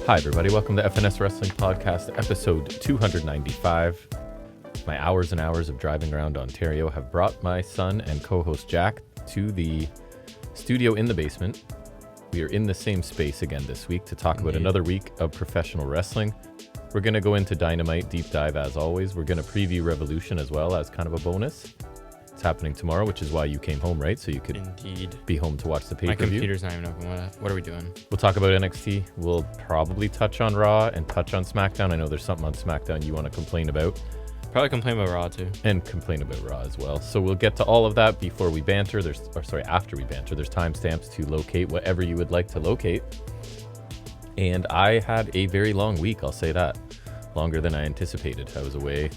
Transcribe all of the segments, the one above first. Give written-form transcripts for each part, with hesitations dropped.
Hi, everybody. Welcome to FNS Wrestling Podcast, episode 295. My hours and hours of driving around Ontario have brought my son and co-host Jack to the studio in the basement. We are in the same space again this week to talk about another week of professional wrestling. We're going to go into Dynamite deep dive as always. We're going to preview Revolution as well as kind of a bonus. It's happening tomorrow, which is why you came home, right? So you could be home to watch the pay-per-view. My computer's not even open. What are we doing? We'll talk about NXT. We'll probably touch on Raw and touch on Smackdown. I know there's something on Smackdown you want to complain about. Probably complain about Raw too. And complain about Raw as well. So we'll get to all of that before we banter. After we banter. There's timestamps to locate whatever you would like to locate. And I had a very long week, I'll say that. Longer than I anticipated. I was away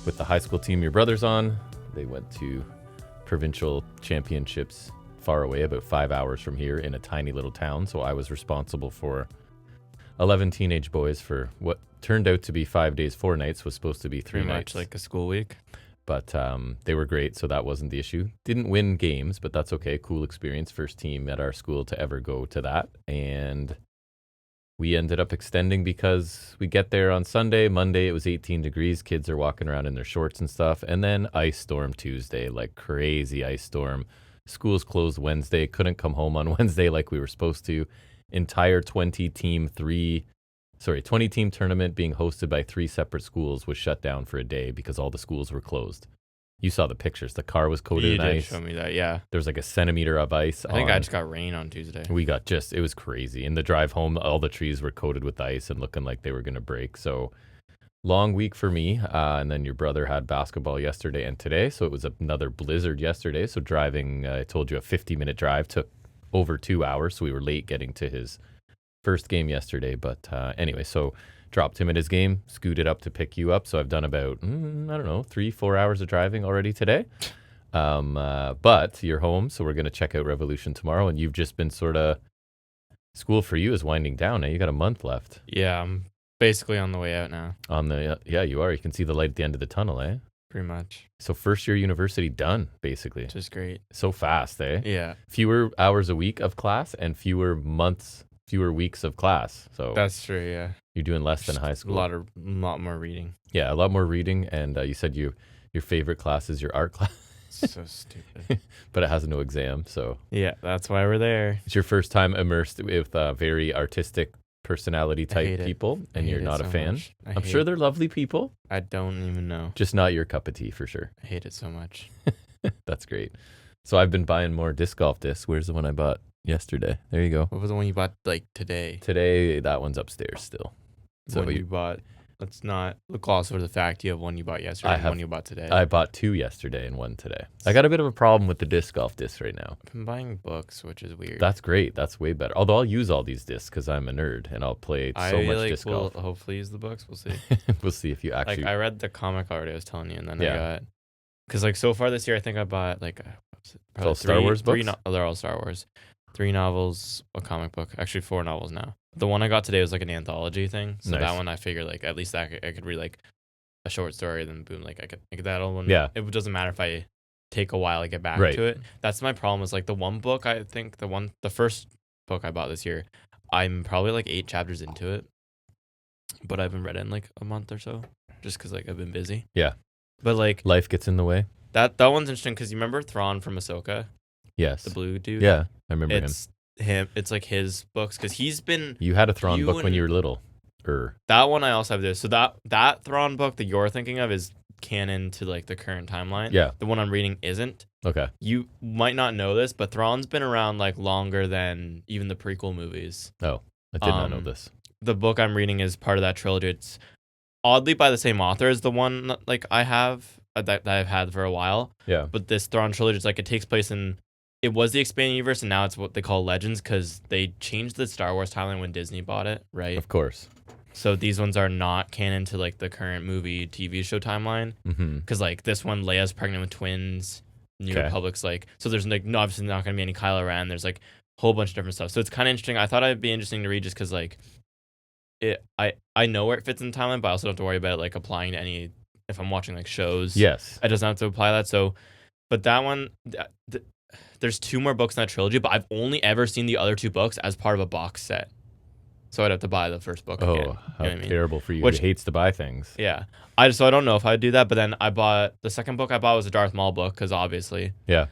with the high school team your brother's on. They went to provincial championships far away, about 5 hours from here in a tiny little town. So I was responsible for 11 teenage boys for what turned out to be 5 days, 4 nights, was supposed to be 3 nights. Much like a school week. But they were great, so that wasn't the issue. Didn't win games, but that's okay. Cool experience. First team at our school to ever go to that. And we ended up extending because we get there on Sunday. Monday, it was 18 degrees. Kids are walking around in their shorts and stuff. And then ice storm Tuesday, like crazy ice storm. Schools closed Wednesday. Couldn't come home on Wednesday like we were supposed to. Entire 20-team tournament being hosted by 3 separate schools was shut down for a day because all the schools were closed. You saw the pictures. The car was coated in ice. You did show me that, yeah. There was like a centimeter of ice. I think I just got rain on Tuesday. It was crazy. In the drive home, all the trees were coated with ice and looking like they were going to break. So long week for me. And then your brother had basketball yesterday and today. So it was another blizzard yesterday. So driving, I told you, a 50-minute drive took over 2 hours. So we were late getting to his first game yesterday. But anyway, so dropped him at his game, scooted up to pick you up. So I've done about, 3-4 hours of driving already today. But you're home, so we're going to check out Revolution tomorrow. And you've just been school for you is winding down now. You got a month left. Yeah, I'm basically on the way out now. Yeah, you are. You can see the light at the end of the tunnel, eh? Pretty much. So first year university done, basically. Just great. So fast, eh? Yeah. Fewer hours a week of class and fewer weeks of class. So that's true, yeah. You're doing less than high school. A lot more reading. Yeah, a lot more reading. And you said your favorite class is your art class. So stupid. But it has no exam, so. Yeah, that's why we're there. It's your first time immersed with very artistic personality type people, and you're not a fan. I'm sure they're lovely people. I don't even know. Just not your cup of tea for sure. I hate it so much. That's great. So I've been buying more disc golf discs. Where's the one I bought yesterday? There you go. What was the one you bought today? Today, that one's upstairs still. So you bought. Let's not look also to the fact you have one you bought yesterday and one you bought today. I bought 2 yesterday and 1 today. I got a bit of a problem with the disc golf discs right now. I'm buying books, which is weird. That's great. That's way better. Although I'll use all these discs because I'm a nerd and I'll play so much disc golf. We'll hopefully use the books. We'll see. We'll see if you actually. I read the comic already. I was telling you, and then I got because so far this year I think I bought all Star Wars books. They're all Star Wars. 3 novels, a comic book. Actually, 4 novels now. The one I got today was like an anthology thing. So that one I figured at least I could read a short story, then boom, I could make that old one. Yeah. It doesn't matter if I take a while to get back to it. That's my problem is the one book, I think the first book I bought this year, I'm probably 8 chapters into it. But I haven't read it in a month or so. Just because I've been busy. Yeah. But life gets in the way. That one's interesting because you remember Thrawn from Ahsoka? Yes. The blue dude? Yeah, I remember him. It's his books because he's been. You had a Thrawn book when you were little. That one I also have there. So that Thrawn book that you're thinking of is canon to the current timeline. Yeah. The one I'm reading isn't. Okay. You might not know this, but Thrawn's been around longer than even the prequel movies. Oh, I did not know this. The book I'm reading is part of that trilogy. It's oddly by the same author as the one I have that I've had for a while. Yeah. But this Thrawn trilogy, it's it takes place in. It was the expanded universe, and now it's what they call Legends because they changed the Star Wars timeline when Disney bought it, right? Of course. So these ones are not canon to the current movie, TV show timeline. Because this one, Leia's pregnant with twins. New Republic's so there's obviously not going to be any Kylo Ren. There's a whole bunch of different stuff. So it's kind of interesting. I thought it'd be interesting to read just because I know where it fits in the timeline, but I also don't have to worry about it applying to any if I'm watching shows. Yes. I doesn't have to apply that. So, but that one. There's 2 more books in that trilogy, but I've only ever seen the other 2 books as part of a box set. so I'd have to buy the first book again. Oh, how terrible for you. Who hates to buy things. Yeah. I don't know if I'd do that, but then the second book I bought was a Darth Maul book, because obviously. Yeah.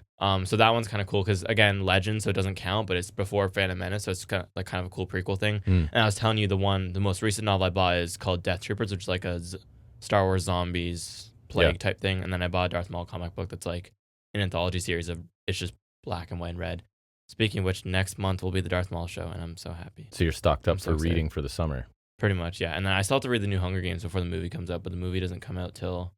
So that one's kind of cool because, again, Legend, so it doesn't count, but it's before Phantom Menace, so it's kind of a cool prequel thing. And I was telling you the most recent novel I bought is called Death Troopers, which is like a Star Wars zombies plague type thing. And then I bought a Darth Maul comic book that's like an anthology series of, it's just black and white and red. Speaking of which, next month will be the Darth Maul show, and I'm so happy. So you're stocked up for reading for the summer. Pretty much, yeah. And then I still have to read the new Hunger Games before the movie comes out, but the movie doesn't come out till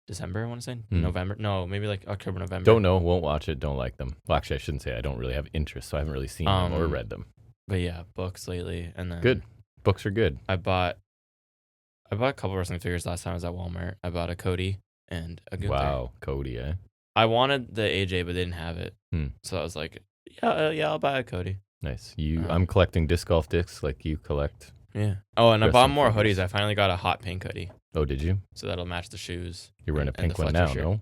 December, I want to say. November. No, maybe like October, November. Don't know. Won't watch it. Don't like them. Well, actually, I shouldn't say I don't really have interest, so I haven't really seen them or read them. But yeah, books lately. And then good. Books are good. I bought a couple wrestling figures last time I was at Walmart. I bought a Cody and a Gunther. Wow, Cody, eh? I wanted the AJ, but they didn't have it. So I was like, yeah, I'll buy a Cody. Nice. I'm collecting disc golf discs like you collect. Yeah. Oh, and I bought more hoodies. I finally got a hot pink hoodie. Oh, did you? So that'll match the shoes. You're wearing a pink one now, no?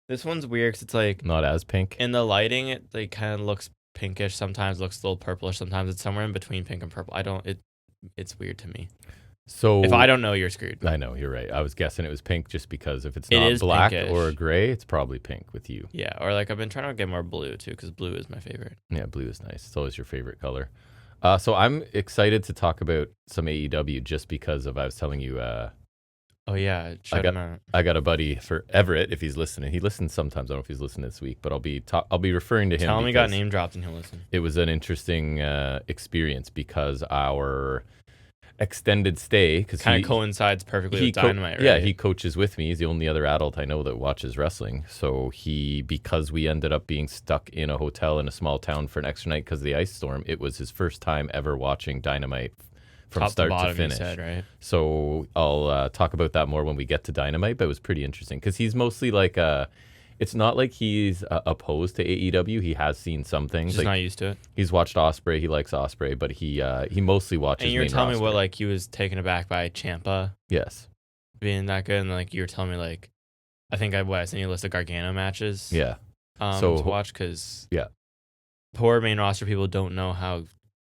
This one's weird because it's like... Not as pink? In the lighting, it like kind of looks pinkish. Sometimes looks a little purplish. Sometimes it's somewhere in between pink and purple. It's weird to me. So if I don't know, you're screwed. I know, you're right. I was guessing it was pink just because if it's not black pinkish or gray, it's probably pink with you. Yeah, or like I've been trying to get more blue too because blue is my favorite. Yeah, blue is nice. It's always your favorite color. So I'm excited to talk about some AEW just because I was telling you. Oh yeah, I got a buddy for Everett if he's listening. He listens sometimes. I don't know if he's listening this week, but I'll be referring to him. Tell him he got name dropped and he'll listen. It was an interesting experience because our extended stay kind of coincides perfectly with Dynamite, right? Yeah, he coaches with me. He's the only other adult I know that watches wrestling. So because we ended up being stuck in a hotel in a small town for an extra night because of the ice storm, it was his first time ever watching Dynamite from top start to bottom, to finish. You said, right? So I'll talk about that more when we get to Dynamite, but it was pretty interesting because he's mostly like it's not like he's opposed to AEW. He has seen some things. He's just not used to it. He's watched Ospreay. He likes Ospreay, but he mostly watches. And you were telling me what like he was taken aback by Ciampa. Yes. Being that good, and like you were telling me like, I think I sent you a list of Gargano matches. Yeah. To watch because poor main roster people don't know how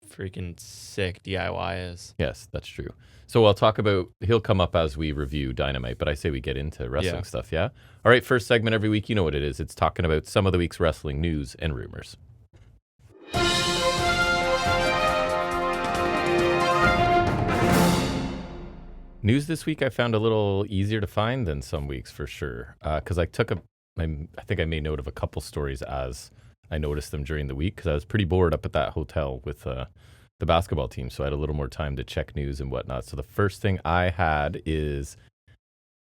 freaking sick DIY is. Yes, that's true. So I'll talk about, he'll come up as we review Dynamite, but I say we get into wrestling stuff, yeah? All right, first segment every week, you know what it is. It's talking about some of the week's wrestling news and rumors. News this week I found a little easier to find than some weeks for sure, because I think I made note of a couple stories as I noticed them during the week, because I was pretty bored up at that hotel with the basketball team, so I had a little more time to check news and whatnot. So the first thing I had is,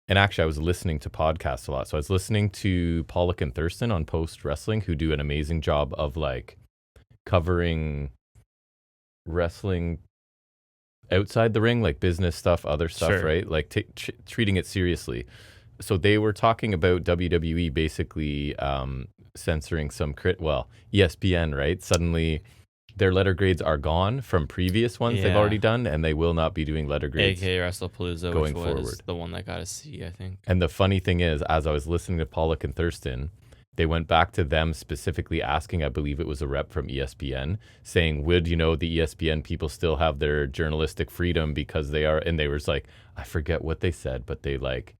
and actually I was listening to podcasts a lot. So I was listening to Pollock and Thurston on Post Wrestling, who do an amazing job of like covering wrestling outside the ring, like business stuff, other stuff, right? Like treating it seriously. So they were talking about WWE basically censoring some ESPN, right? Suddenly their letter grades are gone from previous ones they've already done, and they will not be doing letter grades. AKA WrestlePalooza, going which forward. Was the one that got a C, I think. And the funny thing is, as I was listening to Pollock and Thurston, they went back to them specifically asking, I believe it was a rep from ESPN, saying, would, the ESPN people still have their journalistic freedom because they are, and they was like, I forget what they said, but they like,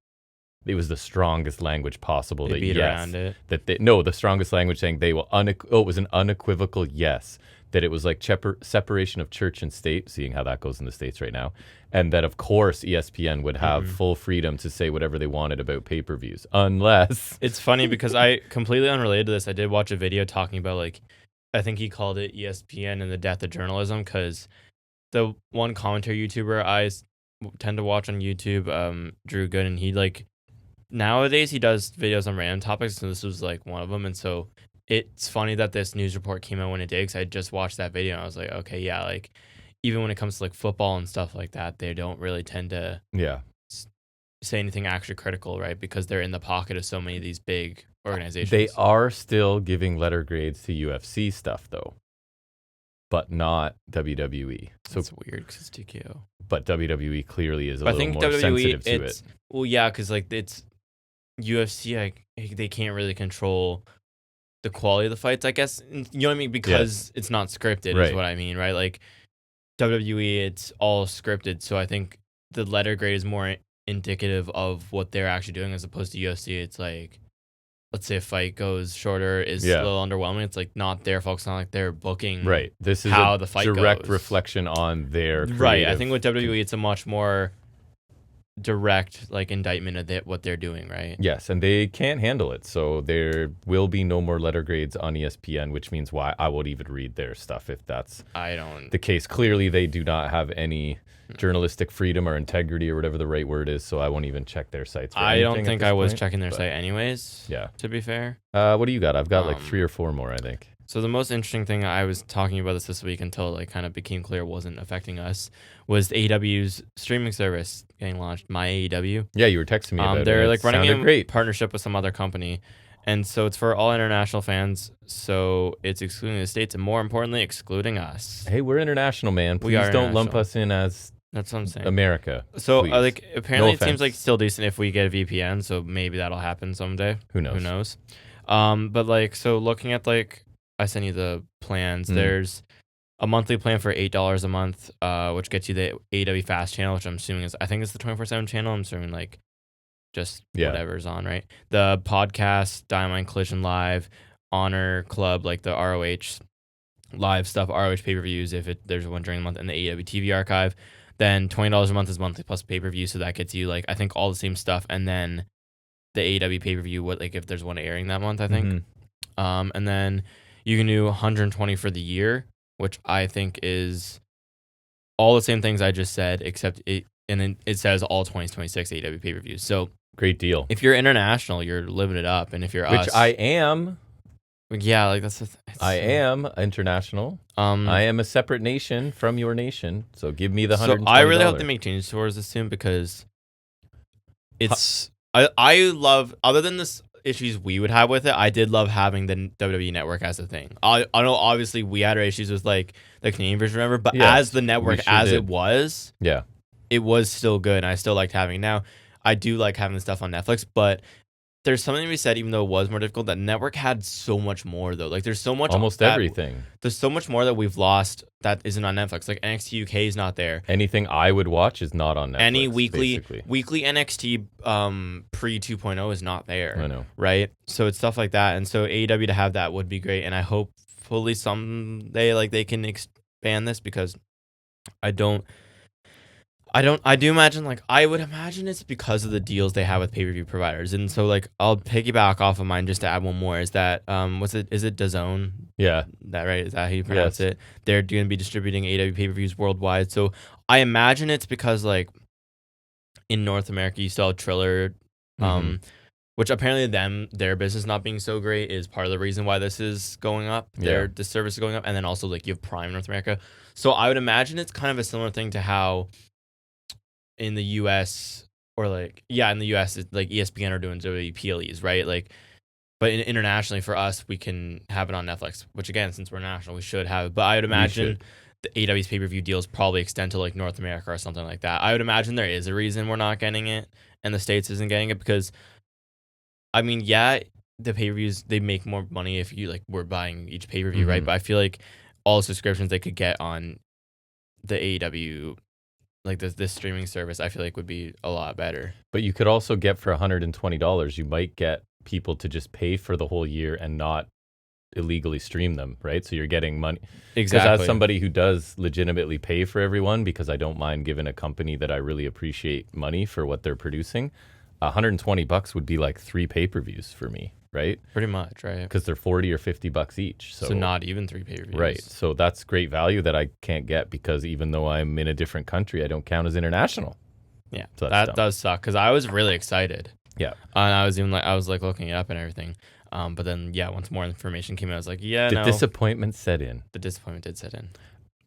it was the strongest language possible. They beat around it. The strongest language saying they will, it was an unequivocal yes, that it was like separation of church and state, seeing how that goes in the States right now. And that, of course, ESPN would have full freedom to say whatever they wanted about pay-per-views, unless... It's funny because completely unrelated to this, I did watch a video talking about, like, I think he called it ESPN and the death of journalism, because the one commentary YouTuber I tend to watch on YouTube, Drew Good, and he, like, nowadays he does videos on random topics, and this was, like, one of them, and so... It's funny that this news report came out when it did, because I just watched that video and I was like, okay, yeah, like even when it comes to like football and stuff like that, they don't really tend to say anything actually critical, right? Because they're in the pocket of so many of these big organizations. They are still giving letter grades to UFC stuff though, but not WWE. So it's weird because it's TKO. But WWE clearly is a little more sensitive to it. Well, yeah, because like it's UFC, like they can't really control the quality of the fights, I guess. You know what I mean? Because it's not scripted is what I mean, right? Like WWE, it's all scripted. So I think the letter grade is more indicative of what they're actually doing as opposed to UFC. It's like, let's say a fight goes shorter, is a little underwhelming. It's like not their fault. It's not like they're booking This is how a the fight direct goes. reflection on their creative. Right. I think with WWE, it's a much more direct like indictment of what they're doing, right? Yes, and they can't handle it. So there will be no more letter grades on ESPN, which means why I won't even read their stuff if that's the case. Clearly, they do not have any journalistic freedom or integrity or whatever the right word is, so I won't even check their sites. I don't think I was checking their site anyways. Yeah. To be fair. What do you got? I've got like 3 or 4 more, I think. So the most interesting thing, I was talking about this week until it kind of became clear it wasn't affecting us, was AEW's streaming service getting launched, My AEW. Yeah, you were texting me about it. They're like running a partnership with some other company. And so it's for all international fans. So it's excluding the States and more importantly, excluding us. Hey, we're international, man. Please don't lump us in as that's what I'm saying. America. So like apparently it seems like still decent if we get a VPN. So maybe that'll happen someday. Who knows? But like, so looking at like, I sent you the plans. There's a monthly plan for $8 a month, which gets you the AEW Fast channel, which I'm assuming I think it's the 24/7 channel. I'm assuming like just whatever's on, right? The podcast, Dynamite, Collision Live, Honor Club, like the ROH live stuff, ROH pay-per-views if there's one during the month, and the AEW TV archive. Then $20 a month is monthly plus pay-per-view, so that gets you like I think all the same stuff, and then the AEW pay-per-view, like if there's one airing that month, I think. And then you can do $120 for the year, which I think is all the same things I just said, except it says all 2026 AEW pay-per-views. So great deal. If you're international, you're living it up, and if you're which I am, yeah, like that's I am international. I am a separate nation from your nation. So give me the $120. So I really hope they make changes towards this soon because it's I love, other than this issues we would have with it, I did love having the WWE network as a thing. I know obviously we had our issues with like the Canadian version, remember, but as the network it was, it was still good, and I still liked having it. Now I do like having the stuff on Netflix, but there's something to be said, even though it was more difficult, that network had so much more though. Like there's so much, almost everything. There's so much more that we've lost that isn't on Netflix. Like NXT UK is not there. Anything I would watch is not on Netflix. Any weekly NXT pre 2.0 is not there. I know. Right? So it's stuff like that. And so AEW to have that would be great. And I hope hopefully someday like they can expand this, because I do imagine, like, I would imagine it's because of the deals they have with pay-per-view providers. And so, like, I'll piggyback off of mine just to add one more, is that, is it DAZN? Yeah. That right? Is that how you pronounce it? They're going to be distributing AEW pay-per-views worldwide. So I imagine it's because, like, in North America, you still have Triller, which apparently their business not being so great is part of the reason why this is going up. This service is going up. And then also, like, you have Prime North America. So I would imagine it's kind of a similar thing to how in the US, or like, in the US, it's like ESPN are doing PLEs, right? Like, but internationally for us, we can have it on Netflix, which again, since we're national, we should have it. But I would imagine the AEW's pay-per-view deals probably extend to like North America or something like that. I would imagine there is a reason we're not getting it and the States isn't getting it, because I mean, the pay-per-views, they make more money if you like we're buying each pay-per-view, right? But I feel like all the subscriptions they could get on the AEW, like this streaming service, I feel like would be a lot better. But you could also get for $120, you might get people to just pay for the whole year and not illegally stream them, right? So you're getting money. Exactly. Because as somebody who does legitimately pay for everyone, because I don't mind giving a company that I really appreciate money for what they're producing, $120 would be like 3 pay-per-views for me, right? Pretty much, right? Because they're $40 or $50 each. So not even 3 pay-per-views. Right. So that's great value that I can't get, because even though I'm in a different country, I don't count as international. Yeah, so that does suck, because I was really excited. Yeah. And I was looking it up and everything. But then, once more information came out, I was like, the disappointment set in. The disappointment did set in.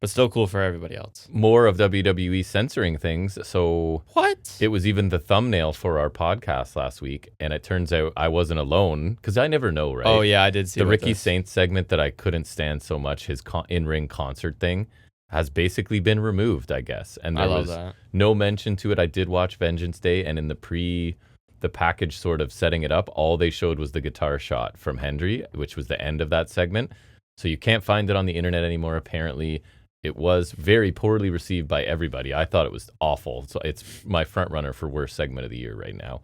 But still cool for everybody else. More of WWE censoring things. So what? It was even the thumbnail for our podcast last week, and it turns out I wasn't alone, because I never know, right? Oh yeah, I did see the Ricky Saints segment that I couldn't stand so much. His in-ring concert thing has basically been removed, I guess, and there was no mention to it. I did watch Vengeance Day, and in the the package sort of setting it up, all they showed was the guitar shot from Hendry, which was the end of that segment. So you can't find it on the internet anymore, apparently. It was very poorly received by everybody. I thought it was awful. So it's my front runner for worst segment of the year right now.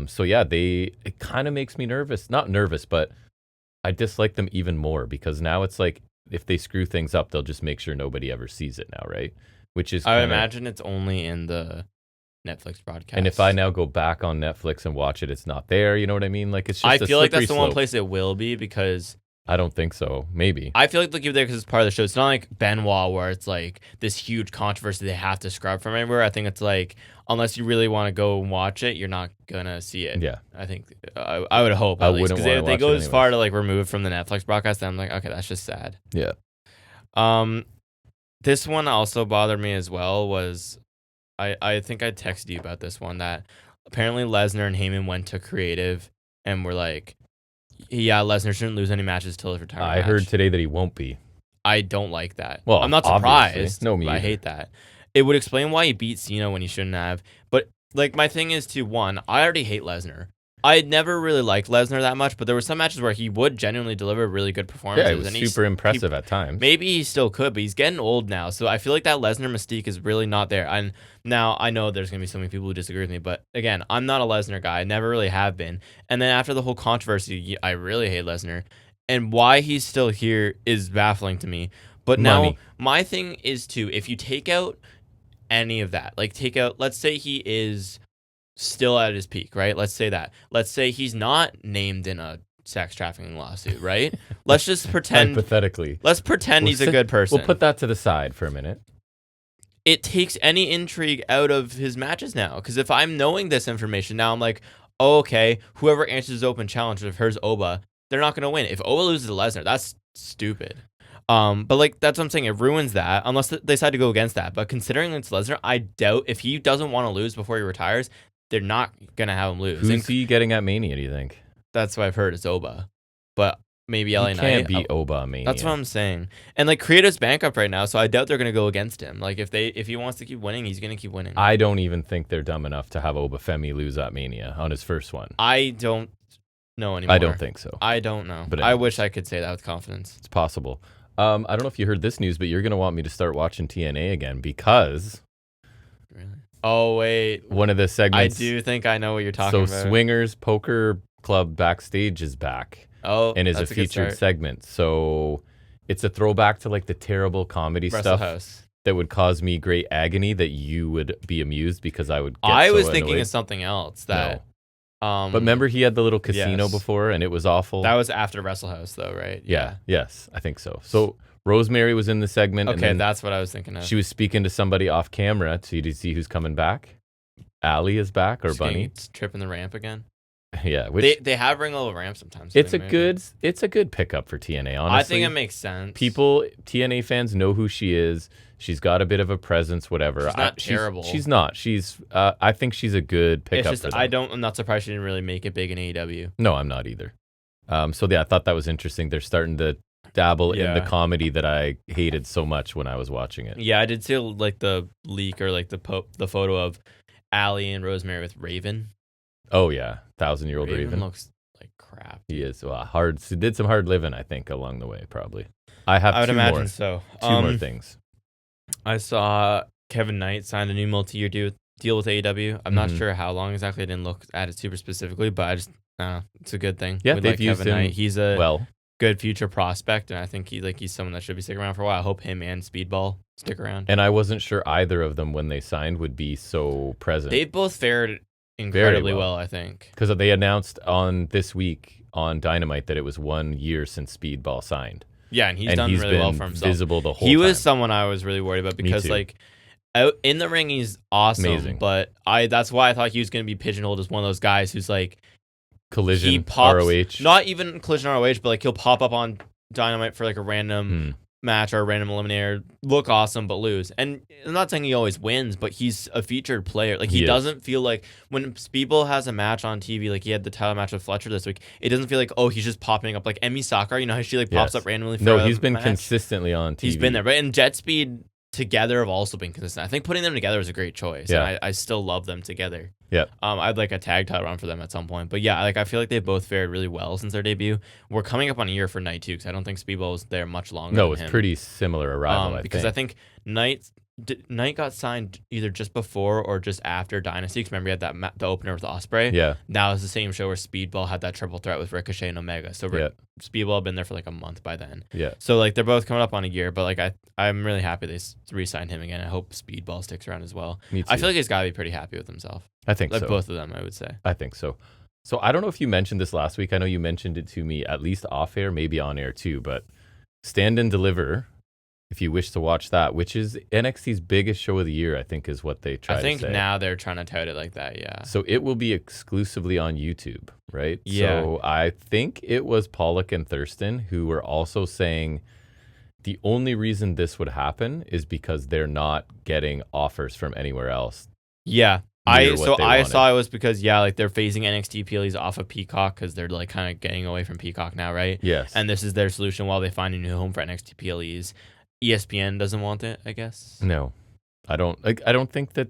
So yeah, it kind of makes me nervous. Not nervous, but I dislike them even more because now it's like if they screw things up, they'll just make sure nobody ever sees it now, right? Which is I imagine it's only in the Netflix broadcast. And if I now go back on Netflix and watch it, it's not there. You know what I mean? Like it's just I feel like that's the one place it will be because I don't think so. Maybe. I feel like they'll keep it there because it's part of the show. It's not like Benoit where it's like this huge controversy they have to scrub from everywhere. I think it's like unless you really want to go and watch it, you're not gonna see it. Yeah. I think I would hope at least because if they go as far to like remove it from the Netflix broadcast, then I'm like, okay, that's just sad. Yeah. This one also bothered me as well. Was I think I texted you about this one that apparently Lesnar and Heyman went to creative and were like, yeah, Lesnar shouldn't lose any matches till his retirement. I heard today that he won't be. I don't like that. Well, I'm not surprised. No, me I hate that. It would explain why he beat Cena when he shouldn't have. But like my thing is to one, I already hate Lesnar. I never really liked Lesnar that much, but there were some matches where he would genuinely deliver really good performances. Yeah, it was super impressive at times. Maybe he still could, but he's getting old now. So I feel like that Lesnar mystique is really not there. And now I know there's going to be so many people who disagree with me, but again, I'm not a Lesnar guy. I never really have been. And then after the whole controversy, I really hate Lesnar. And why he's still here is baffling to me. But now my thing is if you take out any of that, like let's say he is still at his peak, right? Let's say that. Let's say he's not named in a sex trafficking lawsuit, right? Let's just pretend. Hypothetically. Let's pretend he's a good person. We'll put that to the side for a minute. It takes any intrigue out of his matches now. Because if I'm knowing this information now, I'm like, oh, okay, whoever answers his open challenge, if hers Oba, they're not going to win. If Oba loses to Lesnar, that's stupid. But like that's what I'm saying. It ruins that unless they decide to go against that. But considering it's Lesnar, I doubt if he doesn't want to lose before he retires, they're not going to have him lose. Who's he getting at Mania, do you think? That's what I've heard. It's Oba. But maybe LA Knight. Can't be Oba Mania. That's what I'm saying. And like Creative's bankrupt right now, so I doubt they're going to go against him. Like if he wants to keep winning, he's going to keep winning. I don't even think they're dumb enough to have Oba Femi lose at Mania on his first one. I don't know anymore. I don't think so. I don't know. But I wish I could say that with confidence. It's possible. I don't know if you heard this news, but you're going to want me to start watching TNA again because... Really? Oh, wait. One of the segments... I do think I know what you're talking about. So Swingers Poker Club Backstage is back. Oh, and is a featured segment. So it's a throwback to like the terrible comedy stuff that would cause me great agony that you would be amused because I would get I so was annoyed. Thinking of something else that... No. But remember he had the little casino before and it was awful? That was after WrestleHouse though, right? Yeah. Yes, I think so. So Rosemary was in the segment. Okay, and that's what I was thinking of. She was speaking to somebody off camera to see who's coming back. Allie is back, or Bunny. Tripping the ramp again. Yeah, they have ring little ramp sometimes. It's a good pickup for TNA. Honestly, I think it makes sense. TNA fans know who she is. She's got a bit of a presence, whatever. She's not terrible. She's not. I think she's a good pickup. It's just I'm not surprised she didn't really make it big in AEW. No, I'm not either. So yeah, I thought that was interesting. They're starting to dabble in the comedy that I hated so much when I was watching it. Yeah, I did see like the leak or like the photo of Allie and Rosemary with Raven. Oh yeah, 1,000-year-old Raven looks like crap. He is hard. He did some hard living, I think, along the way. Probably. I would imagine so. Two more things. I saw Kevin Knight signed a new multi-year deal with AEW. I'm not sure how long exactly. I didn't look at it super specifically, but I just it's a good thing. Yeah, they've used Kevin him. Knight. He's a good future prospect, and I think he's someone that should be sticking around for a while. I hope him and Speedball stick around. And I wasn't sure either of them when they signed would be so present. They both fared incredibly well, I think. Because they announced on this week on Dynamite that it was 1 year since Speedball signed. Yeah, and he's done really well for himself. Visible the whole He time. was someone I was really worried about because like out in the ring he's awesome. Amazing. But that's why I thought he was going to be pigeonholed as one of those guys who's like Collision, ROH. Not even Collision ROH, but like he'll pop up on Dynamite for like a random match or a random eliminator, look awesome but lose. And I'm not saying he always wins, but he's a featured player. Like he doesn't feel like when Speedball has a match on TV, like he had the title match with Fletcher this week, it doesn't feel like he's just popping up like Emi Sakura, you know how she like pops up randomly for he's been match? consistently on TV. He's been there, right? And Jet Speed together have also been consistent. I think putting them together is a great choice. Yeah. And I still love them together. Yeah. I'd like a tag title run for them at some point. But yeah, like I feel like they've both fared really well since their debut. We're coming up on a year for Knight too, because I don't think Speedball was there much longer. No, it's pretty similar arrival. I think Knight got signed either just before or just after Dynasty. Because remember, he had the opener with Ospreay. Yeah. That was the same show where Speedball had that triple threat with Ricochet and Omega. So Speedball had been there for like a month by then. Yeah. So like they're both coming up on a year, but like I'm really happy they re-signed him again. I hope Speedball sticks around as well. Me too. I feel like he's got to be pretty happy with himself. I think like so. Both of them, I would say. I think so. So I don't know if you mentioned this last week. I know you mentioned it to me at least off air, maybe on air too. But Stand and Deliver, if you wish to watch that, which is NXT's biggest show of the year, I think is what they try to say. I think now they're trying to tout it like that, yeah. So it will be exclusively on YouTube, right? Yeah. So I think it was Pollock and Thurston who were also saying the only reason this would happen is because they're not getting offers from anywhere else. Yeah. I saw it was because like they're phasing NXT PLEs off of Peacock because they're like kind of getting away from Peacock now, right? Yes. And this is their solution while they find a new home for NXT PLEs. ESPN doesn't want it, I guess. No, I don't think that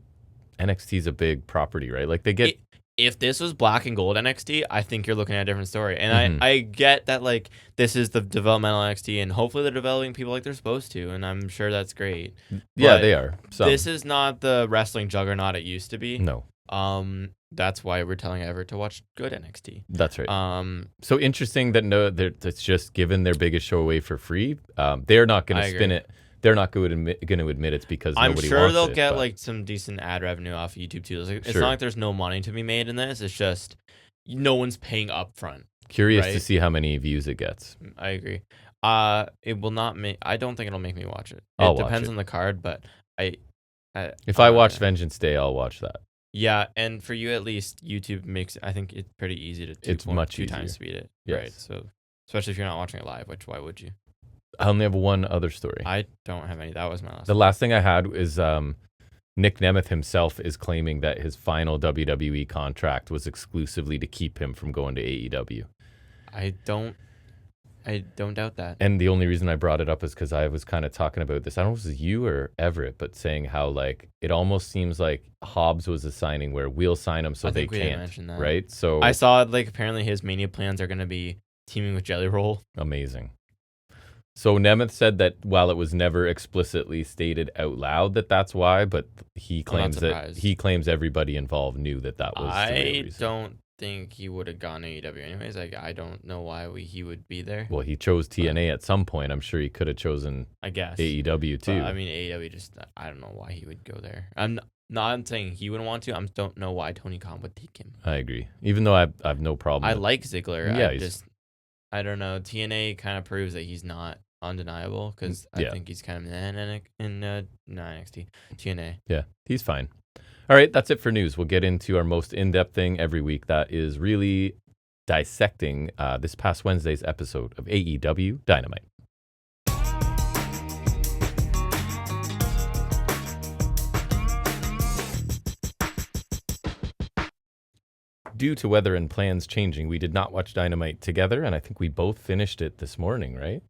NXT is a big property, right? Like they get. If this was black and gold NXT, I think you're looking at a different story. And I get that like this is the developmental NXT, and hopefully they're developing people like they're supposed to, and I'm sure that's great. Yeah, they are. This is not the wrestling juggernaut it used to be. No. That's why we're telling Everett to watch good NXT. That's right. So interesting that it's just given their biggest show away for free. They're not going to spin it. They're not going to admit it's because nobody wants it. I'm sure they'll get like some decent ad revenue off YouTube too. It's not like there's no money to be made in this. It's just no one's paying up front. Curious to see how many views it gets. I agree. It will not make. I don't think it'll make me watch it. It depends on the card, but if I watch Vengeance Day, I'll watch that. Yeah, and for you at least, YouTube makes. I think it's pretty easy to two times speed it. Yes. Right. So especially if you're not watching it live, which why would you? I only have one other story. I don't have any. That was my last. The last thing I had is Nick Nemeth himself is claiming that his final WWE contract was exclusively to keep him from going to AEW. I don't doubt that. And the only reason I brought it up is because I was kind of talking about this. I don't know if it was you or Everett, but saying how like it almost seems like Hobbs was a signing where we'll sign him so they can't. Didn't mention that. Right? So I saw like apparently his Mania plans are going to be teaming with Jelly Roll. Amazing. So Nemeth said that while it was never explicitly stated out loud that that's why, but he claims everybody involved knew that was the real reason. I don't think he would have gone to AEW anyways. Like I don't know why he would be there. Well, he chose TNA at some point. I'm sure he could have chosen AEW too. I mean, AEW just I don't know why he would go there. I'm saying he wouldn't want to. I don't know why Tony Khan would take him. I agree. Even though I have no problem. I like Ziggler. Yeah, I don't know. TNA kind of proves that he's not undeniable because I think he's kind of in NXT. TNA. Yeah, he's fine. All right, that's it for news. We'll get into our most in-depth thing every week. That is really dissecting this past Wednesday's episode of AEW Dynamite. Due to weather and plans changing, we did not watch Dynamite together, and I think we both finished it this morning, right?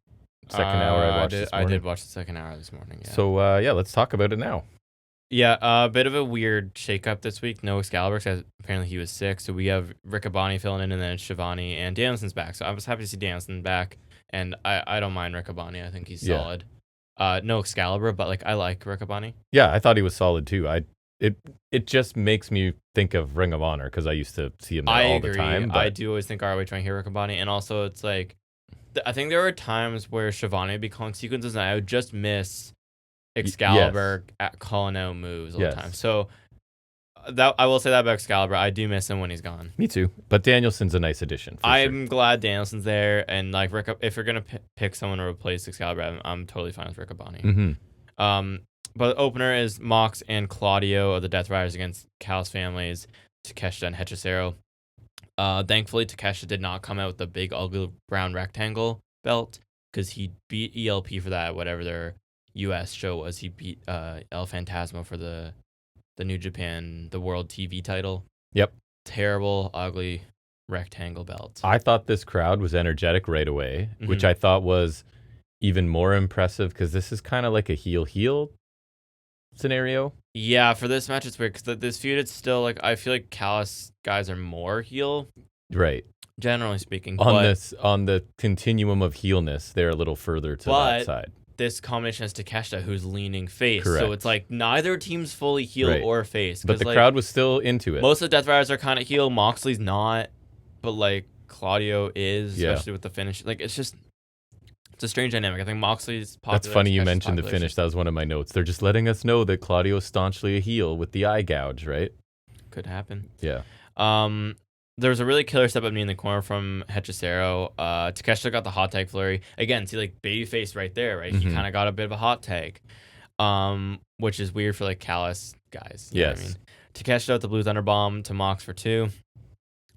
Second hour I watched this morning. I did watch the second hour this morning, yeah. So, let's talk about it now. Yeah, a bit of a weird shakeup this week. No Excalibur, because apparently he was sick. So we have Riccaboni filling in, and then Shivani, and Danielson's back. So I was happy to see Danielson back, and I don't mind Riccaboni. I think he's solid. No Excalibur, but like I like Riccaboni. Yeah, I thought he was solid too. It just makes me think of Ring of Honor because I used to see him there all the time. I do always think ROH when I hear Riccaboni, and also it's like I think there were times where Shivani would be calling sequences, and I would just miss Excalibur at calling out moves all the time. So that I will say that about Excalibur. I do miss him when he's gone. Me too. But Danielson's a nice addition. I'm glad Danielson's there, and like if you're gonna pick someone to replace Excalibur, I'm totally fine with Riccaboni. Mm-hmm. But the opener is Mox and Claudio of the Death Riders against Cal's families, Takeshita and Hechicero. Thankfully, Takeshita did not come out with the big ugly brown rectangle belt because he beat ELP for that, whatever their U.S. show was. He beat El Fantasma for the New Japan, the World TV title. Yep. Terrible, ugly rectangle belt. I thought this crowd was energetic right away, which I thought was even more impressive because this is kind of like a heel scenario. Yeah, for this match, it's weird because this feud, it's still like I feel like Callis guys are more heel, right? Generally speaking. On the continuum of heelness, they're a little further to that side. This combination has Takeshita, who's leaning face. Correct. So it's like neither team's fully heel or face. But the crowd was still into it. Most of the Death Riders are kind of heel. Moxley's not, but like Claudio is, especially with the finish. Like it's a strange dynamic. I think Moxley's popular. That's funny you mentioned the finish. That was one of my notes. They're just letting us know that Claudio's staunchly a heel with the eye gouge, right? Could happen. Yeah. There was a really killer step up knee in the corner from Hechicero. Takeshita got the hot tag flurry. Again, see like babyface right there, right? He kind of got a bit of a hot tag, which is weird for like Callis guys. You know what I mean? Takeshita with the Blue Thunder Bomb to Mox for 2.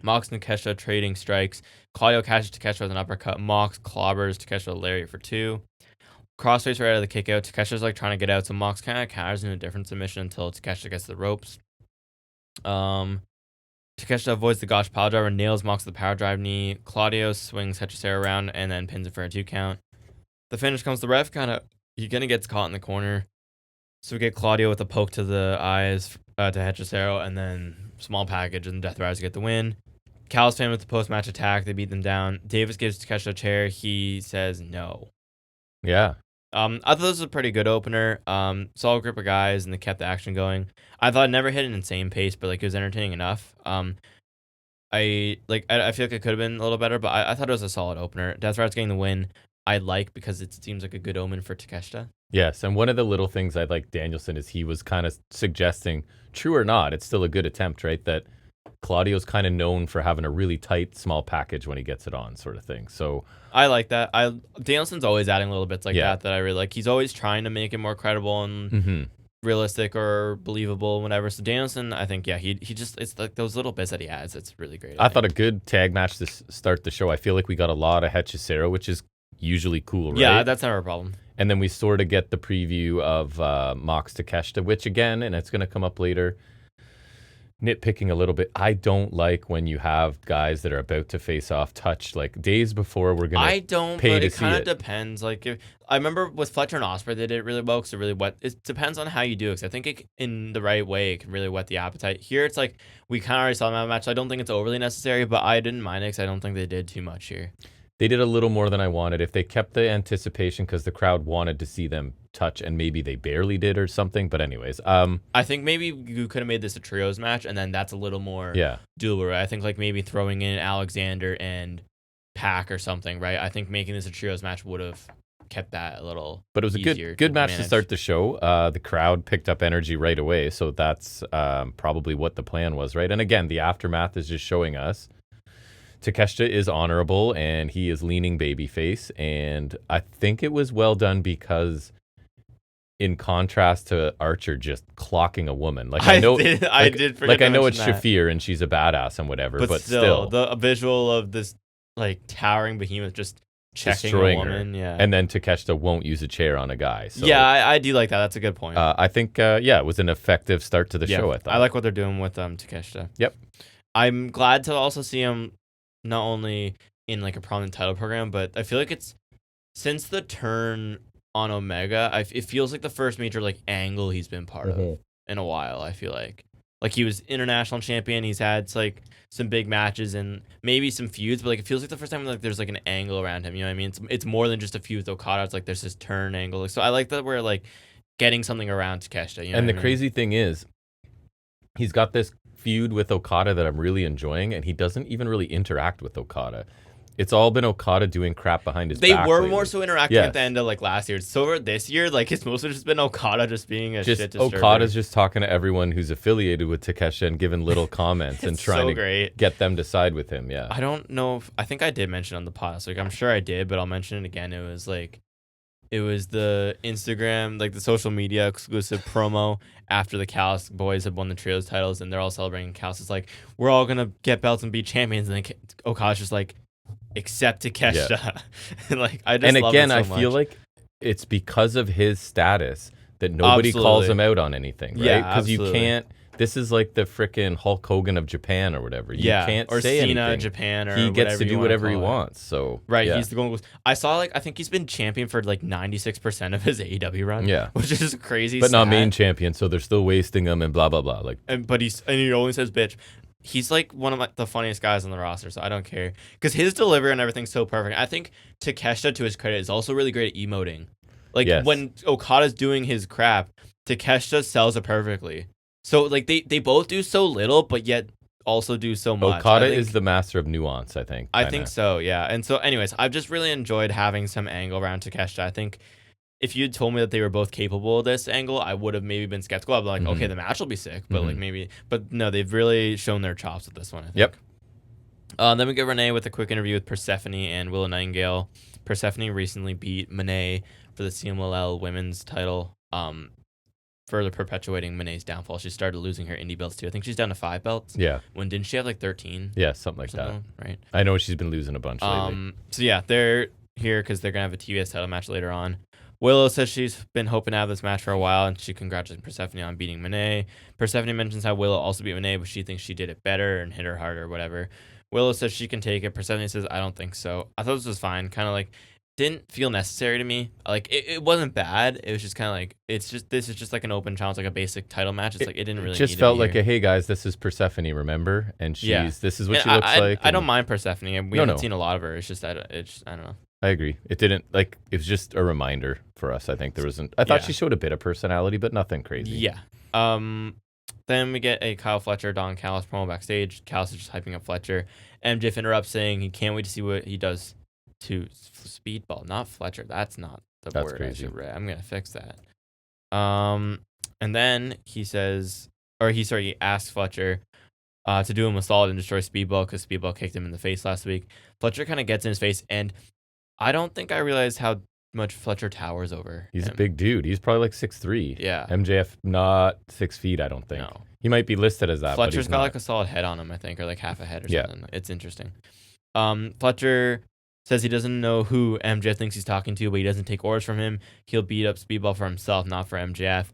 Mox and Takeshita trading strikes. Claudio catches Takeshita with an uppercut. Mox clobbers Takeshita with a lariat for 2. Crossface right out of the kick out. Takeshita's like trying to get out, so Mox kind of counters in a different submission until Takeshita gets to the ropes. Takeshita avoids the Gotch pile driver, nails Mox with the power drive knee. Claudio swings Hechicero around and then pins him for a 2 count. The finish comes. The ref he kind of gets caught in the corner. So we get Claudio with a poke to the eyes to Hechicero, and then small package, and the Death Riders get the win. Cal's fan with the post-match attack. They beat them down. Davis gives Takeshita a chair. He says no. Yeah. I thought this was a pretty good opener. Solid group of guys, and they kept the action going. I thought it never hit an insane pace, but like it was entertaining enough. I feel like it could have been a little better, but I thought it was a solid opener. Death Riders getting the win, I like because it seems like a good omen for Takeshita. Yes, and one of the little things I like Danielson is he was kind of suggesting, true or not, it's still a good attempt, right? That Claudio's kind of known for having a really tight, small package when he gets it on, sort of thing. So I like that. Danielson's always adding little bits like that I really like. He's always trying to make it more credible and realistic or believable, whatever. So Danielson, I think, he just, it's like those little bits that he adds. It's really great. I thought a good tag match to start the show. I feel like we got a lot of Hechicero, which is usually cool, right? Yeah, that's never a problem. And then we sort of get the preview of Mox Takeshita, which again, and it's going to come up later, nitpicking a little bit. I don't like when you have guys that are about to face off touch like days before we're going to pay to see it. But it kind of depends. Like I remember with Fletcher and Ospreay, they did it really well because it really wet. It depends on how you do it. Because I think in the right way, it can really whet the appetite. Here, it's like we kind of already saw them have a match. So I don't think it's overly necessary, but I didn't mind it because I don't think they did too much here. They did a little more than I wanted. If they kept the anticipation because the crowd wanted to see them touch, and maybe they barely did or something. But anyways, I think maybe you could have made this a trios match, and then that's a little more doable, right? I think like maybe throwing in Alexander and Pac or something, right? I think making this a trios match would have kept that a little. But it was a good match to start the show. The crowd picked up energy right away, so that's probably what the plan was, right? And again, the aftermath is just showing us Takeshita is honorable and he is leaning babyface, and I think it was well done because in contrast to Archer just clocking a woman, like I know it's Shafir and she's a badass and whatever, but still the visual of this like towering behemoth just checking a woman, and then Takeshita won't use a chair on a guy. So, I do like that. That's a good point. I think it was an effective start to the show. I thought I like what they're doing with Takeshita. Yep, I'm glad to also see him not only in like a prominent title program, but I feel like it's since the turn on Omega, it feels like the first major like angle he's been part of in a while. I feel like he was international champion. He's had like some big matches and maybe some feuds, but like it feels like the first time like there's like an angle around him. You know what I mean? It's more than just a feud with Okada. It's like there's this turn angle. So I like that we're like getting something around Takeshita. You know and the crazy thing is, he's got this feud with Okada that I'm really enjoying, and he doesn't even really interact with Okada. It's all been Okada doing crap behind his back. They were more so interacting at the end of like last year. So this year, like it's mostly just been Okada just being a shit disturber. Okada's just talking to everyone who's affiliated with Takeshita and giving little comments and trying to get them to side with him. Yeah. I don't know I think I did mention on the pod. So like I'm sure I did, but I'll mention it again. It was the Instagram, like the social media exclusive promo after the Callis boys had won the trios titles, and they're all celebrating. Callis is like, we're all going to get belts and be champions. And then Okada's just like, except Takeshita. And like, I just love it so much. I feel like it's because of his status that nobody calls him out on anything, right? Because you can't, this is like the frickin' Hulk Hogan of Japan or whatever. You can't or say Cena anything. Japan, or he gets to do whatever he wants. So right, he's the golden. I saw I think he's been champion for 96% of his AEW run. Yeah, which is crazy. But not main champion, so they're still wasting him and blah blah blah. But he only says bitch. He's one of the funniest guys on the roster, so I don't care because his delivery and everything's so perfect. I think Takeshita, to his credit, is also really great at emoting. When Okada's doing his crap, Takeshita sells it perfectly. So they both do so little, but yet also do so much. Okada is the master of nuance, I think. I think so, yeah. And so, anyways, I've just really enjoyed having some angle around Takeshita. I think if you'd told me that they were both capable of this angle, I would have maybe been skeptical. I'd be like, okay, the match will be sick, but but no, they've really shown their chops with this one, I think. Yep. Then we get Renee with a quick interview with Persephone and Willow Nightingale. Persephone recently beat Monet for the CMLL women's title, further perpetuating Mone's downfall. She started losing her indie belts too. I think she's down to 5 belts. Yeah. When didn't she have 13? Yeah, something like that. Right. I know she's been losing a bunch lately. So yeah, they're here because they're going to have a TBS title match later on. Willow says she's been hoping to have this match for a while, and she congratulates Persephone on beating Monet. Persephone mentions how Willow also beat Monet, but she thinks she did it better and hit her harder or whatever. Willow says she can take it. Persephone says, I don't think so. I thought this was fine. Kind of didn't feel necessary to me. It wasn't bad. It was just kind of this is just an open challenge, a basic title match. It's it didn't really. It just felt like hey guys, this is Persephone, remember? And this is what she looks like. I don't mind Persephone. We haven't seen a lot of her. It's just I don't know. I agree. It didn't it was just a reminder for us. I think there wasn't. I thought she showed a bit of personality, but nothing crazy. Yeah. Then we get a Kyle Fletcher, Don Callis promo backstage. Callis is just hyping up Fletcher. MJF interrupts, saying he can't wait to see what he does to Speedball, not Fletcher. That's not the word crazy. I should read. I'm gonna fix that. And then he asks Fletcher to do him a solid and destroy Speedball because Speedball kicked him in the face last week. Fletcher kind of gets in his face, and I don't think I realized how much Fletcher towers over. He's a big dude. He's probably 6'3". Yeah. MJF not 6 feet, I don't think. No. He might be listed as that. Fletcher's but got a solid head on him, I think, or half a head or something. It's interesting. Fletcher says he doesn't know who MJF thinks he's talking to, but he doesn't take orders from him. He'll beat up Speedball for himself, not for MJF.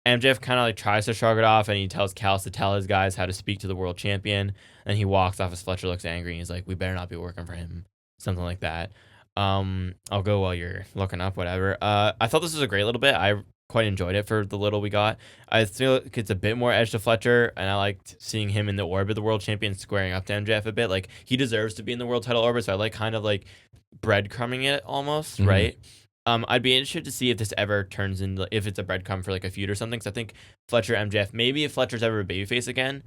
MJF kind of tries to shrug it off, and he tells Callis to tell his guys how to speak to the world champion. And he walks off as Fletcher looks angry, and he's like, we better not be working for him. Something like that. I'll go while you're looking up, whatever. I thought this was a great little bit. I quite enjoyed it for the little we got. I feel like it's a bit more edge to Fletcher, and I liked seeing him in the orbit of the world champion squaring up to MJF a bit. He deserves to be in the world title orbit, so I kind of breadcrumbing it almost, right? I'd be interested to see if this ever turns into, if it's a breadcrumb for a feud or something, because I think Fletcher, MJF, maybe if Fletcher's ever a babyface again,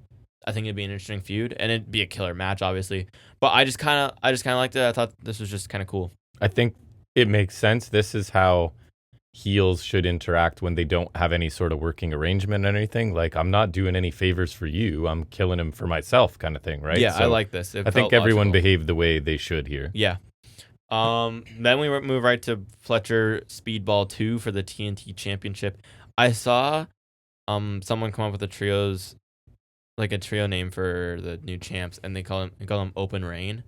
I think it'd be an interesting feud, and it'd be a killer match, obviously. But I just kind of liked it. I thought this was just kind of cool. I think it makes sense. This is how heels should interact when they don't have any sort of working arrangement or anything. I'm not doing any favors for you. I'm killing him for myself, kind of thing, right? Yeah, so I like this. I think everyone behaved the way they should here. Yeah. Then we move right to Fletcher Speedball 2 for the TNT Championship. I saw someone come up with a trio name for the new champs, and they call him Open Rain.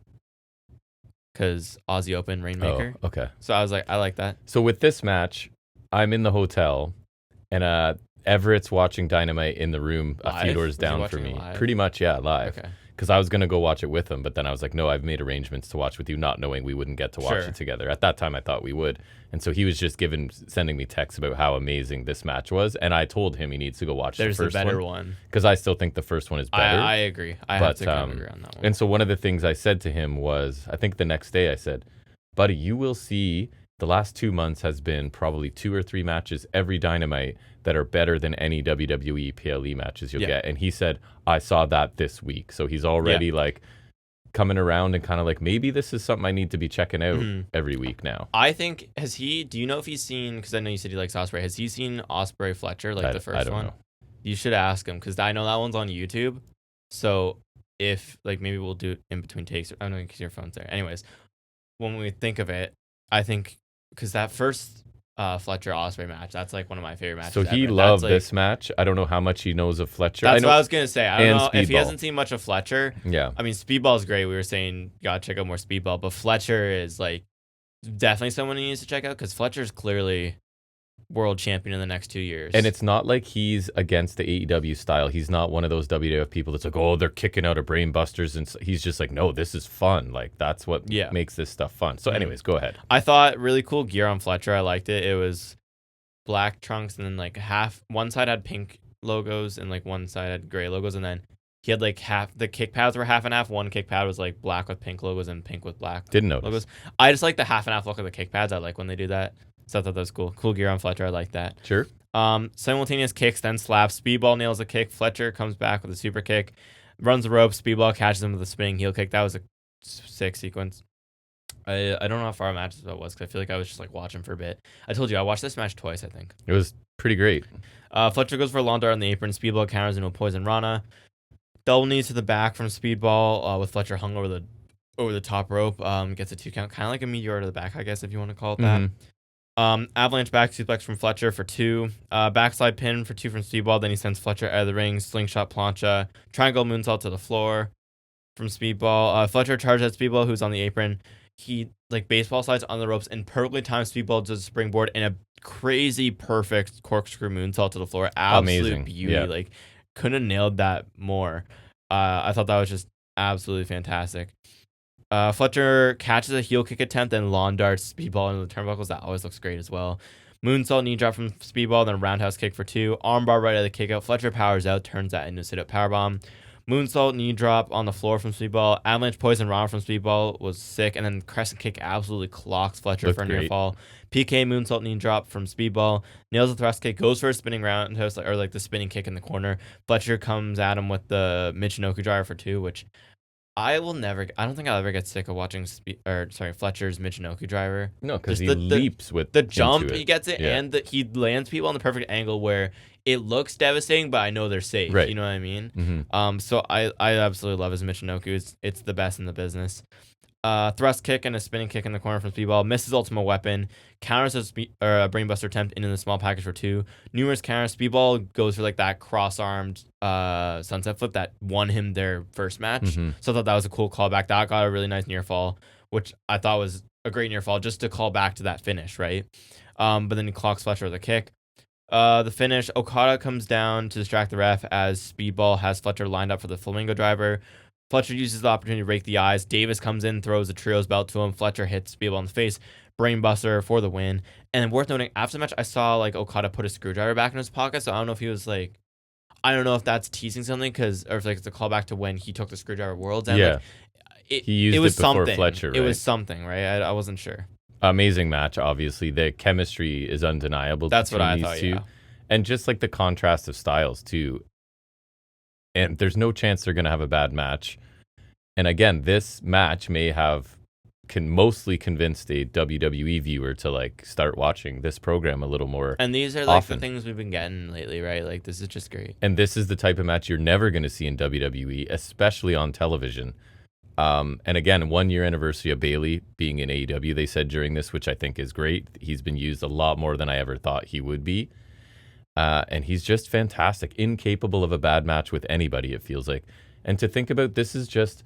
Because Aussie Open Rainmaker. Oh, okay. So I was like, I like that. So with this match, I'm in the hotel, and Everett's watching Dynamite in the room a few doors down from me. Pretty much, yeah, live. Okay. Because I was going to go watch it with him, but then I was like, no, I've made arrangements to watch with you, not knowing we wouldn't get to watch it together. At that time, I thought we would. And so he was just sending me texts about how amazing this match was, and I told him he needs to go watch the first one. There's a better one. Because I still think the first one is better. I agree. I have to kind of agree on that one. And so one of the things I said to him was, I think the next day I said, buddy, you will see the last 2 months has been probably 2 or 3 matches every Dynamite that are better than any WWE PLE matches you'll get. And he said, I saw that this week. So he's already coming around and kind of maybe this is something I need to be checking out every week now. I think, do you know if he's seen, because I know you said he likes Ospreay, has he seen Ospreay Fletcher, the first one? I don't know. You should ask him, because I know that one's on YouTube. So if, maybe we'll do it in between takes. I don't know, because your phone's there. Anyways, when we think of it, I think, because that first Fletcher Ospreay match, that's one of my favorite matches. So he loved this match. I don't know how much he knows of Fletcher. That's what I was gonna say. I don't know if he hasn't seen much of Fletcher. Yeah, I mean Speedball's great. We were saying you gotta check out more Speedball, but Fletcher is definitely someone he needs to check out, because Fletcher's clearly world champion in the next 2 years. And it's not like he's against the AEW style. He's not one of those WWF people that's like, oh, they're kicking out of brain busters. And he's just like, no, this is fun. Like, that's what makes this stuff fun. So anyways, go ahead. I thought really cool gear on Fletcher. I liked it. It was black trunks and then like one side had pink logos and like one side had gray logos. And then he had like the kick pads were half and half. One kick pad was like black with pink logos and pink with black Didn't notice. logos. I just like the half and half look of the kick pads. I like when they do that. So I thought that was cool. Cool gear on Fletcher. I like that. Sure. Simultaneous kicks, then slaps. Speedball nails a kick. Fletcher comes back with a super kick. Runs the rope. Speedball catches him with a spinning heel kick. That was a sick sequence. I don't know how far a match that was because I feel like I was just like watching for a bit. I told you I watched this match twice, I think. It was pretty great. Fletcher goes for a lawn dart on the apron. Speedball counters into a poison rana. Double knees to the back from Speedball with Fletcher hung over the top rope. Gets a 2 count, kind of like a meteor to the back, I guess, if you want to call it that. Avalanche back suplex from Fletcher for 2. Backslide pin for 2 from Speedball. Then he sends Fletcher out of the ring. Slingshot plancha. Triangle moonsault to the floor from Speedball. Fletcher charges at Speedball, who's on the apron. He like baseball slides on the ropes and perfectly timed Speedball does a springboard and a crazy perfect corkscrew moonsault to the floor. Absolute Amazing. beauty. Yeah. Like couldn't have nailed that more. I thought that was just absolutely fantastic. Fletcher catches a heel kick attempt and lawn darts Speedball into the turnbuckles. That always looks great as well. Moonsault knee drop from Speedball, then a roundhouse kick for 2. Armbar right out of the kick out. Fletcher powers out, turns that into a sit-up powerbomb. Moonsault knee drop on the floor from Speedball. Avalanche poison rana from Speedball was sick, and then crescent kick absolutely clocks Fletcher for a near fall. PK moonsault knee drop from Speedball. Nails the thrust kick, goes for a spinning roundhouse or like the spinning kick in the corner. Fletcher comes at him with the Michinoku driver for 2, which I don't think I'll ever get sick of watching Fletcher's Michinoku driver. No, because he leaps with the jump, he gets it, and he lands people on the perfect angle where it looks devastating, but I know they're safe. Right. You know what I mean? Mm-hmm. So I absolutely love his Michinoku. It's the best in the business. Thrust kick and a spinning kick in the corner from Speedball. Misses ultimate weapon. Counters a brainbuster attempt into the small package for 2. Numerous counters. Speedball goes for like that cross-armed sunset flip that won him their first match. Mm-hmm. So I thought that was a cool callback. That got a really nice near fall, which I thought was a great near fall just to call back to that finish, right? But then he clocks Fletcher with a kick. The finish, Okada comes down to distract the ref as Speedball has Fletcher lined up for the Flamingo driver. Fletcher uses the opportunity to rake the eyes. Davis comes in, throws the trios belt to him. Fletcher hits Speedball in the face. Brainbuster for the win. And worth noting, after the match, I saw like Okada put a screwdriver back in his pocket. So I don't know if he was like, I don't know if that's teasing something or if like it's a callback to when he took the screwdriver worlds. And yeah. Like, he used it before something. Fletcher, right? It was something, right? I wasn't sure. Amazing match, obviously. The chemistry is undeniable. That's what I thought, two. yeah. And just like the contrast of styles, too. And there's no chance they're going to have a bad match. And again, this match may have mostly convinced a WWE viewer to like start watching this program a little more. And these are like often. the things we've been getting lately, right? Like this is just great. And this is the type of match you're never going to see in WWE, especially on television. And again, 1 year anniversary of Bayley being in AEW, they said during this, which I think is great. He's been used a lot more than I ever thought he would be. And he's just fantastic, incapable of a bad match with anybody, it feels like. And to think about, this is just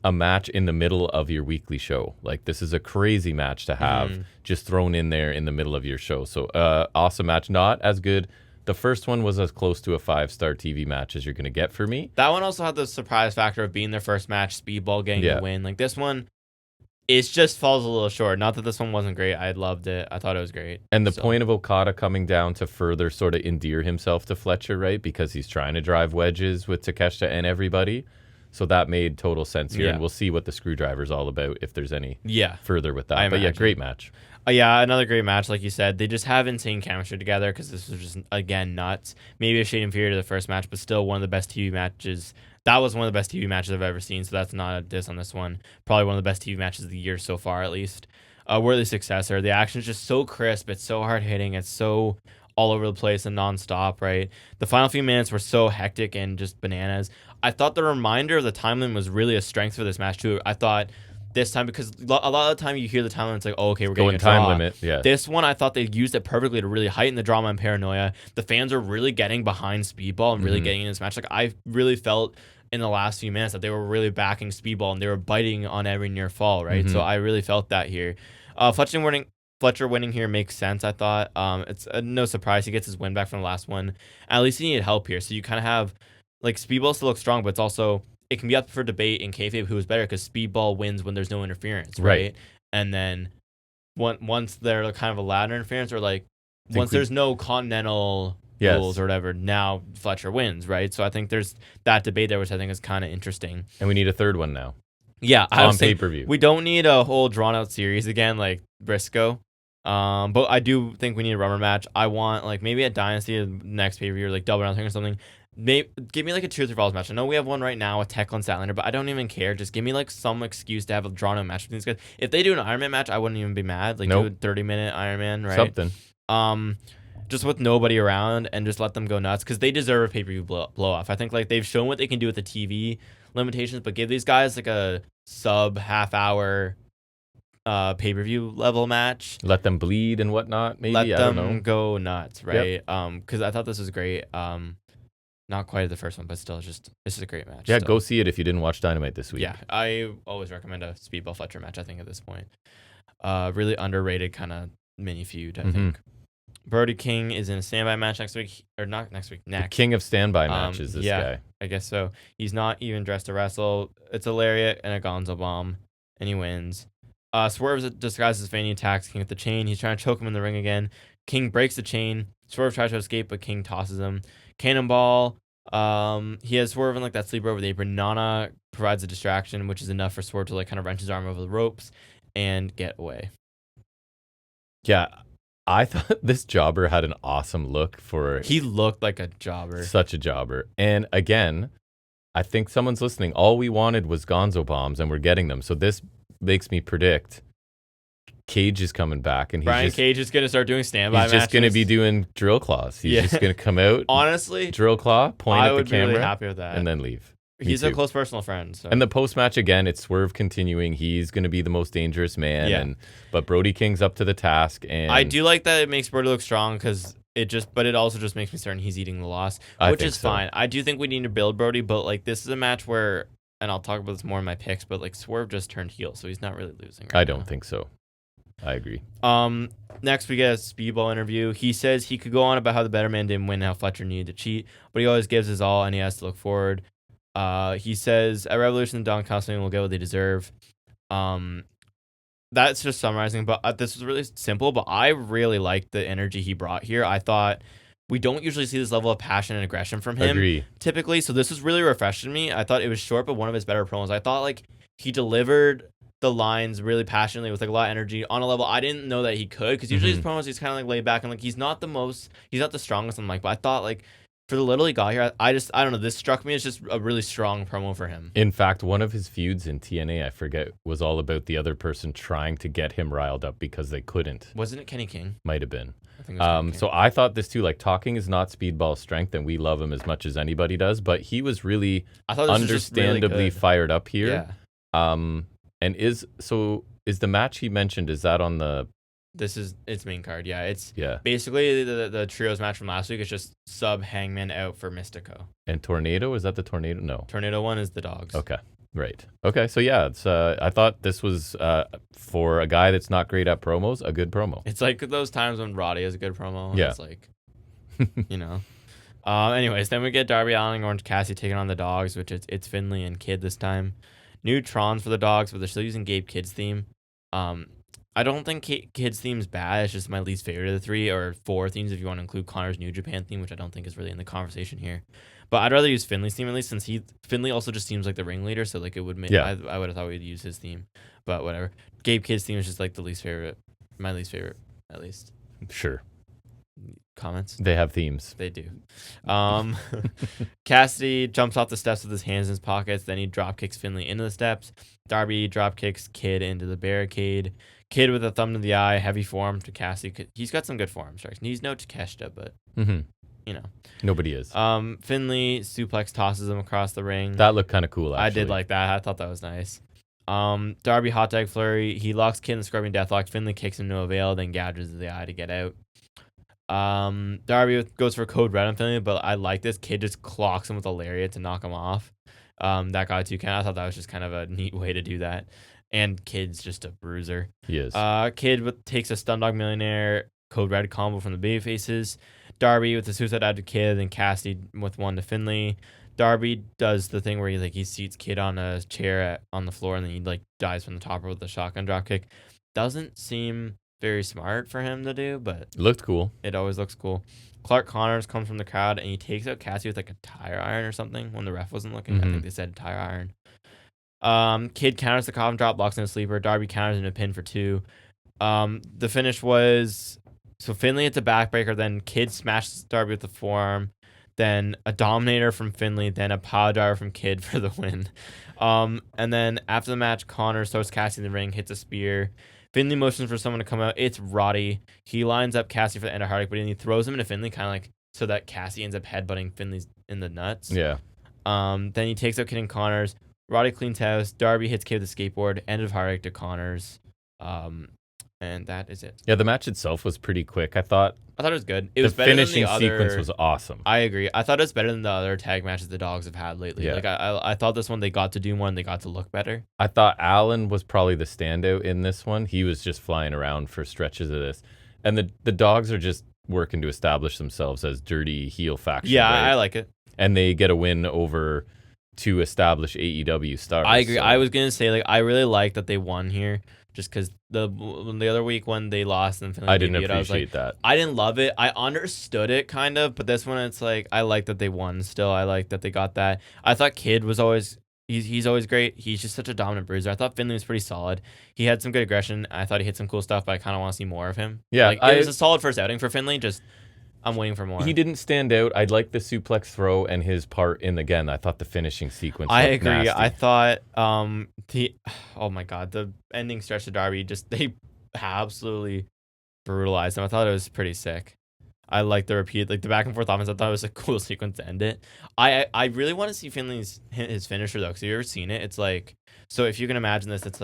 a match in the middle of your weekly show. Like, this is a crazy match to have just thrown in there in the middle of your show. So, awesome match. Not as good. The first one was as close to a 5-star TV match as you're going to get for me. That one also had the surprise factor of being their first match, Speedball getting the win. Like, this one, it just falls a little short. Not that this one wasn't great. I loved it. I thought it was great. And the point of Okada coming down to further sort of endear himself to Fletcher, right? Because he's trying to drive wedges with Takeshita and everybody. So that made total sense here. And we'll see what the screwdriver's all about if there's any further with that. But yeah, great match. Yeah, another great match. Like you said, they just have insane chemistry together because this was just, again, nuts. Maybe a shade inferior to the first match, but still one of the best TV matches. That was one of the best TV matches I've ever seen, so that's not a diss on this one. Probably one of the best TV matches of the year so far, at least. Worthy successor. The action is just so crisp. It's so hard-hitting. It's so all over the place and nonstop, right? The final few minutes were so hectic and just bananas. I thought the reminder of the timeline was really a strength for this match, too. I thought this time, because a lot of the time you hear the timeline, it's like, oh, okay, we're getting a time draw. Limit. Yeah. This one, I thought they used it perfectly to really heighten the drama and paranoia. The fans are really getting behind Speedball and really getting in this match. Like, I really felt in the last few minutes that they were really backing Speedball and they were biting on every near fall, right? So I really felt that here. Fletcher Fletcher winning here makes sense, I thought. It's no surprise. He gets his win back from the last one. At least he needed help here. So you kind of have, like, Speedball still looks strong, but it's also, it can be up for debate in kayfabe who is better because Speedball wins when there's no interference, right? And then once they're kind of allowed interference, or like once there's no continental rules or whatever, now Fletcher wins, right? So I think there's that debate there, which I think is kind of interesting. And we need a third one now. Yeah, on pay-per-view. We don't need a whole drawn-out series again like Briscoe. But I do think we need a rubber match. I want, like, maybe at Dynasty or next pay-per-view, or like Double or Nothing or something. Give me like a 2 or 3 falls match. I know we have one right now with Tekla and Statlander, but I don't even care. Just give me like some excuse to have a drawn-out match with these guys. If they do an Iron Man match, I wouldn't even be mad. Like, do a 30-minute Iron Man, right? Something. Just with nobody around, and just let them go nuts, because they deserve a pay-per-view blow-off. I think, like, they've shown what they can do with the TV limitations, but give these guys like a sub half-hour pay-per-view level match. Let them bleed and whatnot, maybe. Let them go nuts, right? Because I thought this was great. Not quite the first one, but still, this is a great match. Yeah, still. Go see it if you didn't watch Dynamite this week. Yeah, I always recommend a Speedball Fletcher match, I think, at this point. Really underrated kind of mini feud, I think. Brody King is in a standby match next week, or not next week, next. The king of standby matches, this guy. I guess so. He's not even dressed to wrestle. It's a lariat and a gonzo bomb, and he wins. Swerve disguises Fanny, attacks King with the chain. He's trying to choke him in the ring again. King breaks the chain. Swerve tries to escape, but King tosses him. Cannonball. He has Swerve in like that sleeper over the apron. Nana provides a distraction, which is enough for Swerve to like kind of wrench his arm over the ropes and get away. Yeah. I thought this jobber had an awesome look for... He looked like a jobber. Such a jobber. And again, I think someone's listening. All we wanted was gonzo bombs, and we're getting them. So this makes me predict Cage is coming back. And Brian Cage is going to start doing standby matches. He's just going to be doing drill claws. He's just going to come out. Honestly, drill claw, point at the camera. I would be really happy with that. And then leave. He's a close personal friend. So. And the post-match, again, it's Swerve continuing. He's going to be the most dangerous man. Yeah. But Brody King's up to the task. And I do like that it makes Brody look strong, but it also just makes me certain he's eating the loss, which is fine. I do think we need to build Brody, but like this is a match where, and I'll talk about this more in my picks, but like Swerve just turned heel, so he's not really losing right I don't think so. I agree. Next we get a Speedball interview. He says he could go on about how the better man didn't win, how Fletcher needed to cheat, but he always gives his all and he has to look forward. He says at Revolution, the Don Counseling will get what they deserve. That's just summarizing, but this was really simple, but I really liked the energy he brought here. I thought we don't usually see this level of passion and aggression from him typically, so this was really refreshing to me. I thought it was short, but one of his better promos. I thought like he delivered the lines really passionately with like a lot of energy on a level I didn't know that he could, because usually his promos he's kind of like laid back and like he's not the strongest on the mic, but I thought like for the little he got here, I don't know, this struck me as just a really strong promo for him. In fact, one of his feuds in TNA, I forget, was all about the other person trying to get him riled up because they couldn't. Wasn't it Kenny King? Might have been. I think it was Kenny King. So I thought this too, like talking is not Speedball's strength, and we love him as much as anybody does, but he was really understandably fired up here. Yeah. And is the match he mentioned, is that on the... It's main card, yeah. It's basically the trios match from last week. It's just sub Hangman out for Mystico. And Tornado, is that the Tornado? No. Tornado one is the Dogs. Okay, right. Okay, so yeah, it's I thought this was for a guy that's not great at promos, a good promo. It's like those times when Roddy has a good promo. Yeah. It's like, you know. Anyways, then we get Darby Allin and Orange Cassidy taking on the Dogs, which it's Finley and Kid this time. New Trons for the Dogs, but they're still using Gabe Kidd's theme. I don't think Kid's theme's bad. It's just my least favorite of the 3 or 4 themes if you want to include Connor's New Japan theme, which I don't think is really in the conversation here. But I'd rather use Finley's theme, at least, since Finley also just seems like the ringleader, so like it would make I would have thought we'd use his theme. But whatever. Gabe Kidd's theme is just like the least favorite. My least favorite, at least. Sure. Comments? They have themes. They do. Cassidy jumps off the steps with his hands in his pockets. Then he drop kicks Finley into the steps. Darby drop kicks Kid into the barricade. Kid with a thumb to the eye, heavy forearm to Cassidy. He's got some good forearm strikes. He's no Takeshita, but you know. Nobody is. Finley suplex tosses him across the ring. That looked kind of cool, actually. I did like that. I thought that was nice. Darby hot tag flurry. He locks Kid in the Scorpion Deathlock. Finley kicks him to a veil, then gouges the eye to get out. Darby goes for code red on Finley, but I like this. Kid just clocks him with a lariat to knock him off. That got too kind. I thought that was just kind of a neat way to do that. And Kid's just a bruiser. He is. Kid takes a Stundog Millionaire Code Red combo from the Babyfaces. Darby with the Suicide Dive to Kid, and Cassidy with one to Finley. Darby does the thing where he seats Kid on a chair on the floor, and then he dives from the top with a shotgun dropkick. Doesn't seem very smart for him to do, but It looked cool. It always looks cool. Clark Connors comes from the crowd, and he takes out Cassie with a tire iron or something when the ref wasn't looking. I think they said tire iron. Kid counters the coffin drop, blocks in a sleeper. Darby counters in a pin for 2. The finish was so Finley hits a backbreaker, then Kid smashes Darby with the forearm, then a Dominator from Finley, then a power driver from Kid for the win. And then after the match, Connors throws Cassie in the ring, hits a spear. Finley motions for someone to come out. It's Roddy. He lines up Cassie for the end of Heartache, but then he throws him into Finley, kind of so that Cassie ends up headbutting Finley's in the nuts. Yeah. Then he takes out Kid and Connors. Roddy cleans house. Darby hits Kid with a skateboard. End of Heartache to Connors. And that is it. Yeah, the match itself was pretty quick. I thought it was good. It was the better finishing than the sequence other... was awesome. I agree. I thought it was better than the other tag matches the Dogs have had lately. Yeah. I thought this one they got to do more and they got to look better. I thought Allen was probably the standout in this one. He was just flying around for stretches of this. And the Dogs are just working to establish themselves as dirty heel faction. Yeah, right? I like it. And they get a win over to establish AEW stars. I agree. So. I was going to say, I really like that they won here. Just because the other week when they lost and I didn't appreciate that. I didn't love it. I understood it kind of, but this one it's I like that they won still. I like that they got that. I thought Kid was always he's always great. He's just such a dominant bruiser. I thought Finley was pretty solid. He had some good aggression. I thought he hit some cool stuff, but I kind of want to see more of him. Yeah, it was a solid first outing for Finley. Just I'm waiting for more. He didn't stand out. I'd like the suplex throw and his part in again. I thought the finishing sequence. I agree. Nasty. I thought oh my god, the ending stretch of Darby they absolutely brutalized him. I thought it was pretty sick. I like the repeat, the back and forth offense. I thought it was a cool sequence to end it. I really want to see Finley's his finisher though, because have you ever seen it? It's so if you can imagine this, it's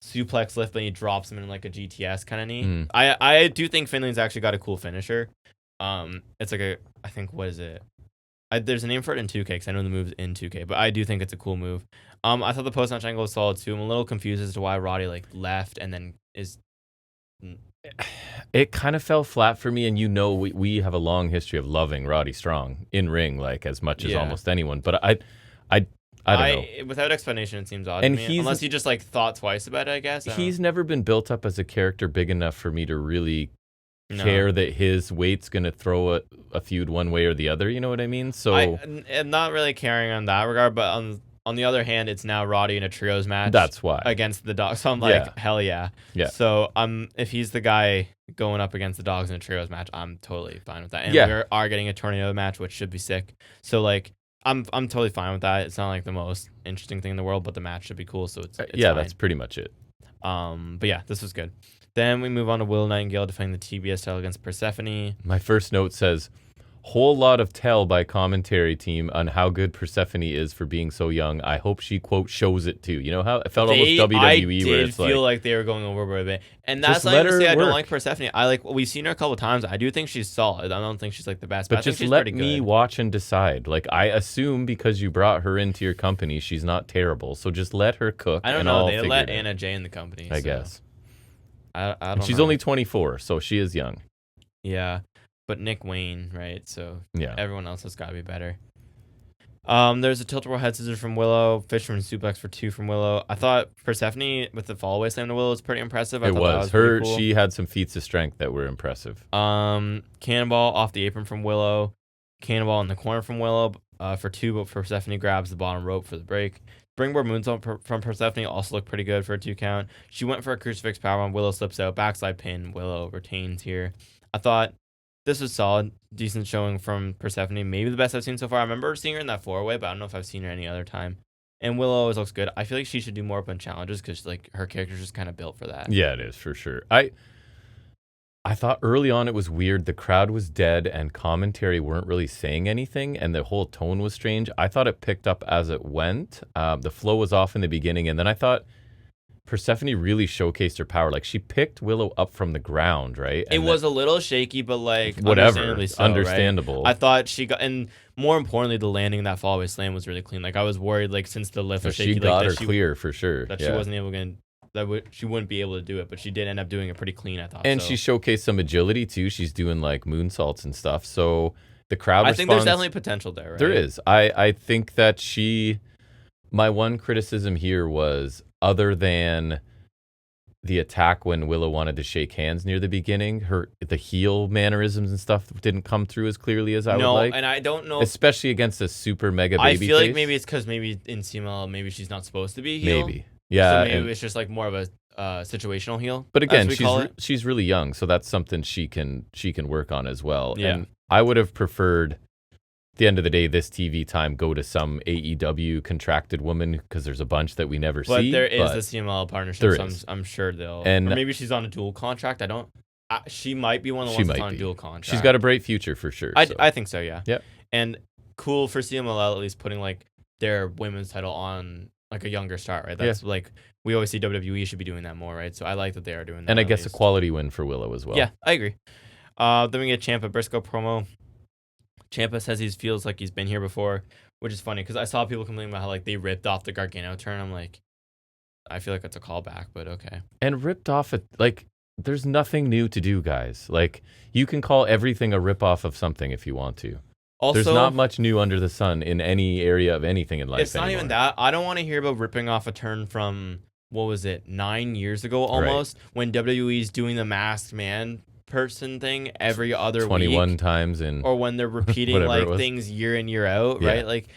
suplex lift, but he drops him in a GTS kind of knee. I do think Finley's actually got a cool finisher. It's I think, what is it? There's a name for it in 2K because I know the move's in 2K, but I do think it's a cool move. I thought the post-match angle was solid too. I'm a little confused as to why Roddy left and then is. It kind of fell flat for me, and we have a long history of loving Roddy Strong in ring as much as almost anyone. But I don't know. Without explanation, it seems odd to me. Unless you just thought twice about it, I guess. He's never been built up as a character big enough for me to really care that his weight's going to throw a feud one way or the other. You know what I mean? So I'm not really caring on that regard, but on the other hand, it's now Roddy in a trios match. That's why. Against the Dogs. So I'm hell yeah. Yeah. So if he's the guy going up against the Dogs in a trios match, I'm totally fine with that. And we are getting a tornado match, which should be sick. So I'm totally fine with that. It's not the most interesting thing in the world, but the match should be cool. So it's fine. That's pretty much it. But yeah, this was good. Then we move on to Willow Nightingale defending the TBS title against Persephone. My first note says, whole lot of tell by commentary team on how good Persephone is for being so young. I hope she, quote, shows it too. You know how it felt almost WWE I where it's feel like they were going overboard a bit. And that's not to say I don't like Persephone. We've seen her a couple times. I do think she's solid. I don't think she's the best. But just let me watch and decide. I assume because you brought her into your company, she's not terrible. So just let her cook. I don't know. They let Anna Jay in the company. I guess. I don't know. She's only 24, so she is young. Yeah. But Nick Wayne, right? So everyone else has got to be better. There's a tilt-a-whirl head scissors from Willow, fisherman suplex for 2 from Willow. I thought Persephone with the fallaway slam to Willow was pretty impressive. It was her. Cool. She had some feats of strength that were impressive. Cannonball off the apron from Willow, cannonball in the corner from Willow for 2, but Persephone grabs the bottom rope for the break. Springboard moonsault from Persephone also looked pretty good for a 2 count. She went for a crucifix powerbomb. Willow slips out, backslide pin. Willow retains here. I thought this was solid, decent showing from Persephone. Maybe the best I've seen so far. I remember seeing her in that 4-way, but I don't know if I've seen her any other time. And Willow always looks good. I feel like she should do more open challenges because her character's just kind of built for that. Yeah, it is for sure. I thought early on it was weird. The crowd was dead and commentary weren't really saying anything and the whole tone was strange. I thought it picked up as it went. The flow was off in the beginning, and then I thought Persephone really showcased her power. She picked Willow up from the ground, right? And it was a little shaky, but whatever, understandable. Right? I thought she got, and more importantly, the landing of that fallaway slam was really clean. I was worried, since the lift was shaky, she got her clear for sure. That she wasn't able to she wouldn't be able to do it, but she did end up doing it pretty clean, I thought. And she showcased some agility too. She's doing like moonsaults and stuff. So the crowd I think there's definitely potential there, right? There is. I think that my one criticism here was, other than the attack when Willow wanted to shake hands near the beginning, the heel mannerisms and stuff didn't come through as clearly as I would like. No, and I don't know. Especially against a super mega baby I feel face. like maybe it's because maybe in CMLL, maybe she's not supposed to be heel. Maybe. Yeah. So maybe it's just like more of a situational heel. But again, she's really young, so that's something she can work on as well. Yeah. And I would have preferred, at the end of the day, this TV time go to some AEW contracted woman, because there's a bunch that we never see. But there is the CMLL partnership, so I'm sure they'll. And or maybe she's on a dual contract. I don't. She might be one of the ones that's on a dual contract. She's got a bright future for sure. I think so, yeah. Yep. And cool for CMLL at least putting like their women's title on like a younger star, right? That's like, we always see WWE should be doing that more, right? So I like that they are doing that. And I guess a quality win for Willow as well. Yeah, I agree. Then we get Ciampa Briscoe promo. Ciampa says he feels like he's been here before, which is funny because I saw people complaining about how like they ripped off the Gargano turn. I'm like, I feel like it's a callback, but okay. And ripped off it, like, there's nothing new to do, guys. Like, you can call everything a rip-off of something if you want to. Also, there's not much new under the sun in any area of anything in life. It's not even that. I don't want to hear about ripping off a turn from, what was it, 9 years ago almost, when WWE's doing the masked man person thing every other 21 week, times in, or when they're repeating like things year in year out, right? Like,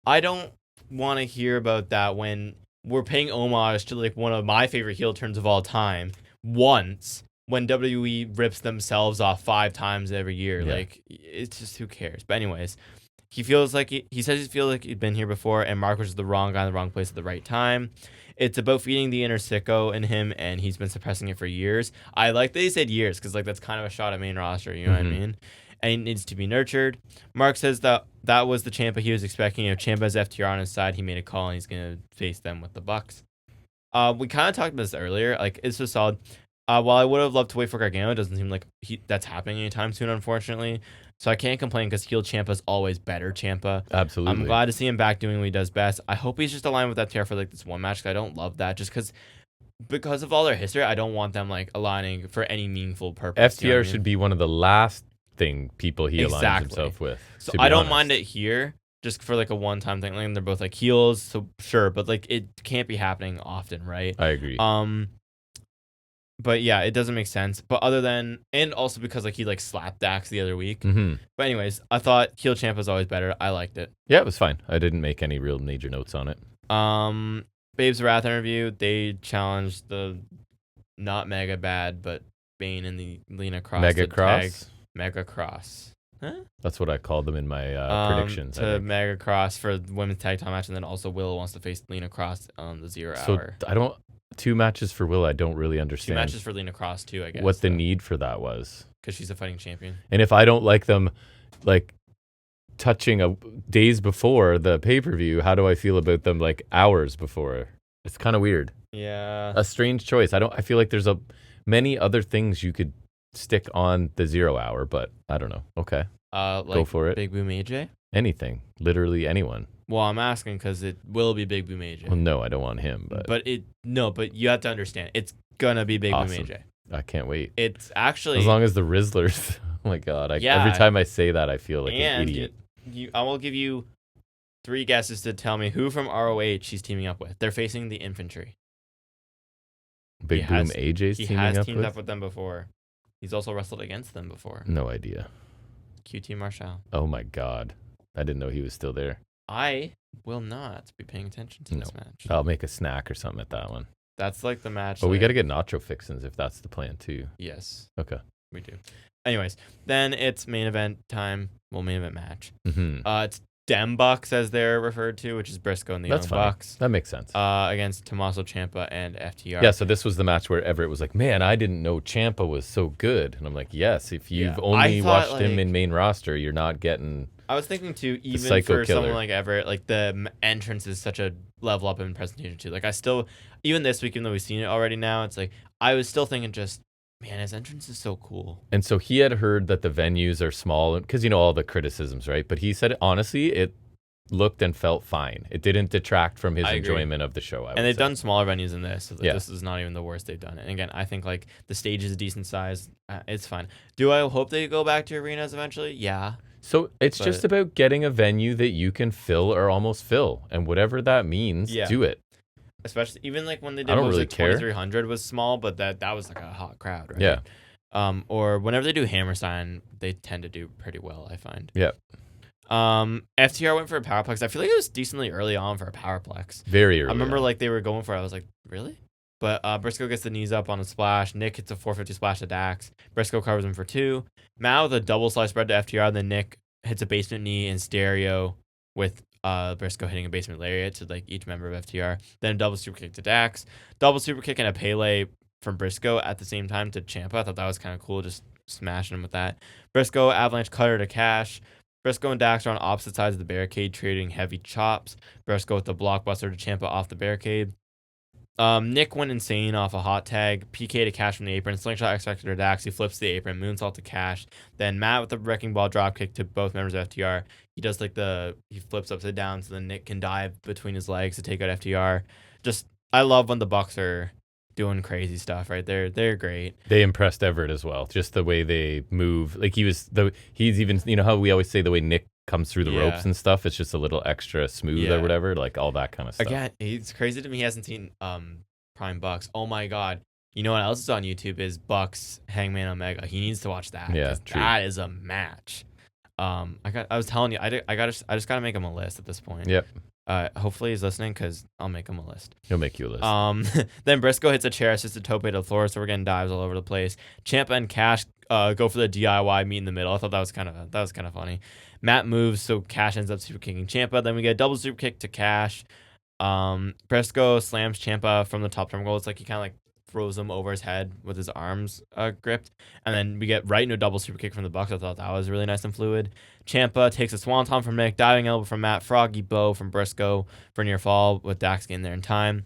I don't want to hear about that when we're paying homage to like one of my favorite heel turns of all time once, when WWE rips themselves off 5 times every year. Like, it's just, who cares? But anyways, he feels like he says he feels like he'd been here before, and Mark was the wrong guy in the wrong place at the right time. It's about feeding the inner sicko in him, and he's been suppressing it for years. I like that he said years, because like that's kind of a shot at main roster, you know what I mean? And he needs to be nurtured. Mark says that was the Ciampa he was expecting. If Ciampa has FTR on his side, he made a call, and he's going to face them with the Bucks. We kind of talked about this earlier. Like, it's just solid. While I would have loved to wait for Gargano, it doesn't seem like that's happening anytime soon, unfortunately. So I can't complain, because heel Ciampa's always better Ciampa. Absolutely. I'm glad to see him back doing what he does best. I hope he's just aligned with FTR for like this one match, because I don't love that. Just because of all their history, I don't want them like aligning for any meaningful purpose. FTR should be one of the last thing people he aligns himself with. So I don't mind it here, just for like a one-time thing. Like, they're both like heels, so sure, but like it can't be happening often, right? I agree. But yeah, it doesn't make sense. But and also because like he like slapped Dax the other week. But anyways, I thought heel Ciampa's always better. I liked it. Yeah, it was fine. I didn't make any real major notes on it. Babe's Wrath interview. They challenged the not Mega Bad, but Bane and the Lena Cross. Mega Cross. Huh? That's what I called them in my predictions. To Mega Cross for the women's tag team match, and then also Willow wants to face Lena Cross on the 0 hour. So 2 matches for Willow, I don't really understand. 2 matches for Lena Cross too, I guess. What the need for that was. Because she's a fighting champion. And if I don't like them, like, touching days before the pay-per-view, how do I feel about them like hours before? It's kind of weird. Yeah. A strange choice. I feel like there's many other things you could stick on the 0 hour, but I don't know. Okay. Like go for it. Big Boom AJ? Anything. Literally anyone. Well, I'm asking because it will be Big Boom AJ. Well, no, I don't want him, but you have to understand, it's gonna be Big Boom AJ. I can't wait. It's actually, as long as the Rizzlers. Oh my god! Every time I say that, I feel like an idiot. I will give you 3 guesses to tell me who from ROH he's teaming up with. They're facing the Infantry. Big Boom AJ's teaming up with? He has teamed up with them before. He's also wrestled against them before. No idea. QT Marshall. Oh my god! I didn't know he was still there. I will not be paying attention to this match. I'll make a snack or something at that one. That's like the match. But we got to get nacho fixins if that's the plan too. Yes. Okay. We do. Anyways, then it's main event time. Well, main event match. It's Dem Bucks, as they're referred to, which is Briscoe and the Young Bucks. That makes sense. Against Tommaso Ciampa and FTR. Yeah, so this was the match where Everett was like, man, I didn't know Ciampa was so good. And I'm like, yes, if you've only watched him in main roster, you're not getting... I was thinking too, even for someone like Everett, like the entrance is such a level up in presentation too. Like even this week, even though we've seen it already now, it's like, I was still thinking just, man, his entrance is so cool. And so he had heard that the venues are small because, all the criticisms, right? But he said, honestly, looked and felt fine. It didn't detract from his I agree. enjoyment of the show. And they've done smaller venues than this, so Yeah. this is not even the worst they've done. And again, I think like the stage is a decent size. It's fine. Do I hope they go back to arenas eventually? Yeah. So it's just about getting a venue that you can fill or almost fill, and whatever that means, do it. Especially even like when they did, I don't really care. 2300 was small, but that was like a hot crowd, right? Yeah. Or whenever they do Hammerstein, they tend to do pretty well, I find. Yeah. FTR went for a Powerplex. I feel like it was decently early on for a Powerplex. Very early. I remember on. like they were going for it. I was like, really? But Briscoe gets the knees up on a splash. Nick hits a 450 splash to Dax. Briscoe covers him for 2. Matt with a double slice spread to FTR. Then Nick hits a basement knee in stereo with Briscoe hitting a basement lariat to like each member of FTR. Then a double super kick to Dax. Double super kick and a Pele from Briscoe at the same time to Ciampa. I thought that was kind of cool, just smashing him with that. Briscoe avalanche cutter to Cash. Briscoe and Dax are on opposite sides of the barricade, trading heavy chops. Briscoe with the blockbuster to Ciampa off the barricade. Nick went insane off a hot tag. PK to Cash from the apron. Slingshot X Factor to Dax. He flips the apron. Moonsault to Cash. Then Matt with the wrecking ball dropkick to both members of FTR. He does like he flips upside down so then Nick can dive between his legs to take out FTR. Just, I love when the Bucks are doing crazy stuff, right? They're great. They impressed Everett as well. Just the way they move. Like he's even, you know how we always say the way Nick comes through the ropes and stuff, it's just a little extra smooth or whatever, like all that kind of stuff. Again, it's crazy to me he hasn't seen Prime Bucks. Oh my god. You know what else is on YouTube is Bucks Hangman Omega. He needs to watch that. Yeah, true. That is a match. I was telling you, I just gotta make him a list at this point. Yep. Hopefully he's listening because I'll make him a list. He'll make you a list. Then Briscoe hits a chair, assisted tope to the floor, so we're getting dives all over the place. Ciampa and Cash go for the DIY meet in the middle. I thought that was kind of funny. Matt moves, so Cash ends up super kicking Ciampa. Then we get a double super kick to Cash. Briscoe slams Ciampa from the top turnbuckle. It's like he kind of like throws him over his head with his arms gripped. And then we get right into a double super kick from the Bucks. I thought that was really nice and fluid. Ciampa takes a swanton from Nick, diving elbow from Matt, froggy bow from Briscoe for near fall with Dax getting there in time.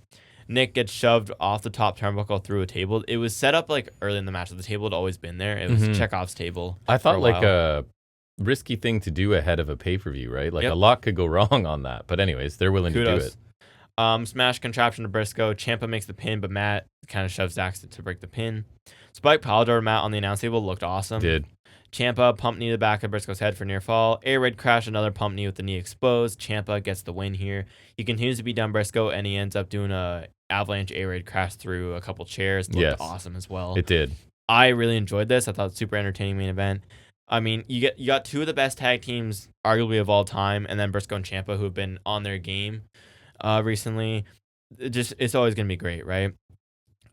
Nick gets shoved off the top turnbuckle through a table. It was set up like early in the match. The table had always been there. It was Chekhov's table. I thought like a risky thing to do ahead of a pay-per-view, right? Like a lot could go wrong on that. But anyways, they're willing to do it. Smash contraption to Briscoe. Ciampa makes the pin, but Matt kind of shoves Dax to break the pin. Spike piledriver Matt on the announce table looked awesome. Did. Ciampa pump knee to the back of Briscoe's head for near fall. Air raid crash, another pump knee with the knee exposed. Ciampa gets the win here. He continues to beat down Briscoe, and he ends up doing a avalanche air raid crash through a couple chairs. Looked awesome as well. It did. I really enjoyed this. I thought it was super entertaining main event. I mean, you got two of the best tag teams, arguably of all time, and then Briscoe and Ciampa, who have been on their game recently. It's always gonna be great, right?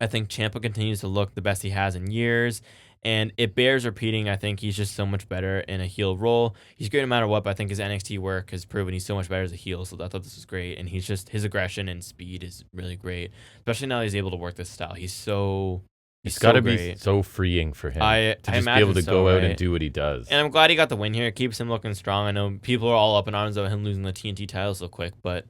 I think Ciampa continues to look the best he has in years, and it bears repeating. I think he's just so much better in a heel role. He's great no matter what, but I think his NXT work has proven he's so much better as a heel. So I thought this was great, and his aggression and speed is really great, especially now he's able to work this style. It's got to be so freeing for him to just be able to go out and do what he does. And I'm glad he got the win here. It keeps him looking strong. I know people are all up in arms about him losing the TNT title so quick, but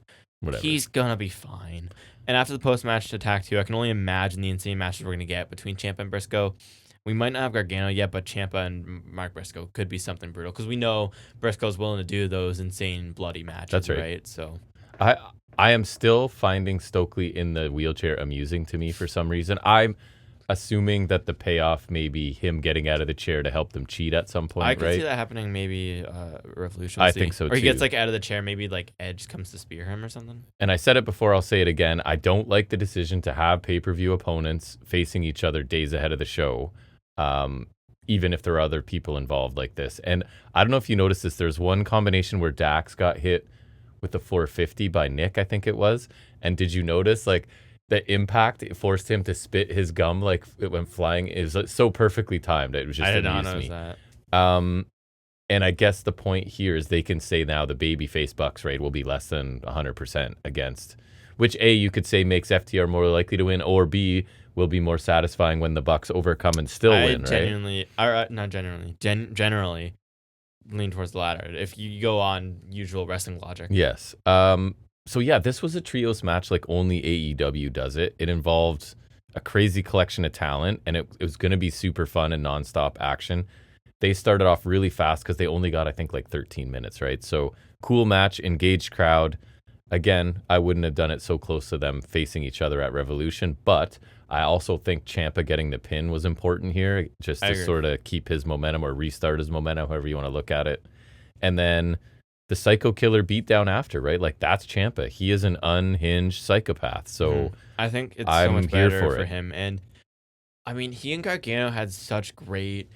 he's going to be fine. And after the post-match attack, too, I can only imagine the insane matches we're going to get between Ciampa and Briscoe. We might not have Gargano yet, but Ciampa and Mark Briscoe could be something brutal because we know Briscoe's willing to do those insane, bloody matches. That's right. So I am still finding Stokely in the wheelchair amusing to me for some reason. I'm assuming that the payoff may be him getting out of the chair to help them cheat at some point, I could right? see that happening maybe Revolution. I think so, too. Or he gets like out of the chair, maybe like Edge comes to spear him or something. And I said it before, I'll say it again. I don't like the decision to have pay-per-view opponents facing each other days ahead of the show, even if there are other people involved like this. And I don't know if you noticed this. There's one combination where Dax got hit with the 450 by Nick, I think it was. And did you notice, like, the impact, it forced him to spit his gum like it went flying. It was so perfectly timed. It was just I did not notice that. And I guess the point here is they can say now the babyface Bucks rate will be less than 100% against, which A, you could say makes FTR more likely to win, or B, will be more satisfying when the Bucks overcome and still win, right? Generally lean towards the latter. If you go on usual wrestling logic. Yes. So yeah, this was a trios match like only AEW does it. It involved a crazy collection of talent, and it was going to be super fun and nonstop action. They started off really fast because they only got, I think, like 13 minutes, right? So cool match, engaged crowd. Again, I wouldn't have done it so close to them facing each other at Revolution, but I also think Ciampa getting the pin was important here, just to sort of keep his momentum or restart his momentum, however you want to look at it. And then the Psycho Killer beatdown after, right? Like, that's Ciampa. He is an unhinged psychopath. So I think it's so much better for him. And I mean, he and Gargano had such great,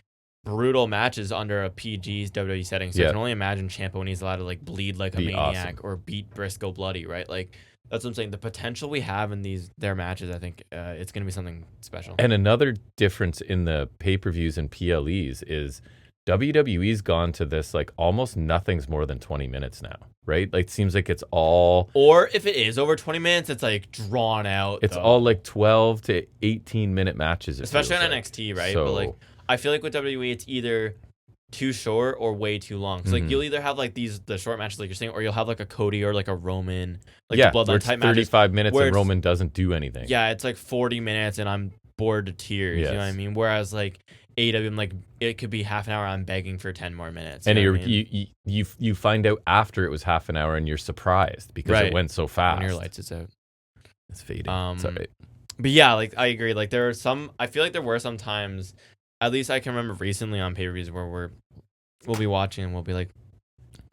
brutal matches under a PG WWE setting. So I can only imagine Ciampa when he's allowed to like bleed like a maniac or beat Briscoe bloody, right? Like, that's what I'm saying. The potential we have in their matches, I think it's going to be something special. And another difference in the pay-per-views and PLEs is WWE's gone to this like almost nothing's more than 20 minutes now, right? Like, it seems like it's all... Or if it is over 20 minutes, it's like drawn out. It's all like 12 to 18-minute matches. Especially on NXT, right? So, but like, I feel like with WWE, it's either too short or way too long. So like, you'll either have like the short matches like you're saying, or you'll have like a Cody or like a Roman, like the Bloodline type matches. 35 minutes and Roman doesn't do anything. Yeah, it's like 40 minutes and I'm bored to tears. You know what I mean? Whereas like AEW, I'm like, it could be half an hour. I'm begging for 10 more minutes. And you find out after it was half an hour and you're surprised because it went so fast. When your lights is out. It's fading. It's all right. But yeah, like I agree. Like there are some, I feel like there were some times, at least I can remember recently on pay-per-views where we'll be watching and we'll be like,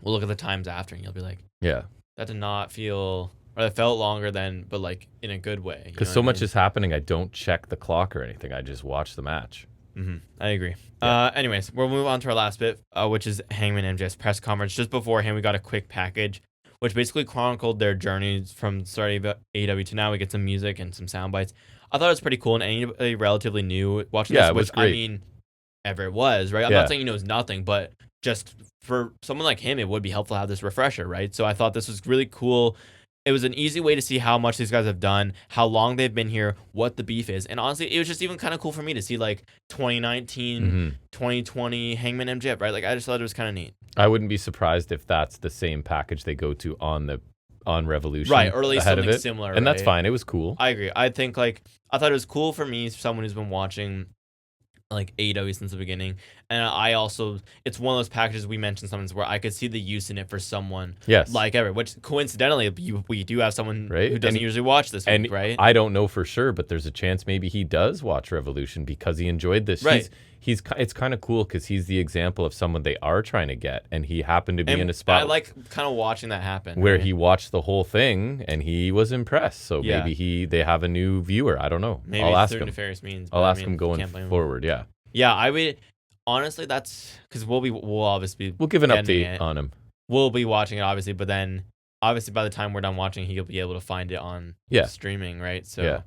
we'll look at the times after and you'll be like, yeah, that did not feel, or that felt longer than, but like in a good way. Because so much is happening, I don't check the clock or anything. I just watch the match. I agree. Yeah. Anyways, we'll move on to our last bit, which is Hangman MJF's press conference. Just beforehand, we got a quick package, which basically chronicled their journeys from starting AEW to now. We get some music and some sound bites. I thought it was pretty cool, and anybody relatively new watching this, which I mean, Everett was, right? I'm not saying he knows nothing, but just for someone like him, it would be helpful to have this refresher, right? So I thought this was really cool. It was an easy way to see how much these guys have done, how long they've been here, what the beef is. And honestly, it was just even kind of cool for me to see like 2019, 2020 Hangman MJF, right? Like, I just thought it was kind of neat. I wouldn't be surprised if that's the same package they go to on Revolution. Right, or at least something similar. And that's fine. It was cool. I agree. I think like, I thought it was cool for me, someone who's been watching like AEW since the beginning, and I also, it's one of those packages we mentioned sometimes where I could see the use in it for someone like Everett, which coincidentally we do have someone who doesn't usually watch this week, right? I don't know for sure, but there's a chance maybe he does watch Revolution because he enjoyed this. Right. It's kind of cool because he's the example of someone they are trying to get, and he happened to be in a spot. I like kind of watching that happen. Where he watched the whole thing and he was impressed. So maybe they have a new viewer. I don't know. Maybe I'll ask him. Nefarious means. I'll ask him going forward. Yeah. Yeah, I would honestly. That's because we'll obviously we'll give an update on him. We'll be watching it obviously, but then obviously by the time we're done watching, he'll be able to find it on streaming, right? So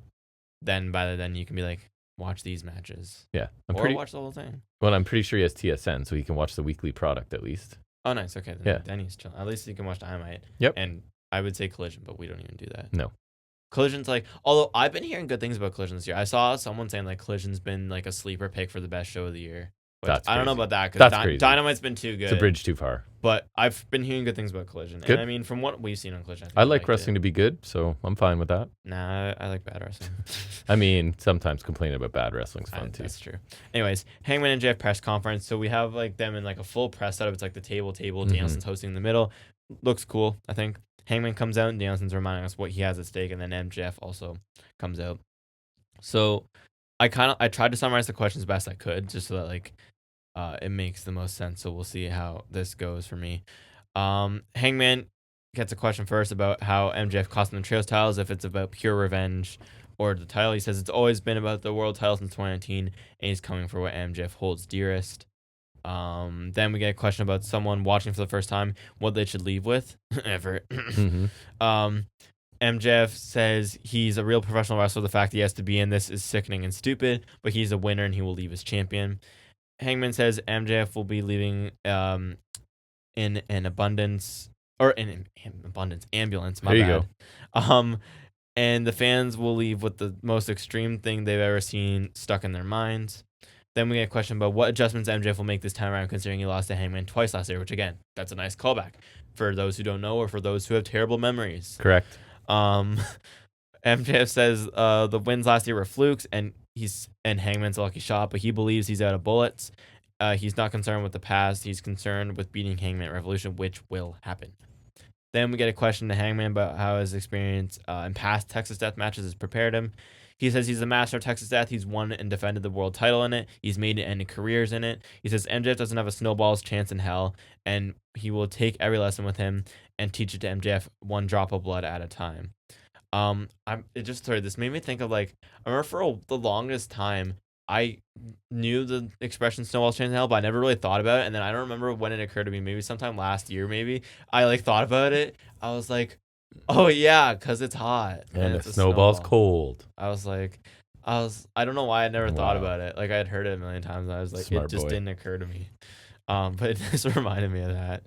then by then you can be like, watch these matches. Yeah, watch the whole thing. Well, I'm pretty sure he has TSN, so he can watch the weekly product at least. Oh, nice. Okay, then he's chill. At least he can watch Dynamite. Yep. And I would say Collision, but we don't even do that. No. Collision's like, although I've been hearing good things about Collision this year. I saw someone saying like Collision's been like a sleeper pick for the best show of the year. That's I don't know about that because Dynamite's been too good. It's a bridge too far. But I've been hearing good things about Collision. Good. And I mean, from what we've seen on Collision, I like wrestling to be good, so I'm fine with that. Nah, I like bad wrestling. I mean, sometimes complaining about bad wrestling's fun too. That's true. Anyways, Hangman and MJF press conference. So we have like them in like a full press setup. It's like the table. Danielson's hosting in the middle. Looks cool, I think. Hangman comes out and Danielson's reminding us what he has at stake, and then MJF also comes out. So I tried to summarize the questions best I could, just so that like it makes the most sense. So we'll see how this goes for me. Hangman gets a question first about how MJF cost him the Trios titles, if it's about pure revenge or the title. He says it's always been about the world title since 2019, and he's coming for what MJF holds dearest. Then we get a question about someone watching for the first time, what they should leave with. Everett. MJF says he's a real professional wrestler. The fact he has to be in this is sickening and stupid, but he's a winner and he will leave as champion. Hangman says MJF will be leaving in an abundance, or in an abundance ambulance. My bad. Go. And the fans will leave with the most extreme thing they've ever seen stuck in their minds. Then we get a question about what adjustments MJF will make this time around, considering he lost to Hangman twice last year, which, again, that's a nice callback for those who don't know or for those who have terrible memories. Correct. MJF says the wins last year were flukes, and Hangman's a lucky shot, but he believes he's out of bullets. He's not concerned with the past. He's concerned with beating Hangman at Revolution, which will happen. Then we get a question to Hangman about how his experience in past Texas Death matches has prepared him. He says he's the master of Texas Death. He's won and defended the world title in it. He's made it ending careers in it. He says MJF doesn't have a snowball's chance in hell, and he will take every lesson with him and teach it to MJF one drop of blood at a time. This made me think of like, I remember for the longest time, I knew the expression snowball's chance in hell, but I never really thought about it. And then I don't remember when it occurred to me, maybe sometime last year, maybe I like thought about it. I was like, oh yeah, because it's hot and the snowball's cold. I don't know why I never thought about it. Like I had heard it a million times, and I was like, it just didn't occur to me. But it just reminded me of that.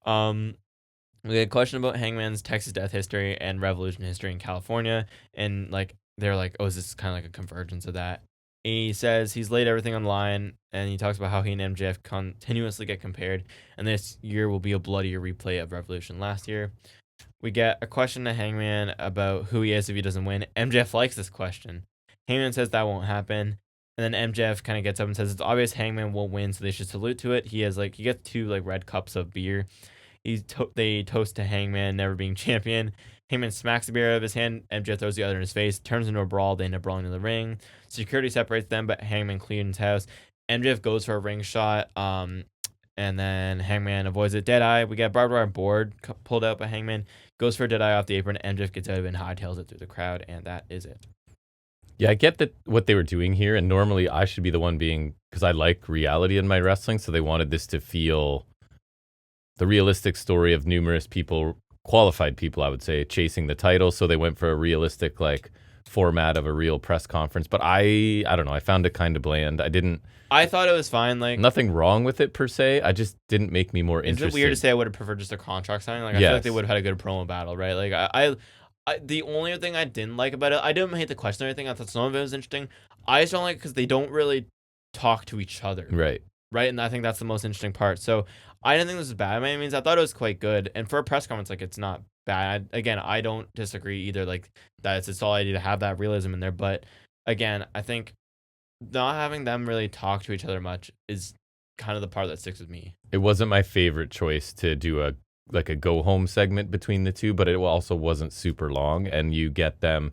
We had a question about Hangman's Texas Death history and Revolution history in California, and like they're like, oh, is this kind of like a convergence of that? He says he's laid everything on the line, and he talks about how he and MJF continuously get compared, and this year will be a bloodier replay of Revolution last year. We get a question to Hangman about who he is if he doesn't win. MJF likes this question. Hangman says that won't happen, and then MJF kind of gets up and says it's obvious Hangman won't win, so they should salute to it. He gets 2 like red cups of beer. They toast to Hangman never being champion. Hangman smacks the beer out of his hand. MJF throws the other in his face. Turns into a brawl. They end up brawling in the ring. Security separates them, but Hangman cleans house. MJF goes for a ring shot. And then Hangman avoids it. Deadeye. We get barbed wire board pulled out by Hangman. Goes for a Deadeye off the apron. MJF gets out of it and hightails it through the crowd, and that is it. Yeah, I get that what they were doing here, and normally I should be the one being, because I like reality in my wrestling, so they wanted this to feel the realistic story of numerous people, qualified people, I would say, chasing the title. So they went for a realistic like format of a real press conference. But I don't know. I found it kind of bland. I thought it was fine. Like nothing wrong with it per se. I just didn't make me more interested. Is it weird to say I would have preferred just a contract signing? Like I feel like they would have had a good promo battle, right? Like I the only thing I didn't like about it, I didn't hate the question or anything. I thought some of it was interesting. I just don't like it because they don't really talk to each other. Right. And I think that's the most interesting part. So I didn't think this was bad by any means. I thought it was quite good. And for a press conference, like it's not bad. Again, I don't disagree either. Like that's it's all I need to have that realism in there. But again, I think not having them really talk to each other much is kind of the part that sticks with me. It wasn't my favorite choice to do a go home segment between the two, but it also wasn't super long, and you get them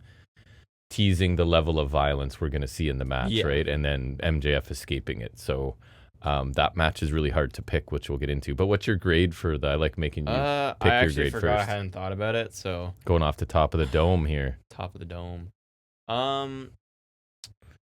teasing the level of violence we're going to see in the match, right? And then MJF escaping it. So that match is really hard to pick, which we'll get into. But what's your grade for the? I like making you pick your grade first. I actually forgot. I hadn't thought about it. So going off the top of the dome here. Top of the dome.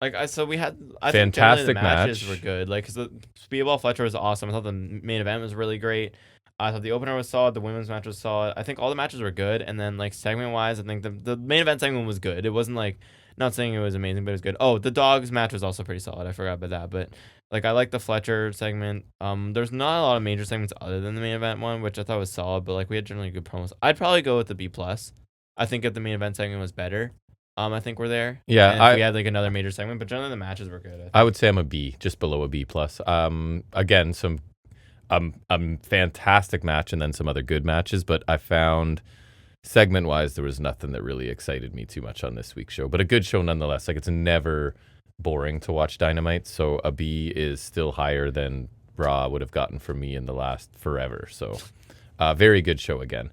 We had fantastic think the matches were good. Like, cause the Speedball Fletcher was awesome. I thought the main event was really great. I thought the opener was solid. The women's match was solid. I think all the matches were good. And then like segment wise, I think the main event segment was good. It wasn't like, not saying it was amazing, but it was good. Oh, the dogs match was also pretty solid. I forgot about that. But like I like the Fletcher segment. There's not a lot of major segments other than the main event one, which I thought was solid. But like we had generally good promos. I'd probably go with the B+. I think if the main event segment was better. I think we're there. Yeah, and we had like another major segment, but generally the matches were good. I would say I'm a B, just below a B+. Again, some fantastic match and then some other good matches, but I found segment-wise there was nothing that really excited me too much on this week's show. But a good show nonetheless. Like it's never boring to watch Dynamite, so a B is still higher than Raw would have gotten from me in the last forever. So very good show again.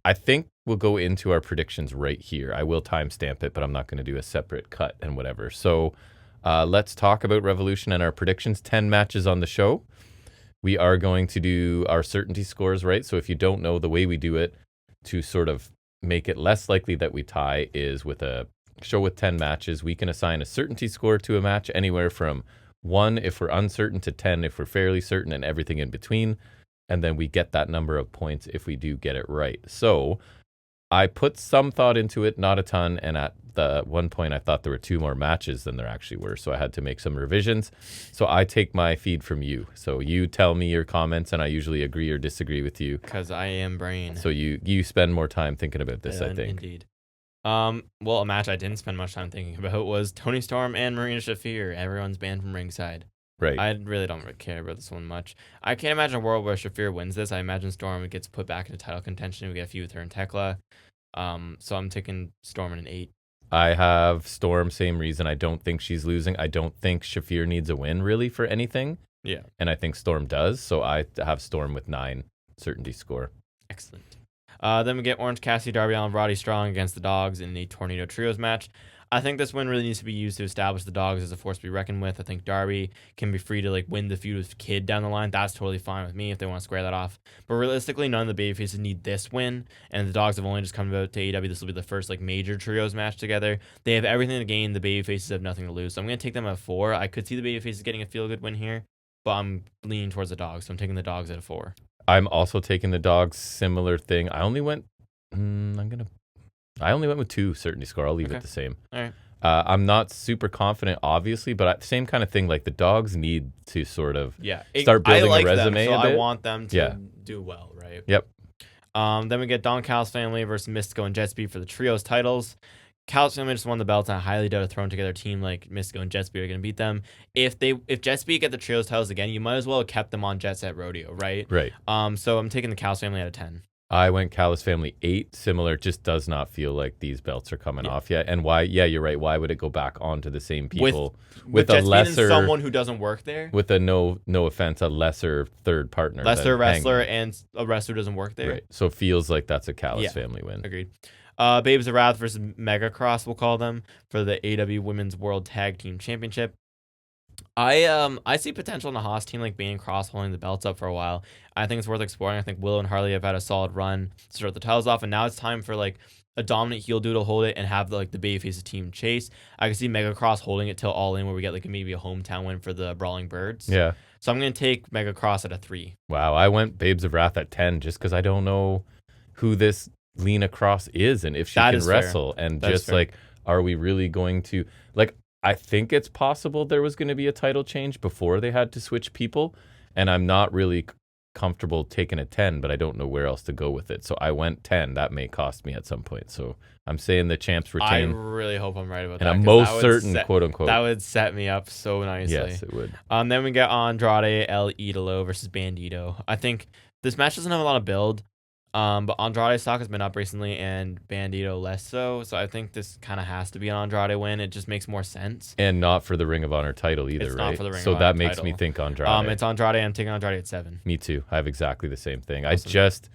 I think we'll go into our predictions right here. I will timestamp it, but I'm not going to do a separate cut and whatever. So let's talk about Revolution and our predictions. 10 matches on the show. We are going to do our certainty scores, right? So if you don't know, the way we do it to sort of make it less likely that we tie is with a show with 10 matches. We can assign a certainty score to a match anywhere from 1 if we're uncertain to 10 if we're fairly certain, and everything in between. And then we get that number of points if we do get it right. So I put some thought into it, not a ton. And at the one point, I thought there were 2 more matches than there actually were. So I had to make some revisions. So I take my feed from you. So you tell me your comments, and I usually agree or disagree with you. Because I am brain. So you spend more time thinking about this, I think. Indeed. Well, a match I didn't spend much time thinking about was Toni Storm and Marina Shafir. Everyone's banned from ringside. Right. I really don't care about this one much. I can't imagine a world where Shafir wins this. I imagine Storm gets put back into title contention. We get a feud with her and Tekla. So I'm taking Storm in an 8. I have Storm, same reason. I don't think she's losing. I don't think Shafir needs a win, really, for anything. Yeah. And I think Storm does. So I have Storm with 9 certainty score. Excellent. Then we get Orange Cassidy, Darby Allin, Roddy Strong against the Dogs in a Tornado Trios match. I think this win really needs to be used to establish the Dogs as a force to be reckoned with. I think Darby can be free to like win the feud with Kid down the line. That's totally fine with me if they want to square that off. But realistically, none of the babyfaces need this win, and the Dogs have only just come to AEW. This will be the first like major trios match together. They have everything to gain. The babyfaces have nothing to lose. So I'm gonna take them at 4. I could see the babyfaces getting a feel good win here, but I'm leaning towards the Dogs. So I'm taking the Dogs at a 4. I'm also taking the Dogs. Similar thing. I only went with 2 certainty score. I'll leave it the same. All right. I'm not super confident, obviously, but same kind of thing. Like the Dogs need to sort of start building a resume. Them, so a bit. I want them to do well, right? Yep. Then we get Don Callis family versus Mystico and Jet Speed for the trios titles. Callis family just won the belts, and I highly doubt a thrown together team like Mystico and Jet Speed are going to beat them. If Jet Speed get the trios titles again, you might as well have kept them on Jet Set Rodeo, right? Right. So I'm taking the Callis family out of 10. I went Callis family 8. Similar, just does not feel like these belts are coming off yet. And why? Yeah, you're right. Why would it go back onto the same people with a lesser someone who doesn't work there? With a no offense, a lesser third partner, lesser wrestler, and a wrestler who doesn't work there. Right. So it feels like that's a Callis family win. Agreed. Babes of Wrath versus Mega Cross, we'll call them, for the AEW Women's World Tag Team Championship. I see potential in the Haas team, like Bane and Cross holding the belts up for a while. I think it's worth exploring. I think Willow and Harley have had a solid run to start the titles off, and now it's time for like a dominant heel dude to hold it and have the babyface team chase. I can see Mega Cross holding it till All In, where we get like maybe a hometown win for the Brawling Birds. Yeah. So I'm gonna take Mega Cross at a 3. Wow, I went Babes of Wrath at 10 just because I don't know who this Lena Cross is and if she can wrestle. And just like, are we really going to like? I think it's possible there was going to be a title change before they had to switch people, and I'm not really comfortable taking a 10, but I don't know where else to go with it. So I went 10. That may cost me at some point. So I'm saying the champs retain. I really hope I'm right about that. And I'm most certain, quote unquote. That would set me up so nicely. Yes, it would. Then we get Andrade El Idolo versus Bandito. I think this match doesn't have a lot of build. But Andrade's stock has been up recently, and Bandito less so. So I think this kind of has to be an Andrade win. It just makes more sense. And not for the Ring of Honor title either, it's right? Not for the Ring so of Honor that makes title. me think Andrade. It's Andrade. I'm taking Andrade at 7. Me too. I have exactly the same thing. Awesome.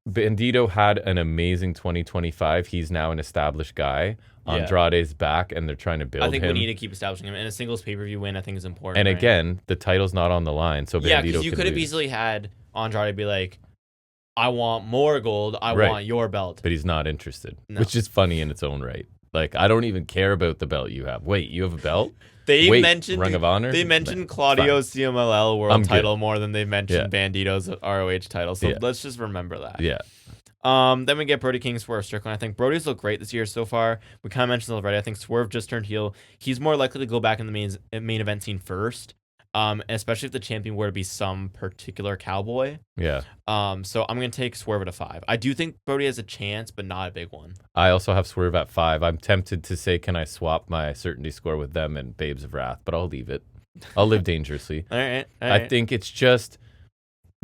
Bandito had an amazing 2025. He's now an established guy. Andrade's back, and they're trying to build him. I think we need to keep establishing him. And a singles pay-per-view win, I think, is important. And again, the title's not on the line, so Bandito because you could have easily had Andrade be like, I want more gold. I want your belt. But he's not interested, which is funny in its own right. Like, I don't even care about the belt you have. Wait, you have a belt? They mentioned Ring of Honor. They mentioned Claudio's CMLL World title more than they mentioned Bandito's ROH title. So let's just remember that. Yeah. Then we get Brody King, Swerve Strickland. I think Brody's looked great this year so far. We kind of mentioned it already. I think Swerve just turned heel. He's more likely to go back in the main event scene first. And especially if the champion were to be some particular cowboy. Yeah. So I'm going to take Swerve at a 5. I do think Brody has a chance, but not a big one. I also have Swerve at 5. I'm tempted to say, can I swap my certainty score with them and Babes of Wrath? But I'll leave it. I'll live dangerously. All right. I think it's just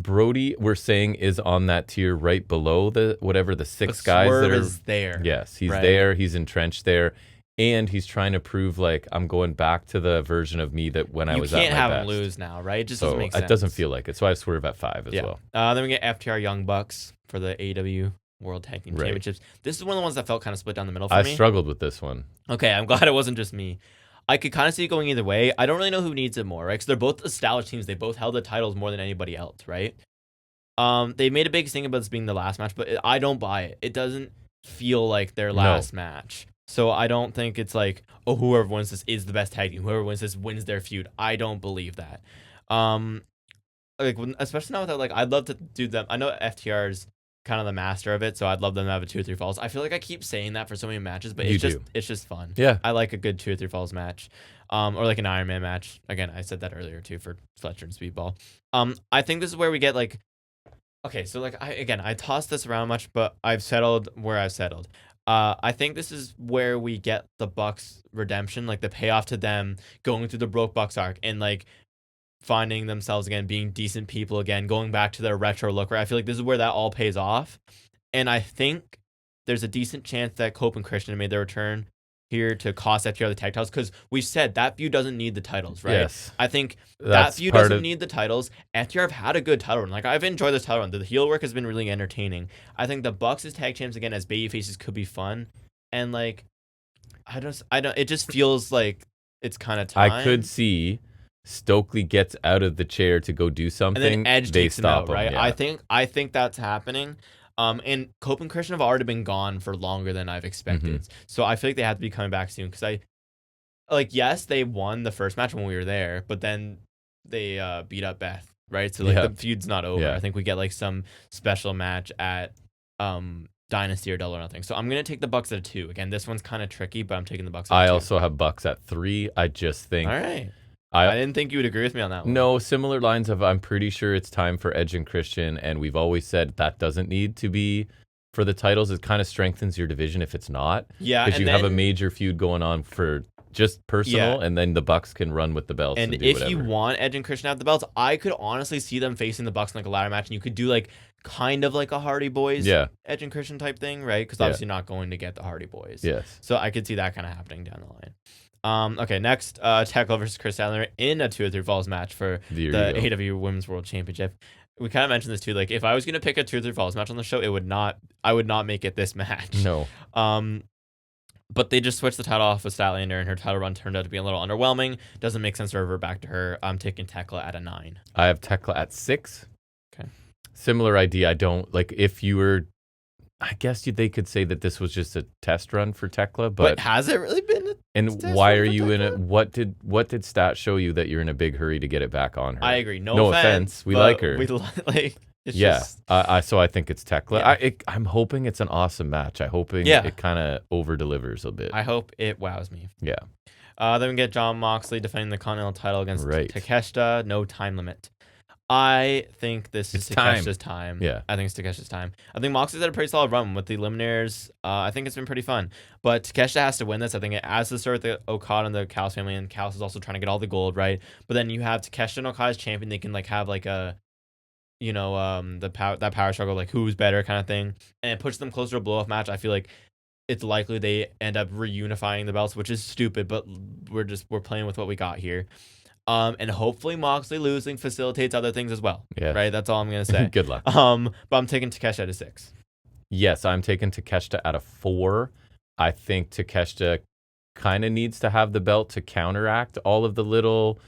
Brody, we're saying, is on that tier right below the 6 guys Swerve that are is there. Yes, he's there. He's entrenched there. And he's trying to prove, like, I'm going back to the version of me that when I was at my best. You can't have him lose now, right? It just doesn't make sense. It doesn't feel like it. So I Swerve at 5 as well. Then we get FTR Young Bucks for the AEW World Tag Team Championships. This is one of the ones that felt kind of split down the middle for me. I struggled with this one. Okay, I'm glad it wasn't just me. I could kind of see it going either way. I don't really know who needs it more, right? Because they're both established teams. They both held the titles more than anybody else, right? They made a big thing about this being the last match, but I don't buy it. It doesn't feel like their last match. So I don't think it's like, oh, whoever wins this is the best tag team. Whoever wins this wins their feud. I don't believe that. Especially now that I'd love to do them. I know FTR's kind of the master of it, so I'd love them to have a 2 or 3 falls. I feel like I keep saying that for so many matches, but it's just fun. Yeah, I like a good 2 or 3 falls match, or like an Iron Man match. Again, I said that earlier too for Fletcher and Speedball. I think this is where we get I tossed this around much, but I've settled where I've settled. I think this is where we get the Bucks redemption, like the payoff to them going through the broke Bucks arc and finding themselves again, being decent people again, going back to their retro look. Right, I feel like this is where that all pays off, and I think there's a decent chance that Cope and Christian made their return. here to cost FTR the tag titles, because we've said that feud doesn't need the titles, right? Yes. I think that feud doesn't need the titles. FTR have had a good title run. Like, I've enjoyed this title run. The heel work has been really entertaining. I think the Bucks as tag champs again as baby faces could be fun, and like, I don't. It just feels like it's kind of time. I could see Stokely gets out of the chair to go do something. And then Edge takes him out, right? Yeah. I think that's happening. And Cope and Christian have already been gone for longer than I've expected. So I feel like they have to be coming back soon, because yes, they won the first match when we were there, but then they beat up Beth, right? So the feud's not over. I think we get like some special match at Dynasty or Double or Nothing. So I'm gonna take the Bucks at a 2. Again, this one's kind of tricky, but I'm taking the Bucks at a 2. I also have Bucks at 3. I just think. All right. I didn't think you would agree with me on that one. No, similar lines of I'm pretty sure it's time for Edge and Christian, and we've always said that doesn't need to be for the titles. It kind of strengthens your division if it's not. Yeah, because you have a major feud going on for just personal, and then the Bucks can run with the belts. And if you want Edge and Christian to have the belts, I could honestly see them facing the Bucks in like a ladder match, and you could do like kind of like a Hardy Boys, Edge and Christian type thing, right? Because obviously not going to get the Hardy Boys. Yes. So I could see that kind of happening down the line. Okay, next, Tekla versus Chris Sadler in a 2 or 3 falls match for the AEW Women's World Championship. We kind of mentioned this too. Like, if I was gonna pick a 2 or 3 falls match on the show, I would not make it this match. No. But they just switched the title off with Statlander, and her title run turned out to be a little underwhelming. Doesn't make sense to revert back to her. I'm taking Tekla at a 9. I have Tekla at 6. Okay. Similar idea. I don't like if you were. I guess they could say that this was just a test run for Tekla, but has it really been? And why are you in it? What did Stat show you that you're in a big hurry to get it back on her? I agree. No offense. We like her. We like. So I think it's Tekla. Yeah. I'm hoping it's an awesome match. I'm hoping it kind of over delivers a bit. I hope it wows me. Yeah. Then we get Jon Moxley defending the Continental title against Takeshita. No time limit. I think this is Takeshi's time. Yeah. I think it's Takeshi's time. I think Moxley's had a pretty solid run with the Eliminaires. I think it's been pretty fun. But Takeshita has to win this. I think it has to start with the Okada and the Callis family, and Callis is also trying to get all the gold, right? But then you have Takeshita and Okada's champion. They can like have like a, that power struggle, like who's better kind of thing. And it pushes them closer to a blow-off match. I feel like it's likely they end up reunifying the belts, which is stupid, but we're playing with what we got here. And hopefully Moxley losing facilitates other things as well. Yeah. Right? That's all I'm going to say. Good luck. But I'm taking Takeshita at a 6. Yes, I'm taking Takeshita at a 4. I think Takeshita kind of needs to have the belt to counteract all of the little,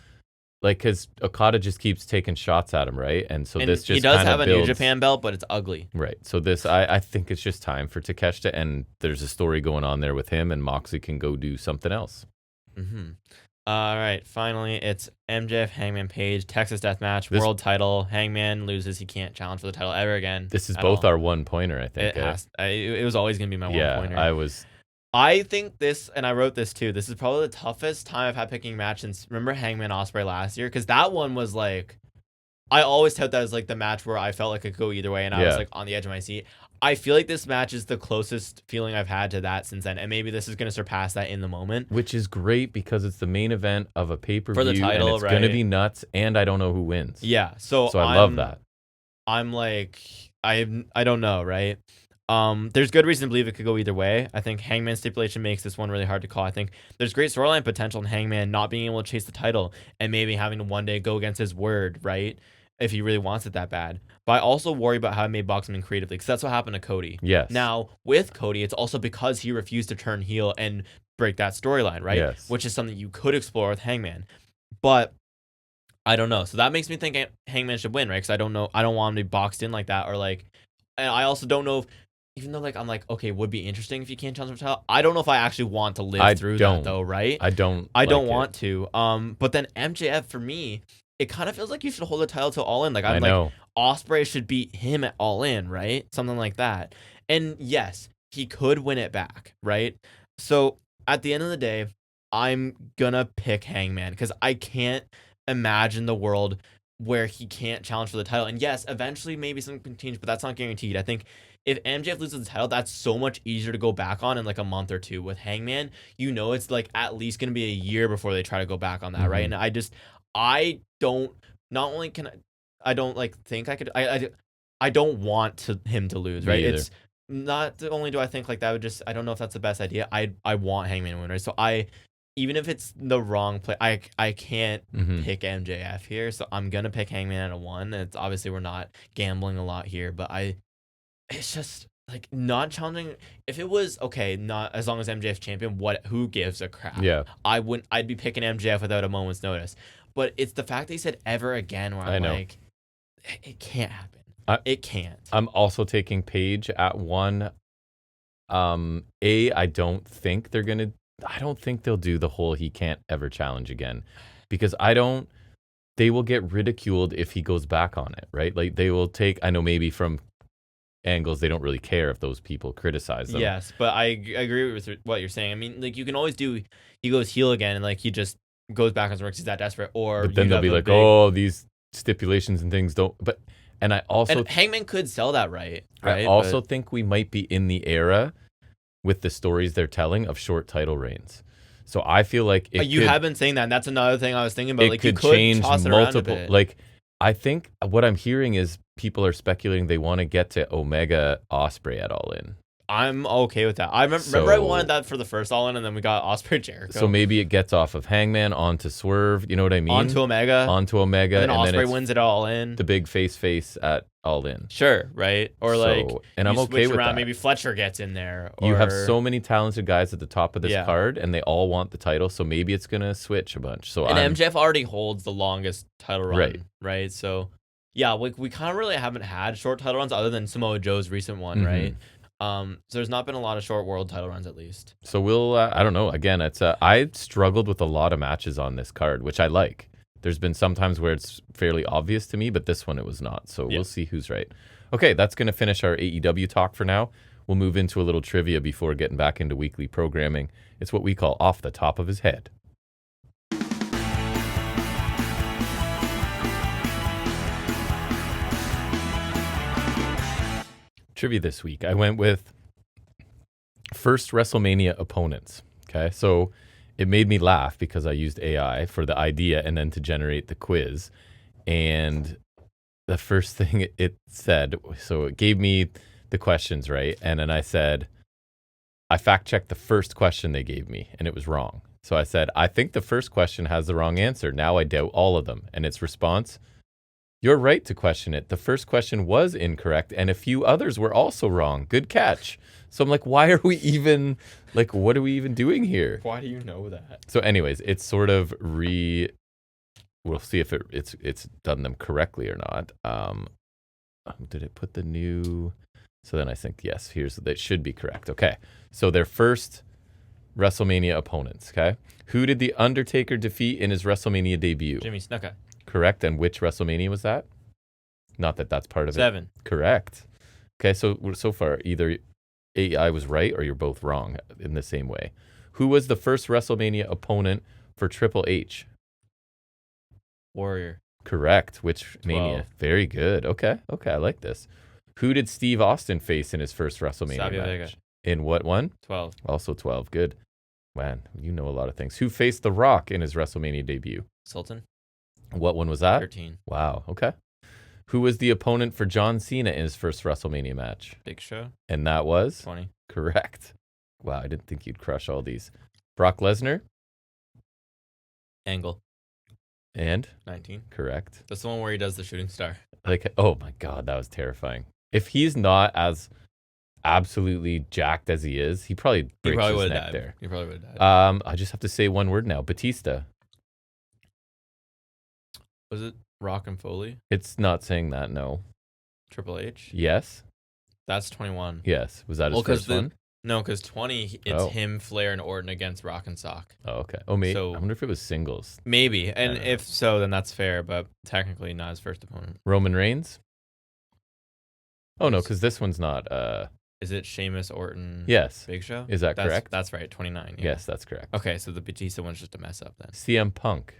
like, because Okada just keeps taking shots at him, right? And so this just he does have a New Japan belt, but it's ugly. Right. So this, I think it's just time for Takeshita, and there's a story going on there with him, and Moxley can go do something else. Mm-hmm. All right, finally, it's MJF, Hangman Page, Texas Death Match, world title. Hangman loses. He can't challenge for the title ever again. This is both our one-pointer, I think. It was always going to be my one-pointer. I think this, and I wrote this too, this is probably the toughest time I've had picking a match since, remember Hangman Ospreay last year? Because that one was like, I always tout that as like the match where I felt like it could go either way, and I was like on the edge of my seat. I feel like this match is the closest feeling I've had to that since then, and maybe this is going to surpass that in the moment. Which is great because it's the main event of a pay-per-view, for the title, and it's going to be nuts, and I don't know who wins. Yeah, so I love that. I'm like, I don't know, right? There's good reason to believe it could go either way. I think Hangman stipulation makes this one really hard to call. I think there's great storyline potential in Hangman not being able to chase the title and maybe having to one day go against his word, right? If he really wants it that bad. But I also worry about how it made Boxman creatively, because that's what happened to Cody. Yes. Now, with Cody, it's also because he refused to turn heel and break that storyline, right? Yes. Which is something you could explore with Hangman. But I don't know. So that makes me think Hangman should win, right? Because I don't know. I don't want him to be boxed in like that. Or like, and I also don't know if, even though like I'm like, okay, would be interesting if you can't challenge for title. I don't know if I actually want to live through that though, right? I don't want to. But then MJF for me, it kind of feels like you should hold the title till All In. Like I'm like Ospreay should beat him at All In, right? Something like that. And yes, he could win it back, right? So at the end of the day, I'm gonna pick Hangman because I can't imagine the world where he can't challenge for the title. And yes, eventually maybe something can change, but that's not guaranteed. I think if MJF loses the title, that's so much easier to go back on in like a month or two. With Hangman, you know it's like at least going to be a year before they try to go back on that, right? And I don't want him to lose, right? not only do I think like that would just, I don't know if that's the best idea. I want Hangman to win, right? So even if it's the wrong play, I can't pick MJF here. So I'm gonna pick Hangman at a 1. It's obviously we're not gambling a lot here, but it's just like not challenging. If it was okay, not as long as MJF's champion, who gives a crap? Yeah. I'd be picking MJF without a moment's notice. But it's the fact that he said ever again where I'm like, it can't happen. It can't. I'm also taking Paige at 1. I don't think they'll do the whole he can't ever challenge again, because they will get ridiculed if he goes back on it, right? Like they will take, I know maybe from angles they don't really care if those people criticize them. Yes, but I agree with what you're saying. I mean, like you can always do, he goes heel again and like he just goes back on works, he's that desperate, but then they'll be like, oh, these stipulations and things don't, but and Hangman could sell that right? I also think we might be in the era with the stories they're telling of short title reigns. So I feel like you have been saying that, and that's another thing I was thinking about. It like could change multiple. Like I think what I'm hearing is people are speculating they want to get to Omega Osprey at All In. I'm okay with that. I remember I wanted that for the first All In, and then we got Osprey Jericho. So maybe it gets off of Hangman onto Swerve. You know what I mean? Onto Omega, and then Osprey wins it All In. The big face at All In. Sure, right? Or and I'm okay with that. Maybe Fletcher gets in there. You have so many talented guys at the top of this card, and they all want the title. So maybe it's gonna switch a bunch. So MJF already holds the longest title run, right? So yeah, we kind of really haven't had short title runs other than Samoa Joe's recent one, right? So there's not been a lot of short world title runs, at least. So we'll, I don't know. Again, it's I struggled with a lot of matches on this card, which I like. There's been some times where it's fairly obvious to me, but this one it was not. So we'll see who's right. Okay, that's going to finish our AEW talk for now. We'll move into a little trivia before getting back into weekly programming. It's what we call off the top of his head. Trivia this week, I went with first WrestleMania opponents. Okay, so it made me laugh because I used AI for the idea and then to generate the quiz. And the first thing it said, so it gave me the questions, right? And then I said, I fact checked the first question they gave me and it was wrong. So I said, I think the first question has the wrong answer. Now I doubt all of them. And its response, you're right to question it. The first question was incorrect, and a few others were also wrong. Good catch. So I'm like, why are we even, like, what are we even doing here? Why do you know that? So anyways, it's sort of we'll see if it's done them correctly or not. Did it put the new? So then I think, yes, that should be correct. Okay. So their first WrestleMania opponents, okay? Who did The Undertaker defeat in his WrestleMania debut? Jimmy Snuka. Correct. And which WrestleMania was that? Not that that's part of 7. it. Correct. Okay, so far, either AI was right or you're both wrong in the same way. Who was the first WrestleMania opponent for Triple H? Warrior. Correct. Which Mania? Very good. Okay, I like this. Who did Steve Austin face in his first WrestleMania Savio match? Vega. In what one? 12. Also 12. Good. Man, you know a lot of things. Who faced The Rock in his WrestleMania debut? Sultan. What one was that? 13. Wow. Okay. Who was the opponent for John Cena in his first WrestleMania match? Big Show. And that was? 20. Correct. Wow, I didn't think you'd crush all these. Brock Lesnar? Angle. And? 19. Correct. That's the one where he does the shooting star. Like, oh my God, that was terrifying. If he's not as absolutely jacked as he is, he probably breaks his neck there. He probably would have died. I just have to say one word now. Batista. Was it Rock and Foley? It's not saying that, no. Triple H? Yes. That's 21. Yes. Was that his first one? No, because 20, it's him, Flair, and Orton against Rock and Sock. Oh, okay. Oh, maybe. So, I wonder if it was singles. Maybe. And if so, then that's fair, but technically not his first opponent. Roman Reigns? Oh, no, because this one's not. Is it Sheamus, Orton, yes. Big Show? Is that correct? That's right, 29. Yeah. Yes, that's correct. Okay, so the Batista one's just a mess up then. CM Punk.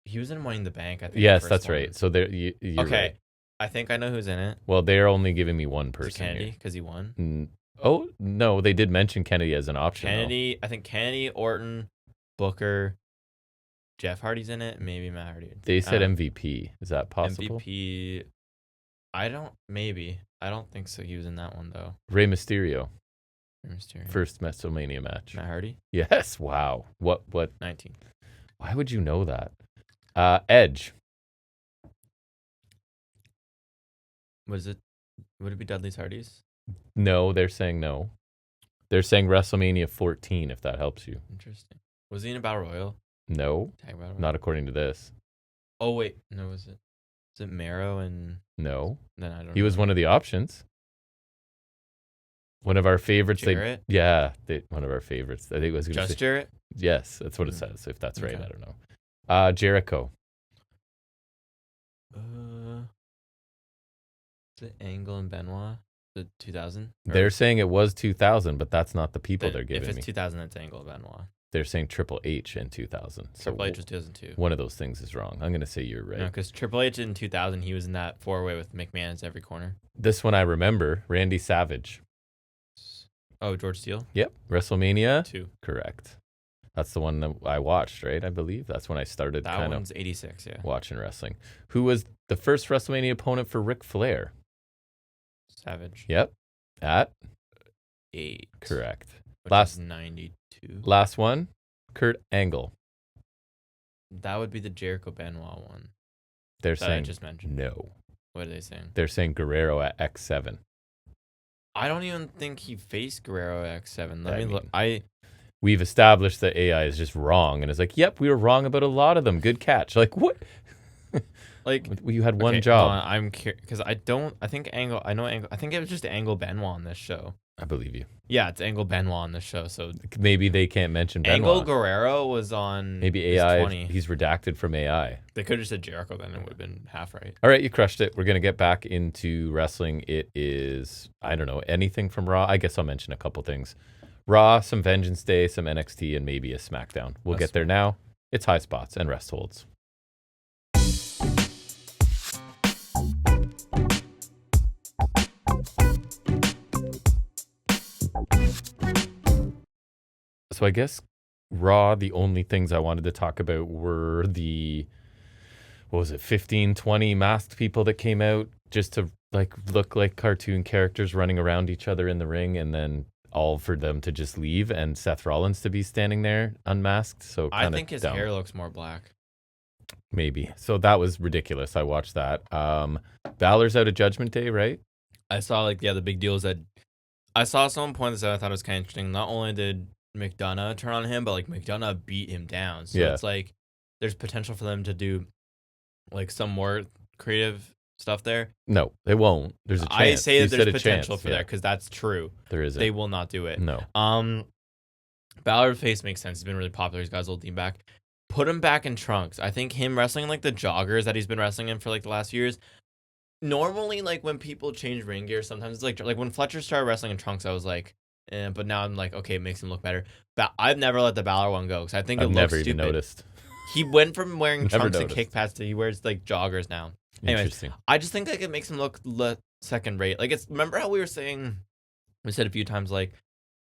He was in Money in the Bank, I think. Yes, that's right. So there, you're okay. Right. I think I know who's in it. Well, they're only giving me one person. Is it Kennedy, because he won? Oh, no, they did mention Kennedy as an option. I think Kennedy, Orton, Booker, Jeff Hardy's in it, maybe Matt Hardy. They said MVP. Is that possible? MVP, maybe. I don't think so. He was in that one though. Rey Mysterio. Rey Mysterio. First WrestleMania match. Matt Hardy. Yes. Wow. What? 19. Why would you know that? Edge. Would it be Dudley's Hardy's? No, they're saying no. They're saying WrestleMania 14, if that helps you. Interesting. Was he in a Battle Royal? No. Tag Battle Royal? Not according to this. Oh, wait. No, was it? Is it Mero and... No. Then I don't He know. was one of the options. One of our favorites. Jarrett? One of our favorites. I think it was going to Just say... Jarrett? Yes, that's what it says. If that's right, Okay. I don't know. Jericho. Is it Angle and Benoit? The 2000? They're saying it was 2000, but that's not the people they're giving me. If me. it's 2000, it's Angle and Benoit. They're saying Triple H in 2000. Triple H was 2002. One of those things is wrong. I'm going to say you're right. No, because Triple H in 2000, he was in that four-way with McMahon's every corner. This one I remember. Randy Savage. Oh, George Steele? Yep. WrestleMania 2. Correct. That's the one that I watched, right? I believe that's when I started That one's 86, yeah. Watching wrestling. Who was the first WrestleMania opponent for Ric Flair? Savage. Yep. At 8. correct. Last 92. Last one. Kurt Angle. That would be the Jericho Benoit one. They're that saying I just mentioned. no. What are they saying? They're saying Guerrero at X7. I don't even think he faced Guerrero at X7. Let me look. We've established that AI is just wrong, and it's like, yep, we were wrong about a lot of them. Good catch. Like what? Like you had one job. I'm curious because I think Angle. I know Angle. I think it was just Angle Benoit on this show. I believe you. Yeah, it's Angle Benoit on this show. So maybe they can't mention Benoit. Angle Guerrero was on. Maybe AI. He's redacted from AI. They could have just said Jericho, then it would have been half right. All right, you crushed it. We're gonna get back into wrestling. It is, I don't know, anything from Raw. I guess I'll mention a couple things. Raw, some Vengeance Day, some NXT, and maybe a Smackdown. We'll get there now. It's Highspots and Restholds. So I guess Raw, the only things I wanted to talk about were the, 15, 20 masked people that came out just to like look like cartoon characters running around each other in the ring, and then all for them to just leave and Seth Rollins to be standing there unmasked. So I think his hair looks more black. Maybe. So that was ridiculous. I watched that. Balor's out of Judgment Day, right? I saw the big deal is that I saw someone point this out. I thought it was kind of interesting. Not only did McDonough turn on him, but like McDonough beat him down. So it's like there's potential for them to do like some more creative stuff there. No, they won't. There's a chance. I say that there's potential for that because that's true. There isn't. They will not do it. No. Balor's face makes sense. He's been really popular. He's got his old team back. Put him back in trunks. I think him wrestling like the joggers that he's been wrestling in for like the last few years. Normally, like when people change ring gear, sometimes it's like when Fletcher started wrestling in trunks, I was like, but now I'm like, okay, it makes him look better. But I've never let the Balor one go because I think it looks stupid. I've never even noticed. He went from wearing trunks and kick pads to he wears like joggers now. Anyways, I just think like it makes him look second rate. Like remember how we said a few times like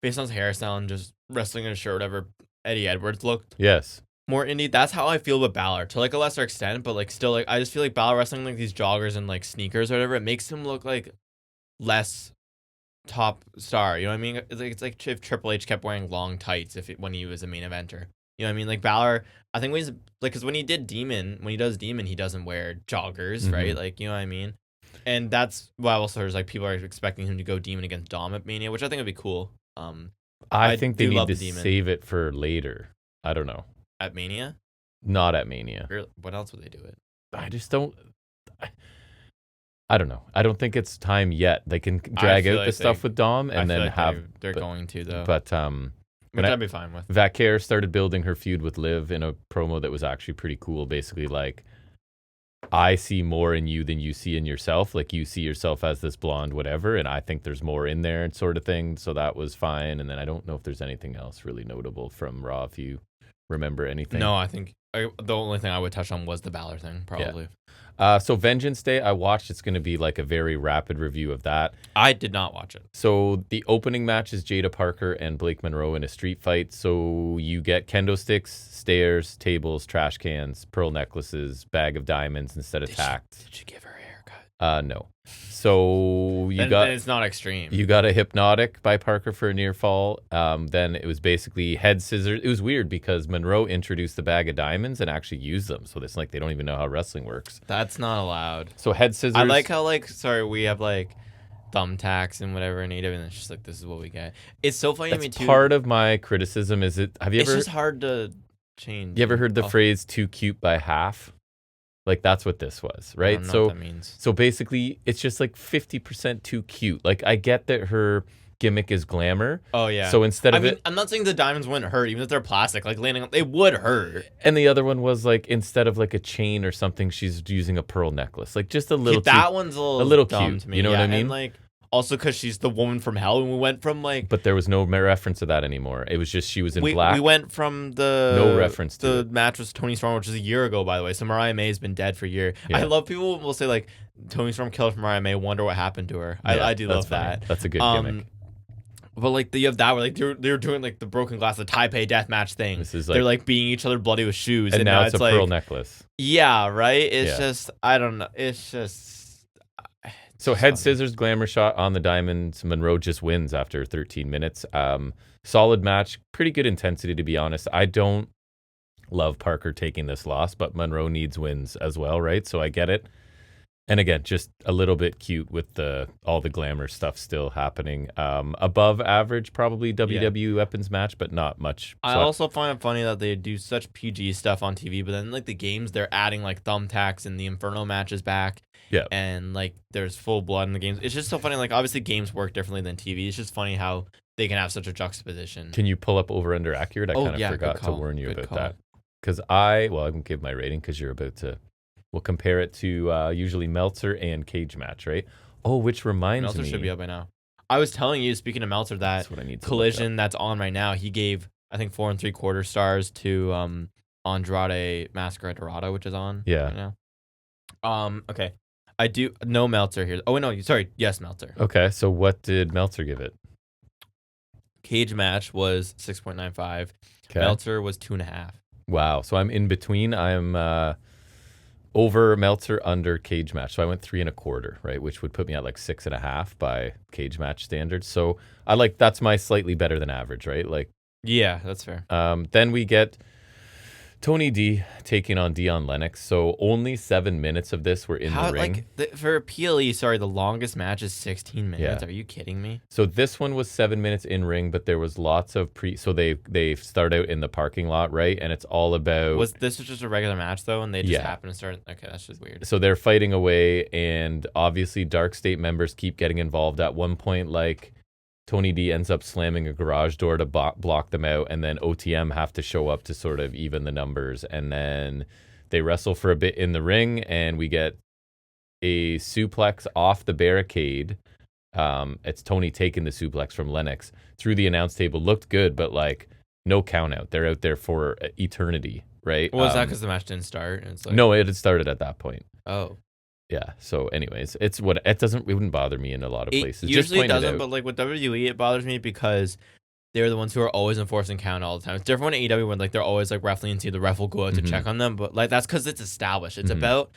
based on his hairstyle and just wrestling in a shirt, whatever Eddie Edwards looked. Yes. More indie. That's how I feel with Balor to like a lesser extent, but like still like I just feel like Balor wrestling like these joggers and like sneakers or whatever, it makes him look like less top star. You know what I mean? It's like if Triple H kept wearing long tights when he was a main eventer. You know what I mean? Like Balor, I think when he's like, because when he does Demon, he doesn't wear joggers, right? Like, you know what I mean? And that's why also there's like people are expecting him to go Demon against Dom at Mania, which I think would be cool. I think they need to save it for later. I don't know. At Mania? Not at Mania. What else would they do it? I just don't. I don't know. I don't think it's time yet. They can drag out the stuff with Dom and then have. They're going to though. But which I'd be fine with. Vaquer started building her feud with Liv in a promo that was actually pretty cool. Basically, like, I see more in you than you see in yourself. Like, you see yourself as this blonde whatever, and I think there's more in there and sort of thing. So that was fine. And then I don't know if there's anything else really notable from Raw, if you remember anything. No, I think the only thing I would touch on was the Balor thing, probably. Yeah. So Vengeance Day, I watched. It's going to be like a very rapid review of that. I did not watch it. So the opening match is Jada Parker and Blake Monroe in a street fight. So you get kendo sticks, stairs, tables, trash cans, pearl necklaces, bag of diamonds instead of tact. Did you give her a haircut? No. So then it's not extreme. You got a hypnotic by Parker for a near fall. Then it was basically head scissors. It was weird because Monroe introduced the bag of diamonds and actually used them. So it's like they don't even know how wrestling works. That's not allowed. So head scissors. I like how we have like thumbtacks and whatever in AEW, and it's just like this is what we get. It's so funny to me too. Part of my criticism is it's just hard to change. You ever heard the phrase "too cute by half"? Like that's what this was, right? I don't know what that means. So basically, it's just like 50% too cute. Like I get that her gimmick is glamour. Oh yeah. So instead of I'm not saying the diamonds wouldn't hurt, even if they're plastic. Like landing, they would hurt. And the other one was like instead of like a chain or something, she's using a pearl necklace. Like just a little. That one's a little dumb cute to me. You know what I mean? And like also because she's the woman from hell, and we went from like. But there was no reference to that anymore. It was just she was in black. We went from no reference to the match was Tony Storm, which is a year ago, by the way. So Mariah May has been dead for a year. Yeah. I love people will say like Tony Storm killed Mariah May. Wonder what happened to her. Yeah, I do love that. That's a good gimmick. But like you have that where like they're doing like the broken glass, the Taipei death match thing. This is like, they're like beating each other bloody with shoes, and now it's a like, pearl necklace. Yeah, right. It's just I don't know. It's just. So head scissors glamour shot on the diamonds. Monroe just wins after 13 minutes. Solid match, pretty good intensity to be honest. I don't love Parker taking this loss, but Monroe needs wins as well, right? So I get it. And again, just a little bit cute with all the glamour stuff still happening. Above average, probably WWE weapons match, but not much. I also find it funny that they do such PG stuff on TV, but then like the games, they're adding like thumbtacks and the Inferno matches back. Yeah. And like there's full blood in the games. It's just so funny. Like obviously games work differently than TV. It's just funny how they can have such a juxtaposition. Can you pull up over under accurate? I kind of forgot to warn you about that. Because I can give my rating because you're about to. We'll compare it to usually Meltzer and cage match, right? Oh, which reminds me. Meltzer should be up by now. I was telling you, speaking of Meltzer, that Collision that's on right now, he gave, I think, 4 3/4 stars to Andrade Mascara Dorada, which is on right now. Okay. I do no Meltzer here. Oh, no, sorry. Yes, Meltzer. Okay, so what did Meltzer give it? Cage match was 6.95. Okay. Meltzer was 2.5. Wow. So I'm in between. I'm over Meltzer, under cage match. So I went 3 1/4, right? Which would put me at like 6.5 by cage match standards. So that's my slightly better than average, right? Like, yeah, that's fair. Then we get Tony D taking on Dion Lennox. So only 7 minutes of this were in the ring. For PLE, sorry, the longest match is 16 minutes. Yeah. Are you kidding me? So this one was 7 minutes in ring, but there was lots of So they start out in the parking lot, right? And it's all about. Was this just a regular match though, and they just happen to start? Okay, that's just weird. So they're fighting away, and obviously Dark State members keep getting involved. At one point, like, Tony D ends up slamming a garage door to block them out, and then OTM have to show up to sort of even the numbers, and then they wrestle for a bit in the ring, and we get a suplex off the barricade. It's Tony taking the suplex from Lennox through the announce table. Looked good, but like no count out. They're out there for eternity, right? Was that because the match didn't start? And it's like... No, it had started at that point. Oh. Yeah. So, anyways, it wouldn't bother me in a lot of places. Usually it doesn't, but like with WWE, it bothers me because they're the ones who are always enforcing count all the time. It's different when AEW when like they're always like refereeing and see the ref will go out to check on them, but like that's because it's established. It's about,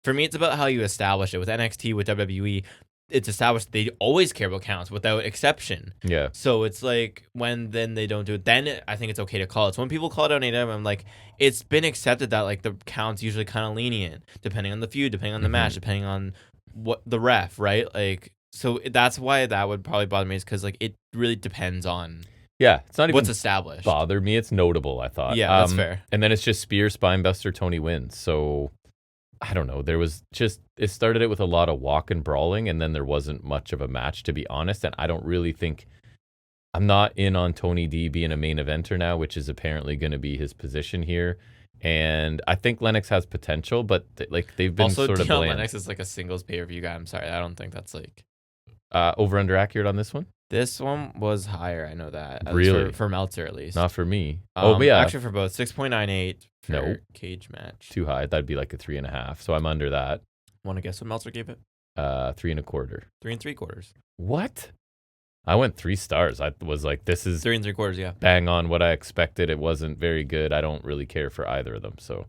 for me, it's about how you establish it. With NXT, with WWE, it's established they always care about counts without exception. Yeah. So it's like when then they don't do it, then I think it's okay to call it. So when people call it on AEW, I'm like, it's been accepted that like the counts usually kind of lenient depending on the feud, depending on the match, depending on what the ref, right? Like, so that's why that would probably bother me, is because like it really depends on. Yeah, it's not even what's established. Bother me. It's notable, I thought. Yeah, that's fair. And then it's just spear, spinebuster, Tony wins. So I don't know. There was it started out with a lot of walk and brawling, and then there wasn't much of a match, to be honest. And I don't really think, I'm not in on Tony D being a main eventer now, which is apparently going to be his position here. And I think Lennox has potential, but like they've been also, sort of bland. Lennox is like a singles pay-per-view guy. I'm sorry, I don't think that's like over under accurate on this one. This one was higher. I know that. Really? For Meltzer, at least. Not for me. But yeah. Actually, for both. 6.98 for no. cage match. Too high. That'd be like a 3.5. So I'm under that. Want to guess what Meltzer gave it? 3 1/4. 3 3/4. What? I went 3 stars. I was like, this is 3 3/4. Yeah. Bang on what I expected. It wasn't very good. I don't really care for either of them. So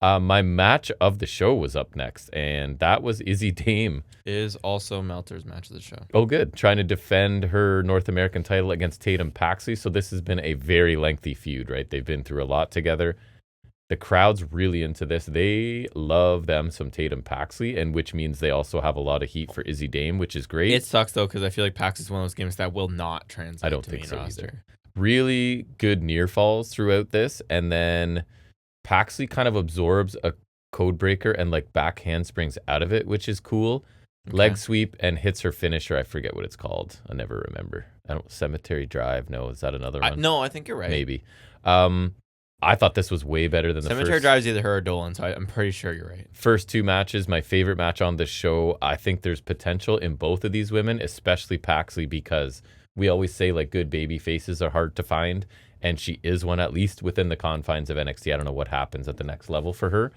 My match of the show was up next, and that was Izzy Dame. Is also Meltzer's match of the show. Oh, good. Trying to defend her North American title against Tatum Paxley. So this has been a very lengthy feud, right? They've been through a lot together. The crowd's really into this. They love them some Tatum Paxley, and which means they also have a lot of heat for Izzy Dame, which is great. It sucks, though, because I feel like Paxley's one of those games that will not translate I don't to think main so roster. either. Really good near falls throughout this, and then Paxley kind of absorbs a code breaker and like back handsprings out of it, which is cool. Okay. Leg sweep and hits her finisher. I forget what it's called. I never remember. Cemetery Drive. No, is that another one? No, I think you're right. Maybe. I thought this was way better than the Cemetery Drive is either her or Dolan, so I'm pretty sure you're right. First two matches, my favorite match on this show. I think there's potential in both of these women, especially Paxley, because we always say like good baby faces are hard to find, and she is one, at least within the confines of NXT. I don't know what happens at the next level for her,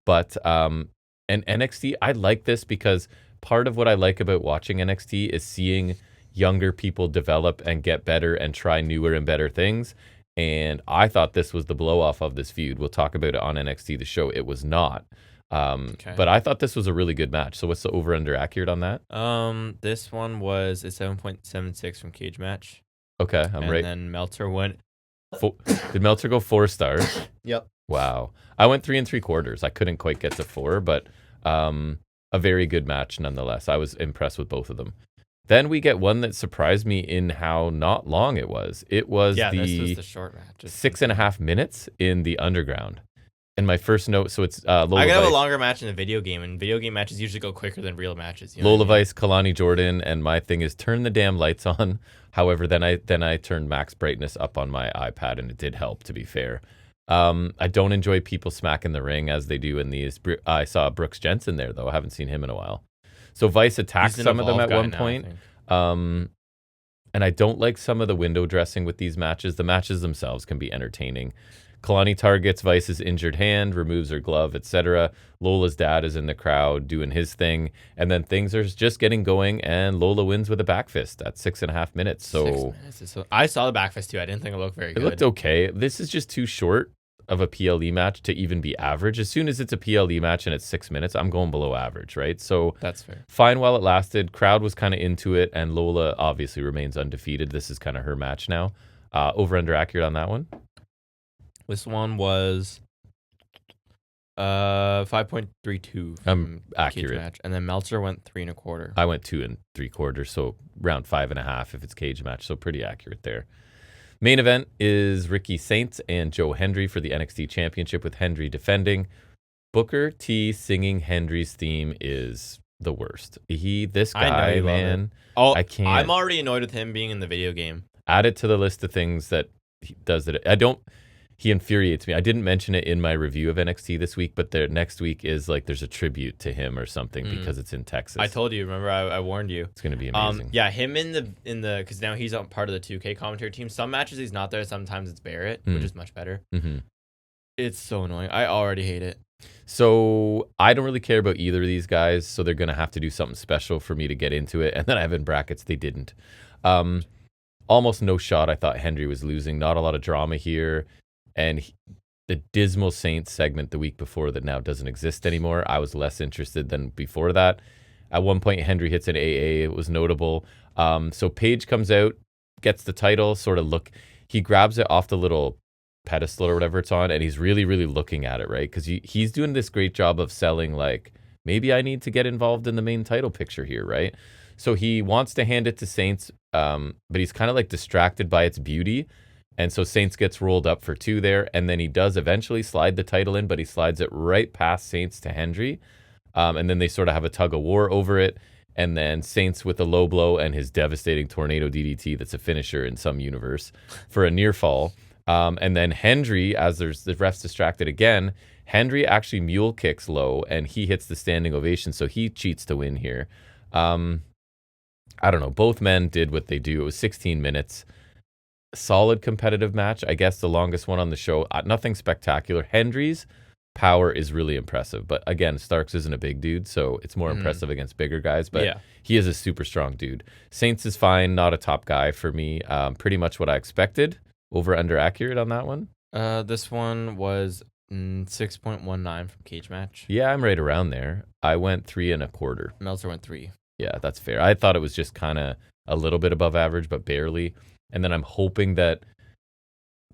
but and NXT, I like this because part of what I like about watching NXT is seeing younger people develop and get better and try newer and better things. And I thought this was the blow off of this feud. We'll talk about it on NXT, the show. It was not. But I thought this was a really good match. So what's the over under accurate on that? This one was a 7.76 from Cage Match. Okay, I'm right. And then Meltzer went. Did Meltzer go 4 stars? Yep. Wow. I went 3 3/4. I couldn't quite get to 4, but a very good match nonetheless. I was impressed with both of them. Then we get one that surprised me in how not long it was. It was this was the short match. 6.5 minutes in the underground. And my first note, so it's Lola I could have Vice. a longer match in a video game, and video game matches usually go quicker than real matches. You know Lola Vice, Kalani Jordan, and my thing is turn the damn lights on. However, then I turned max brightness up on my iPad, and it did help, to be fair. I don't enjoy people smacking the ring as they do in these. I saw Brooks Jensen there, though. I haven't seen him in a while. So Vice attacked some of them at one point. And I don't like some of the window dressing with these matches. The matches themselves can be entertaining. Kalani targets Vice's injured hand, removes her glove, etc. Lola's dad is in the crowd doing his thing. And then things are just getting going, and Lola wins with a back fist at 6.5 minutes. So 6 minutes. I saw the back fist too. I didn't think it looked very good. It looked okay. This is just too short of a PLE match to even be average. As soon as it's a PLE match and it's 6 minutes, I'm going below average, right? So that's fair. Fine while it lasted. Crowd was kind of into it, and Lola obviously remains undefeated. This is kind of her match now. Over under accurate on that one? This one was 5.32. Accurate. Match. And then Meltzer went 3 1/4. I went 2 3/4, so around 5.5 if it's cage match. So pretty accurate there. Main event is Ricky Saints and Joe Hendry for the NXT Championship, with Hendry defending. Booker T singing Hendry's theme is the worst. This guy, man. I can't. I'm already annoyed with him being in the video game. Add it to the list of things that he does that he infuriates me. I didn't mention it in my review of NXT this week, but next week is like there's a tribute to him or something because it's in Texas. I told you, remember I warned you. It's gonna be amazing. Yeah, him in the because now he's on part of the 2K commentary team. Some matches he's not there. Sometimes it's Barrett, which is much better. Mm-hmm. It's so annoying. I already hate it. So I don't really care about either of these guys. So they're gonna have to do something special for me to get into it. And then I have in brackets they didn't. Almost no shot. I thought Hendry was losing. Not a lot of drama here. And the Dismal Saints segment the week before that now doesn't exist anymore. I was less interested than before that. At one point, Hendry hits an AA. It was notable. So Paige comes out, gets the title, he grabs it off the little pedestal or whatever it's on, and he's really, really looking at it, right? Because he's doing this great job of selling, like, maybe I need to get involved in the main title picture here, right? So he wants to hand it to Saints, but he's kind of like distracted by its beauty. And so Saints gets rolled up for 2 there, and then he does eventually slide the title in, but he slides it right past Saints to Hendry. And then they sort of have a tug of war over it. And then Saints with a low blow and his devastating tornado DDT that's a finisher in some universe for a near fall. And then Hendry, as the ref's distracted again, Hendry actually mule kicks low, and he hits the standing ovation, so he cheats to win here. I don't know. Both men did what they do. It was 16 minutes. Solid competitive match. I guess the longest one on the show. Nothing spectacular. Hendry's power is really impressive. But again, Starks isn't a big dude, so it's more impressive against bigger guys. But he is a super strong dude. Saints is fine. Not a top guy for me. Pretty much what I expected. Over under accurate on that one? This one was 6.19 from Cage Match. Yeah, I'm right around there. I went 3.25. Meltzer went 3. Yeah, that's fair. I thought it was just kind of a little bit above average, but barely. And then I'm hoping that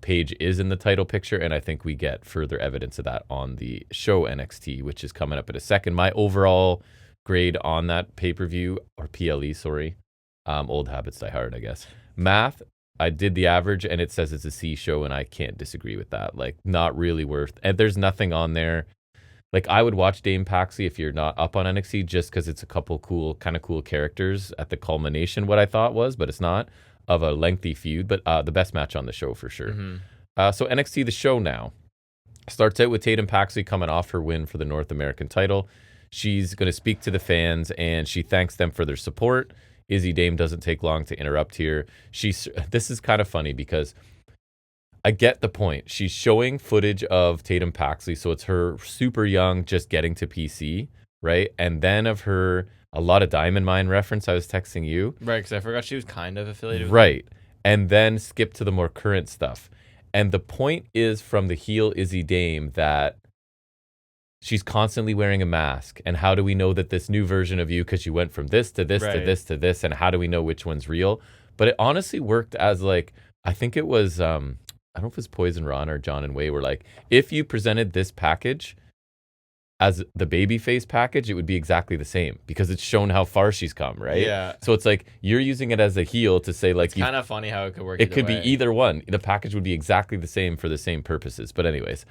Paige is in the title picture, and I think we get further evidence of that on the show NXT, which is coming up in a second. My overall grade on that pay-per-view, or PLE, sorry, old habits die hard, I guess. Math, I did the average, and it says it's a C show, and I can't disagree with that. Like, not really worth, and there's nothing on there. Like, I would watch Dame Paxley if you're not up on NXT just because it's a couple kind of cool characters at the culmination, what I thought was, but it's not, of a lengthy feud, but the best match on the show for sure. Mm-hmm. So NXT, the show now, starts out with Tatum Paxley coming off her win for the North American title. She's going to speak to the fans, and she thanks them for their support. Izzy Dame doesn't take long to interrupt here. This is kind of funny because I get the point. She's showing footage of Tatum Paxley, so it's her super young, just getting to PC, right? And then of her, a lot of Diamond Mine reference I was texting you. Right, because I forgot she was kind of affiliated with Right. And then skip to the more current stuff. And the point is from the heel Izzy Dame that she's constantly wearing a mask. And how do we know that this new version of you, because you went from this to this to this to this, and how do we know which one's real? But it honestly worked as like, I think it was, I don't know if it was Poison Ron or John and Wei were like, if you presented this package as the babyface package, it would be exactly the same because it's shown how far she's come, right? Yeah. So it's like you're using it as a heel to say like, it's kind of funny how it could work. It could be either one. The package would be exactly the same for the same purposes. But anyways,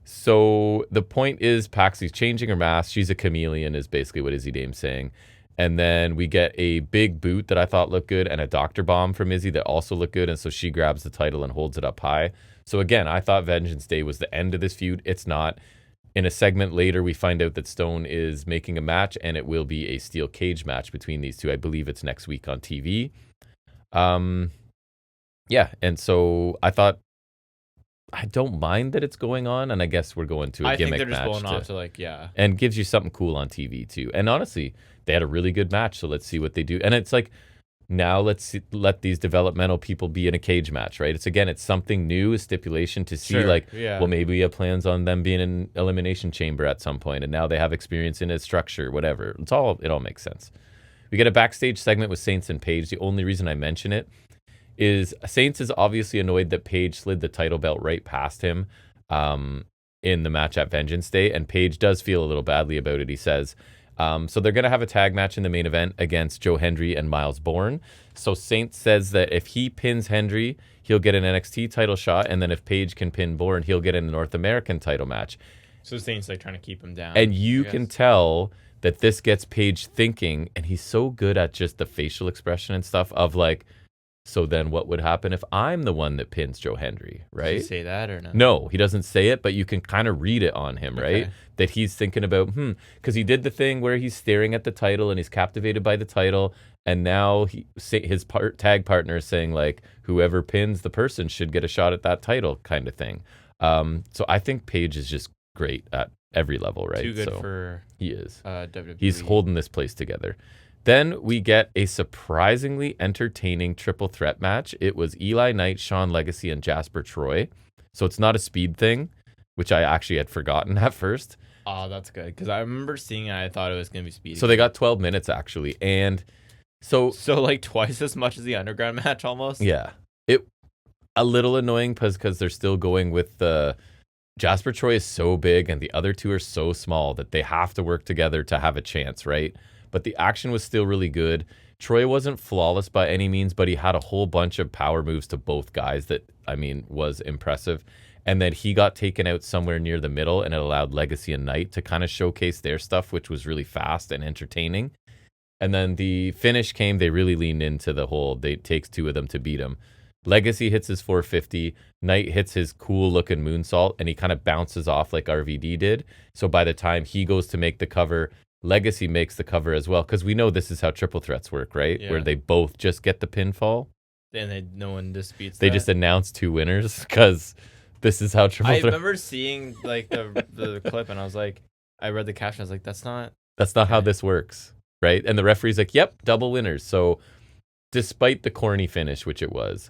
so the point is Paxley's changing her mask. She's a chameleon is basically what Izzy Dame's saying. And then we get a big boot that I thought looked good and a doctor bomb from Izzy that also looked good. And so she grabs the title and holds it up high. So again, I thought Vengeance Day was the end of this feud. It's not. In a segment later, we find out that Stone is making a match and it will be a steel cage match between these two. I believe it's next week on TV. Yeah. And so I thought, I don't mind that it's going on, and I guess we're going to a gimmick match. I think they're just going off to like, yeah. And gives you something cool on TV too. And honestly, they had a really good match, so let's see what they do. And it's like, now let these developmental people be in a cage match, right? It's something new, a stipulation to see well, maybe we have plans on them being in Elimination Chamber at some point, and now they have experience in a structure, whatever. It all makes sense. We get a backstage segment with Saints and Paige. The only reason I mention it is Saints is obviously annoyed that Paige slid the title belt right past him in the match at Vengeance Day, and Paige does feel a little badly about it, he says. So they're going to have a tag match in the main event against Joe Hendry and Miles Bourne. So Saints says that if he pins Hendry, he'll get an NXT title shot, and then if Paige can pin Bourne, he'll get in the North American title match. So Saints like trying to keep him down. And you can tell that this gets Paige thinking, and he's so good at just the facial expression and stuff of like, so then what would happen if I'm the one that pins Joe Hendry, right? Did he say that or no? No, he doesn't say it, but you can kind of read it on him, right? Okay. That he's thinking about, because he did the thing where he's staring at the title and he's captivated by the title, and now his tag partner is saying like, whoever pins the person should get a shot at that title kind of thing. So I think Paige is just great at every level, right? Too good for he is. WWE. He's holding this place together. Then we get a surprisingly entertaining triple threat match. It was Eli Knight, Shawn Legacy, and Jasper Troy. So it's not a speed thing, which I actually had forgotten at first. Oh, that's good. Because I remember seeing it, I thought it was going to be speed. So they got 12 minutes, actually. And so like twice as much as the Underground match almost? Yeah. It a little annoying because they're still going with the... Jasper Troy is so big and the other two are so small that they have to work together to have a chance, right? But the action was still really good. Troy wasn't flawless by any means, but he had a whole bunch of power moves to both guys that, was impressive. And then he got taken out somewhere near the middle, and it allowed Legacy and Knight to kind of showcase their stuff, which was really fast and entertaining. And then the finish came. They really leaned into the whole, it takes two of them to beat him. Legacy hits his 450. Knight hits his cool-looking moonsault, and he kind of bounces off like RVD did. So by the time he goes to make the cover, Legacy makes the cover as well, because we know this is how triple threats work, right? Yeah. Where they both just get the pinfall. And no one disputes They just announce two winners, because this is how triple threats... I remember seeing like the clip, and I was like, I read the caption, I was like, that's not how this works, right? And the referee's like, yep, double winners. So despite the corny finish, which it was,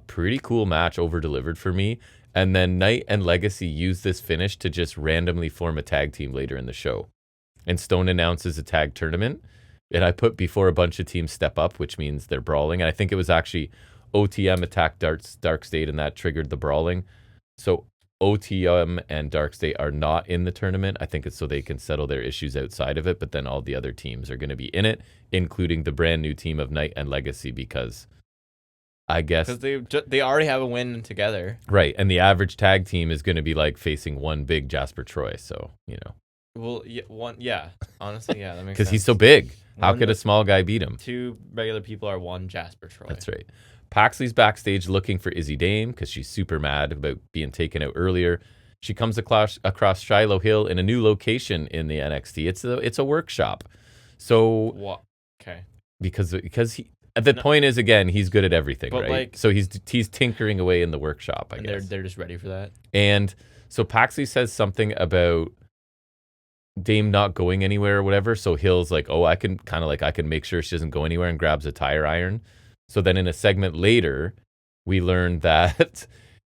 pretty cool match, over-delivered for me. And then Knight and Legacy use this finish to just randomly form a tag team later in the show. And Stone announces a tag tournament. And I put before a bunch of teams step up, which means they're brawling. And I think it was actually OTM attacked Dark State, and that triggered the brawling. So OTM and Dark State are not in the tournament. I think it's so they can settle their issues outside of it. But then all the other teams are going to be in it, including the brand new team of Knight and Legacy, because I guess because they already have a win together, right? And the average tag team is going to be like facing one big Jasper Troy. So Well, yeah, honestly, yeah, that makes sense. Because he's so big. How could a small guy beat him? 2 regular people are 1 Jasper Troy. That's right. Paxley's backstage looking for Izzy Dame because she's super mad about being taken out earlier. She comes across Shiloh Hill in a new location in the NXT. It's a workshop. So what? Okay. Because he. The point is, again, he's good at everything, right? Like, so he's tinkering away in the workshop, I guess. They're just ready for that. And so Paxley says something about Dame not going anywhere or whatever. So Hill's like, I can make sure she doesn't go anywhere, and grabs a tire iron. So then in a segment later, we learned that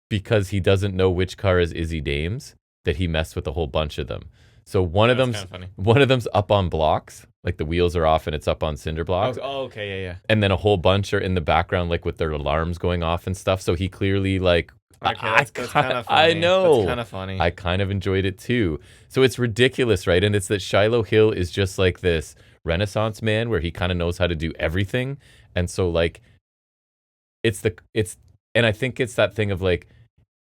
because he doesn't know which car is Izzy Dame's, that he messed with a whole bunch of them. So one of them's up on blocks, like the wheels are off and it's up on cinder blocks. Oh, okay, yeah. And then a whole bunch are in the background, like with their alarms going off and stuff. So he clearly like, okay, that's kind of funny. I know. That's kind of funny. I kind of enjoyed it too. So it's ridiculous, right? And it's that Shiloh Hill is just like this Renaissance man where he kind of knows how to do everything. And so like, and I think it's that thing of like,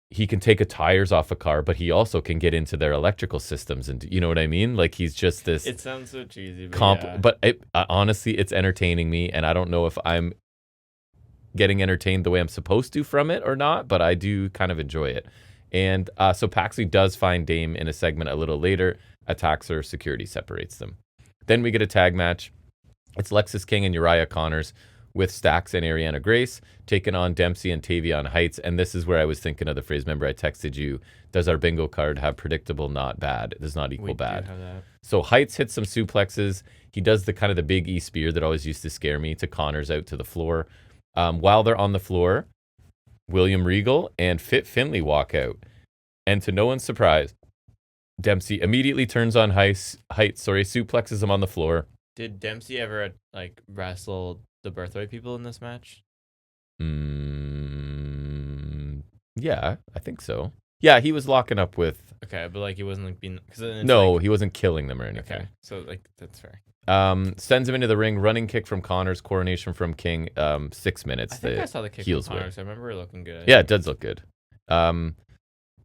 he can take tires off a car, but he also can get into their electrical systems, and you know what I mean? Like he's just this. It sounds so cheesy, but but honestly, it's entertaining me, and I don't know if I'm getting entertained the way I'm supposed to from it or not, but I do kind of enjoy it. And so Paxley does find Dame in a segment a little later, attacks her, security separates them. Then we get a tag match. It's Lexis King and Uriah Connors with Stax and Ariana Grace, taking on Dempsey and Tavion Heights. And this is where I was thinking of the phrase. Remember, I texted you, does our bingo card have predictable, not bad? It does not equal bad. Do have that. So Heights hits some suplexes. He does the kind of the big E spear that always used to scare me to Connors out to the floor. While they're on the floor, William Regal and Fit Finley walk out. And to no one's surprise, Dempsey immediately turns on Heights, suplexes him on the floor. Did Dempsey ever wrestle the Birthright people in this match? Yeah, I think so. Yeah, he was locking up with. Okay, but he wasn't being. He wasn't killing them or anything. Okay, so that's fair. Sends him into the ring, running kick from Connors, coronation from King. 6 minutes. I think I saw the kick from Connors. I remember it looking good. Yeah, it does look good. The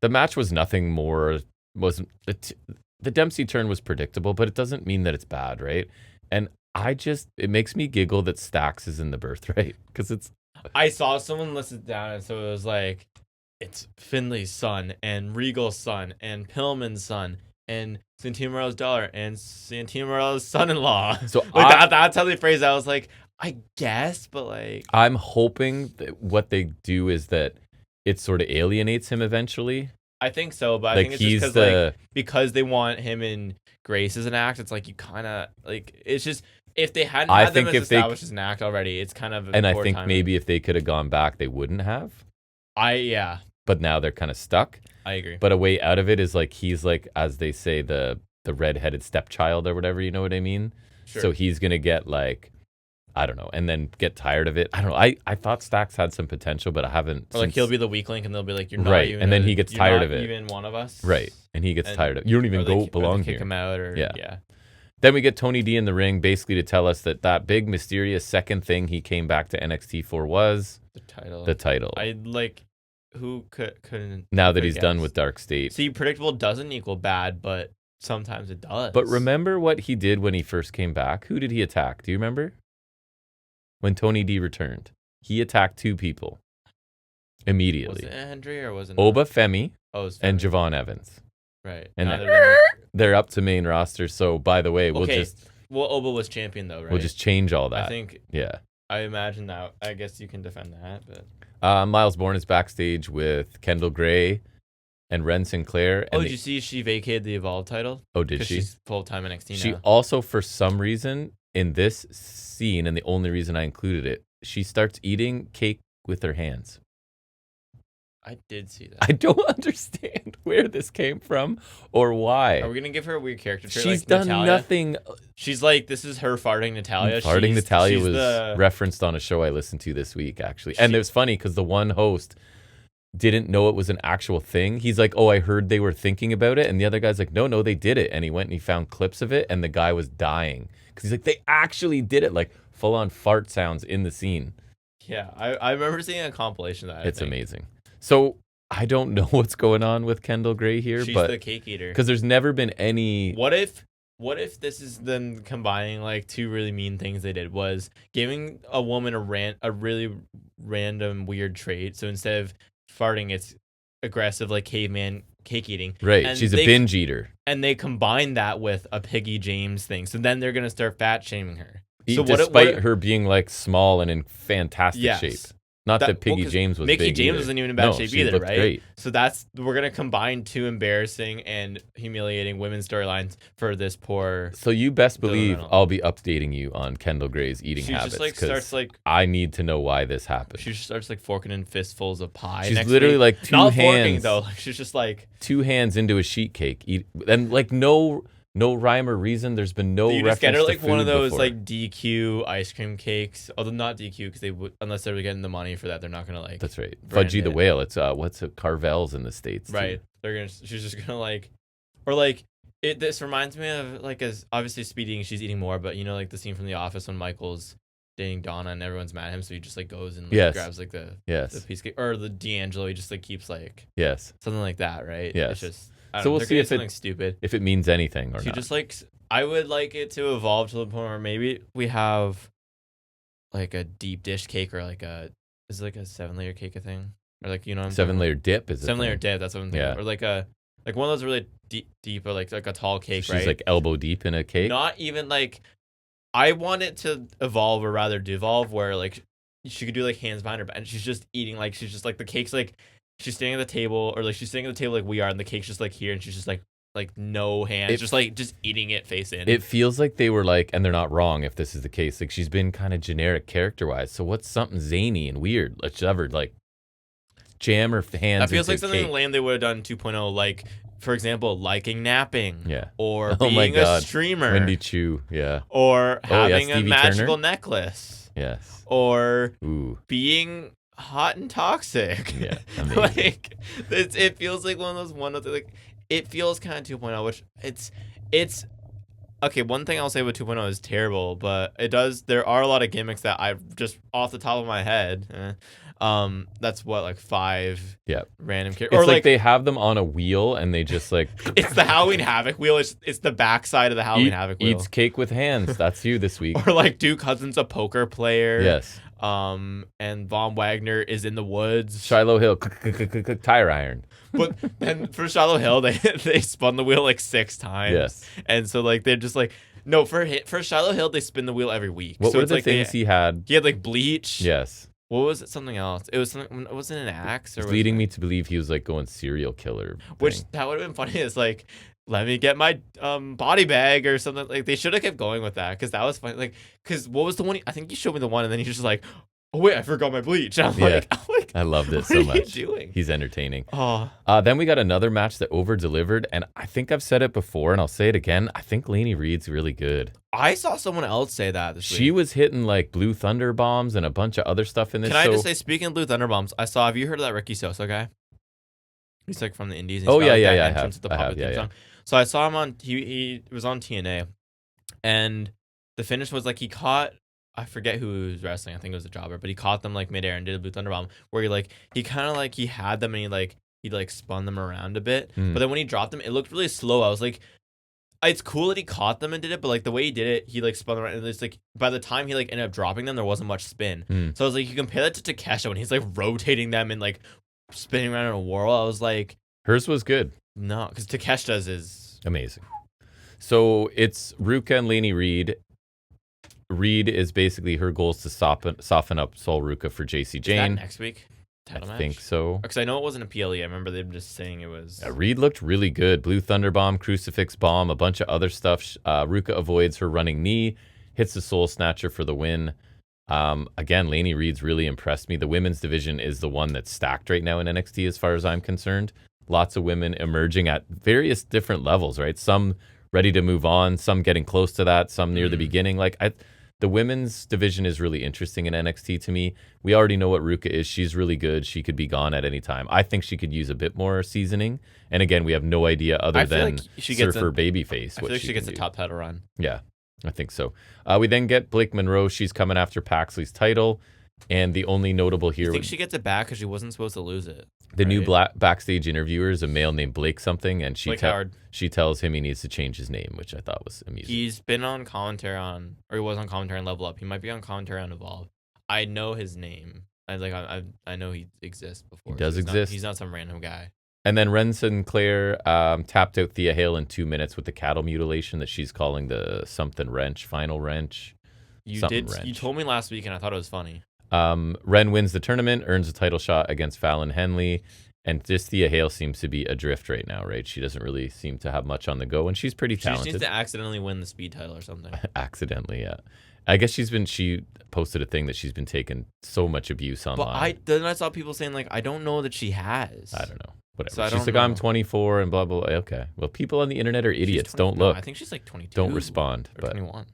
match was nothing more. The Dempsey turn was predictable, but it doesn't mean that it's bad, right? And it makes me giggle that Stax is in the Birthright because it's. I saw someone list it down, and so it was like, it's Finley's son and Regal's son and Pillman's son and Santino Morella's daughter and Santino Morella's son-in-law. So that's how they phrased it. I was like, I guess, but I'm hoping that what they do is that it sort of alienates him eventually. I think so, but I think it's just because they want him in Grace as an act. It's you kind of it's just if they hadn't had them as established as an act already, it's kind of. And I think maybe if they could have gone back, they wouldn't have. But now they're kind of stuck. I agree. But a way out of it is he's as they say the redheaded stepchild or whatever. You know what I mean? Sure. So he's gonna get I don't know, and then get tired of it. I don't know. I thought Stax had some potential, but I haven't. Or he'll be the weak link, and they'll be you're not right, even. And then he gets tired of it. Even one of us. Right, and he gets tired of it. You don't even belong here. Kick him out, or yeah. Then we get Tony D in the ring, basically to tell us that big mysterious second thing he came back to NXT for was the title. The title. I who couldn't. Now that he's done with Dark State. See, predictable doesn't equal bad, but sometimes it does. But remember what he did when he first came back? Who did he attack? Do you remember? When Tony D returned, he attacked 2 people immediately. Was it Henry or was it Oba Femi and Javon Evans? Right. And they're up to main roster. So by the way, Oba was champion though, right? We'll just change all that. I think. Yeah. I imagine that. I guess you can defend that, but. Miles Bourne is backstage with Kendall Gray and Ren Sinclair. And did you see she vacated the Evolve title? Oh, did she? She's full-time NXT now. She also, for some reason, in this scene, and the only reason I included it, she starts eating cake with her hands. I did see that. I don't understand where this came from or why. Are we gonna give her a weird character trait? She's like done Natalia? Nothing. She's like, this is her farting Natalia. Farting Natalia she's was referenced on a show I listened to this week, actually. And it was funny because the one host didn't know it was an actual thing. He's like, oh, I heard they were thinking about it. And the other guy's like, no, they did it. And he went and he found clips of it. And the guy was dying because he's like, they actually did it. Like full on fart sounds in the scene. Yeah, I remember seeing a compilation of that. It's amazing. So I don't know what's going on with Kendall Gray here. She's but the cake eater. Because there's never been any... What if this is them combining like two really mean things they did was giving a woman a really random weird trait. So instead of farting, it's aggressive like caveman cake eating. Right. And she's a binge eater. And they combine that with a Piggy James thing. So then they're gonna start fat shaming her. So despite her being like small and in fantastic shape. Not that Piggy James was Mickey big James either. wasn't even in bad shape either, right? Great. So we're gonna combine two embarrassing and humiliating women's storylines for this poor. So you best believe I'll be updating you on Kendall Gray's eating habits. She just starts I need to know why this happened. She just starts forking in fistfuls of pie. She's literally like two Not hands. Forking, though. She's just like 2 hands into a sheet cake. And no rhyme or reason. There's been no reference to food. You just get her one of those before. DQ ice cream cakes. Although not DQ because they would, unless they were getting the money for that, they're not gonna That's right. Fudgy the Whale. It's what's it? Carvel's in the States. Right. Too. She's just gonna This reminds me of as obviously Speed eating. She's eating more, but the scene from The Office when Michael's dating Donna and everyone's mad at him, so he just goes and grabs the piece of cake, or the D'Angelo. He just keeps something like that, right? Yes. It's just. So we'll see if something stupid. If it means anything or not. Just I would like it to evolve to the point where maybe we have a deep dish cake or is it a 7-layer cake a thing? Or 7-layer dip is 7-layer dip, that's what I'm thinking. Yeah. Or one of those really deep or like a tall cake, right? She's elbow deep in a cake. Not even I want it to evolve or rather devolve where she could do hands behind her back and she's just eating she's just the cake's she's standing at the table or she's sitting at the table like we are and the cake's just here and she's just no hands, just eating it face in. It feels like they were and they're not wrong if this is the case. She's been kind of generic character wise. So what's something zany and weird? Let's ever jam her hands. That feels like something cake. lame they would have done 2.0. For example, liking napping. Yeah. Or being a streamer. Wendy Chu. Yeah. Or having a magical necklace. Yes. Or being hot and toxic. Yeah. Amazing. It feels like one of those it feels kind of 2.0, which it's okay. One thing I'll say with 2.0 is terrible, but there are a lot of gimmicks that I just off the top of my head. That's what 5 random characters. Or they have them on a wheel and they just it's the Halloween Havoc wheel. It's the backside of the Halloween Havoc wheel. Eats cake with hands. That's you this week. Or two cousins a poker player. Yes. And Von Wagner is in the woods. Shiloh Hill tire iron. But then for Shiloh Hill, they spun the wheel 6 times. Yes. And so they're just no, for Shiloh Hill they spin the wheel every week. What so were it's the things he had? He had bleach. Yes. What was it? Something else. It was something. Was it an axe? Or it's leading me to believe he was going serial killer. Which that would have been funny. Is let me get my body bag or something. They should have kept going with that because that was funny. Because what was the one? I think you showed me the one, and then he's just oh wait, I forgot my bleach. I'm I love this so much. What are you doing? He's entertaining. Oh. Then we got another match that over-delivered, and I think I've said it before, and I'll say it again. I think Lainey Reed's really good. I saw someone else say that this week. She was hitting Blue Thunder bombs and a bunch of other stuff in this. Can I just say, speaking of Blue Thunder bombs, have you heard of that Ricky Sosa guy? He's from the Indies. Oh yeah, I have. Yeah. So I saw him on. He was on TNA, and the finish was he caught. I forget who was wrestling. I think it was a jobber, but he caught them midair and did a Blue Thunder bomb where he kind of he had them and he spun them around a bit. But then when he dropped them, it looked really slow. I was it's cool that he caught them and did it, but the way he did it, he spun them around and it's by the time he ended up dropping them, there wasn't much spin. So I was you compare that to Takesha when he's rotating them and spinning around in a whirl. I was hers was good. No, because Takesha's is amazing. So it's Ruka and Lainey Reed. Reed is basically her goal is to soften up Sol Ruka for JC Jane. Is that next week? Title match? I think so. Because I know it wasn't a PLE. I remember them just saying it was. Reed looked really good. Blue Thunder Bomb, Crucifix Bomb, a bunch of other stuff. Ruka avoids her running knee, hits the Soul Snatcher for the win. Again, Lainey Reed's really impressed me. The women's division is the one that's stacked right now in NXT as far as I'm concerned. Lots of women emerging at various different levels, right? Some ready to move on, some getting close to that, some near the beginning. The women's division is really interesting in NXT to me. We already know what Ruka is. She's really good. She could be gone at any time. I think she could use a bit more seasoning. And again, we have no idea other than Surfer Babyface. I feel like she gets a top title run. Yeah, I think so. We then get Blake Monroe. She's coming after Paxley's title. And the only notable here... You think she gets it back because she wasn't supposed to lose it? The new backstage interviewer is a male named Blake something, and she tells him he needs to change his name, which I thought was amusing. He's been on commentary he was on commentary on Level Up. He might be on commentary on Evolve. I know his name. I know he exists before. He does exist. He's not some random guy. And then Ren Sinclair tapped out Thea Hale in 2 minutes with the cattle mutilation that she's calling the something wrench, final wrench. You told me last week, and I thought it was funny. Ren wins the tournament, earns a title shot against Fallon Henley, and this Thea Hale seems to be adrift right now, right? She doesn't really seem to have much on the go, and she's pretty talented. She needs to accidentally win the speed title or something. Accidentally, yeah. I guess she posted a thing that she's been taking so much abuse online. But then I saw people saying, like, I don't know that she has. I don't know. Whatever. So she's like, I'm 24 and blah, blah, blah. Okay. Well, people on the internet are idiots. Don't look. I think she's like 22. Don't respond. Or 21.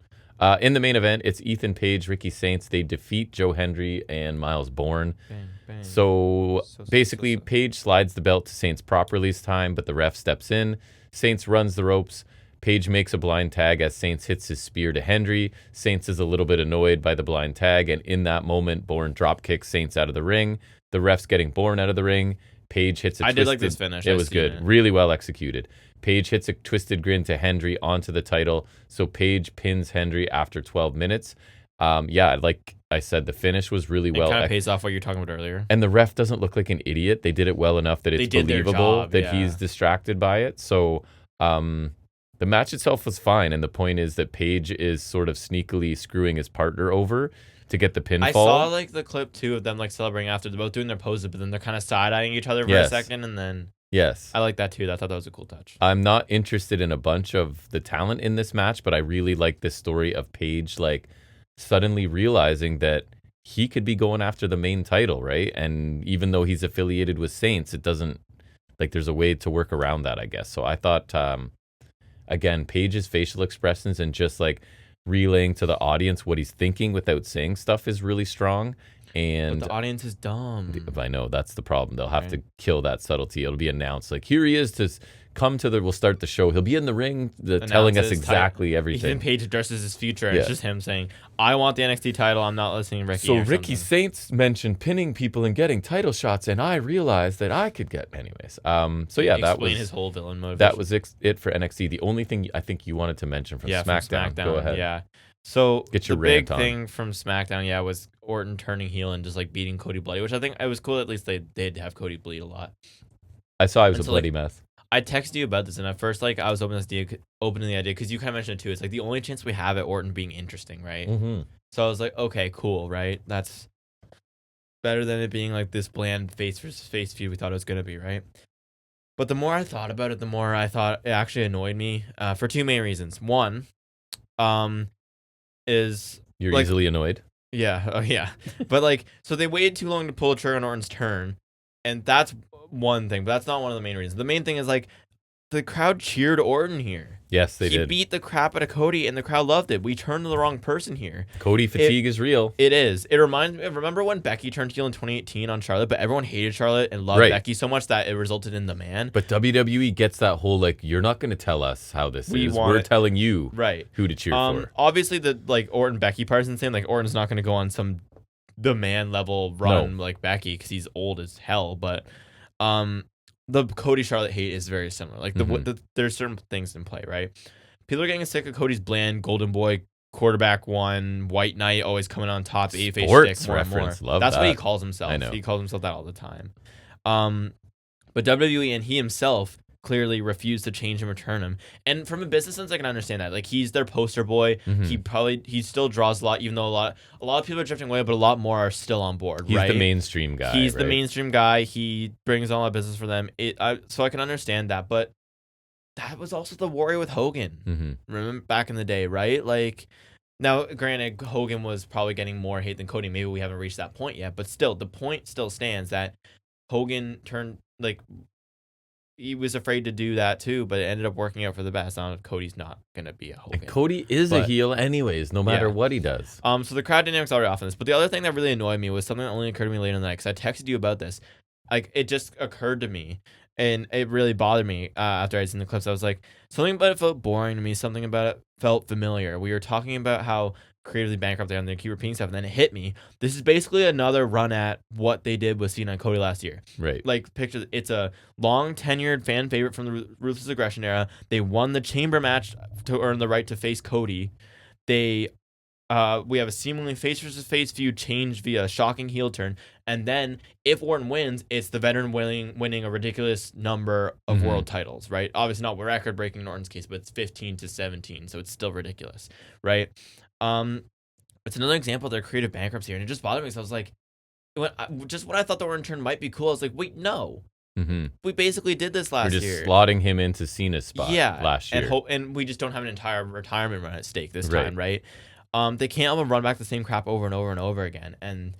In the main event, it's Ethan Page, Ricky Saints. They defeat Joe Hendry and Miles Bourne. Bang, bang. So basically, Page slides the belt to Saints properly this time, but the ref steps in. Saints runs the ropes. Page makes a blind tag as Saints hits his spear to Hendry. Saints is a little bit annoyed by the blind tag, and in that moment, Bourne drop kicks Saints out of the ring. The ref's getting Bourne out of the ring. Page hits I did like this finish. It was good. Really well executed. Page hits a twisted grin to Hendry onto the title. So Page pins Hendry after 12 minutes. Like I said, the finish was really well. It kind of pays off what you're talking about earlier. And the ref doesn't look like an idiot. They did it well enough that it's believable that he's distracted by it. So the match itself was fine. And the point is that Page is sort of sneakily screwing his partner over to get the pinfall. I saw like the clip too of them like celebrating after they're both doing their poses, but then they're kind of side-eyeing each other for a second, and then I like that too. I thought that was a cool touch. I'm not interested in a bunch of the talent in this match, but I really like this story of Page like suddenly realizing that he could be going after the main title, right? And even though he's affiliated with Saints, it doesn't like there's a way to work around that, I guess. So I thought again, Page's facial expressions and just like relaying to the audience what he's thinking without saying stuff is really strong. And but the audience is dumb. I know, that's the problem. They'll have to kill that subtlety. It'll be announced like, here he is to come to we'll start the show. He'll be in the ring telling us exactly everything. Ethan Page addresses his future, and it's just him saying, I want the NXT title. I'm not listening to Ricky. So Ricky Saints mentioned pinning people and getting title shots, and I realized that I could get anyways. That was his whole villain motivation. That was it for NXT. The only thing I think you wanted to mention from SmackDown. Go ahead. Yeah. So get your the big thing from SmackDown, was Orton turning heel and just like beating Cody bloody, which I think it was cool. At least they did have Cody bleed a lot. I saw it was a bloody mess. I texted you about this, and at first, like, I was opening the idea because you kind of mentioned it too. It's like the only chance we have at Orton being interesting, right? Mm-hmm. So I was like, okay, cool, right? That's better than it being like this bland face versus face feud we thought it was gonna be, right? But the more I thought about it, the more I thought it actually annoyed me for two main reasons. One, is you're like, easily annoyed. Yeah, but like, so they waited too long to pull the trigger on Orton's turn, and that's one thing, but that's not one of the main reasons. The main thing is like the crowd cheered Orton here. Yes, they did. He beat the crap out of Cody, and the crowd loved it. We turned to the wrong person here. Cody fatigue is real. It is. It reminds me of, remember when Becky turned heel in 2018 on Charlotte, but everyone hated Charlotte and loved Becky so much that it resulted in the man. But WWE gets that whole like, you're not going to tell us how this is. We're telling you who to cheer for. Obviously, the like Orton Becky part is insane. Like Orton's not going to go on some the man level run like Becky because he's old as hell. But the Cody Charlotte hate is very similar. Like there's certain things in play, right? People are getting sick of Cody's bland golden boy quarterback one white knight always coming on top, sports stick more reference. And more. That's what he calls himself. I know. He calls himself that all the time. But WWE and he himself clearly refused to change and return him. And from a business sense, I can understand that. Like he's their poster boy. He still draws a lot, even though a lot of people are drifting away, but a lot more are still on board. He's the mainstream guy. He's the mainstream guy. He brings all that business for them. So I can understand that, but that was also the Warrior with Hogan. Remember back in the day, right? Like Now, granted, Hogan was probably getting more hate than Cody. Maybe we haven't reached that point yet, but still, the point still stands that Hogan turned, like, he was afraid to do that too, but it ended up working out for the best. I don't know if Cody's not going to be a Hogan. And Cody is a heel anyways, no matter what he does. So the crowd dynamics already off on this. But the other thing that really annoyed me was something that only occurred to me later in the night, because I texted you about this. Like, it just occurred to me, and it really bothered me after I'd seen the clips. I was like, something about it felt boring to me. Something about it felt familiar. We were talking about how creatively bankrupt they are, and they keep repeating stuff, and then it hit me. This is basically another run at what they did with Cena and Cody last year. Right. Like, picture, it's a long tenured fan favorite from the Ruthless Aggression era. They won the chamber match to earn the right to face Cody. We have a seemingly face versus face feud changed via shocking heel turn, and then if Orton wins, it's the veteran winning a ridiculous number of world titles, right? Obviously not record breaking in Orton's case, but it's 15 to 17, so it's still ridiculous, right? It's another example of their creative bankruptcy, and it just bothered me. So I was like, when I thought the Orton turn might be cool, I was like, wait, no. We basically did this last year. We're just slotting him into Cena's spot last year. And we just don't have an entire retirement run at stake this time, right? They can't run back the same crap over and over and over again and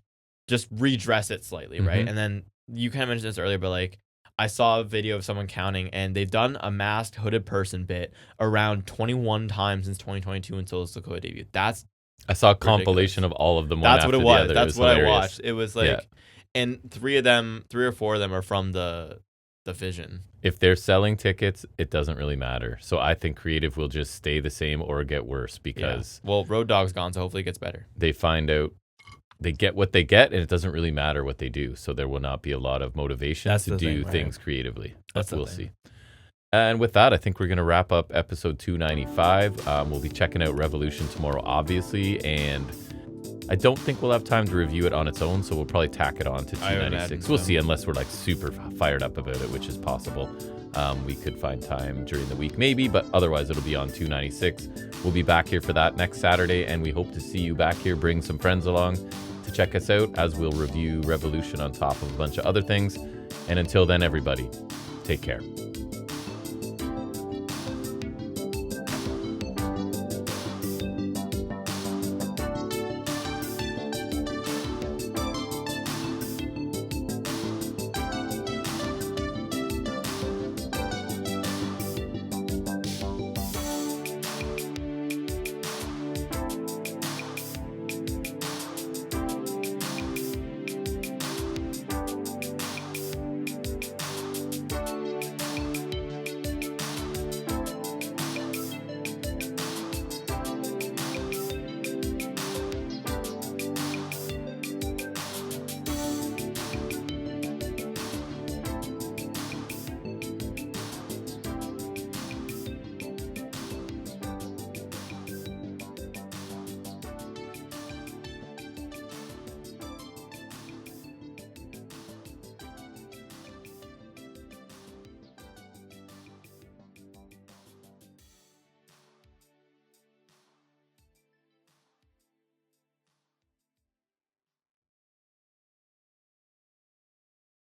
just redress it slightly, right? And then you kind of mentioned this earlier, but like, I saw a video of someone counting, and they've done a masked hooded person bit around 21 times since 2022 until the Sokoa debut. I saw a compilation of all of them. That's what it was. That's That's what I watched. It was like, and three or four of them are from the Vision. If they're selling tickets, it doesn't really matter. So I think creative will just stay the same or get worse because Road Dogg's gone, so hopefully it gets better. They find out they get what they get, and it doesn't really matter what they do. So there will not be a lot of motivation to do things creatively. But we'll see. And with that, I think we're going to wrap up episode 295. We'll be checking out Revolution tomorrow, obviously, and I don't think we'll have time to review it on its own, so we'll probably tack it on to 296. We'll see, unless we're like super fired up about it, which is possible. We could find time during the week maybe, but otherwise it'll be on 296. We'll be back here for that next Saturday, and we hope to see you back here. Bring some friends along to check us out as we'll review Revolution on top of a bunch of other things. And until then, everybody, take care.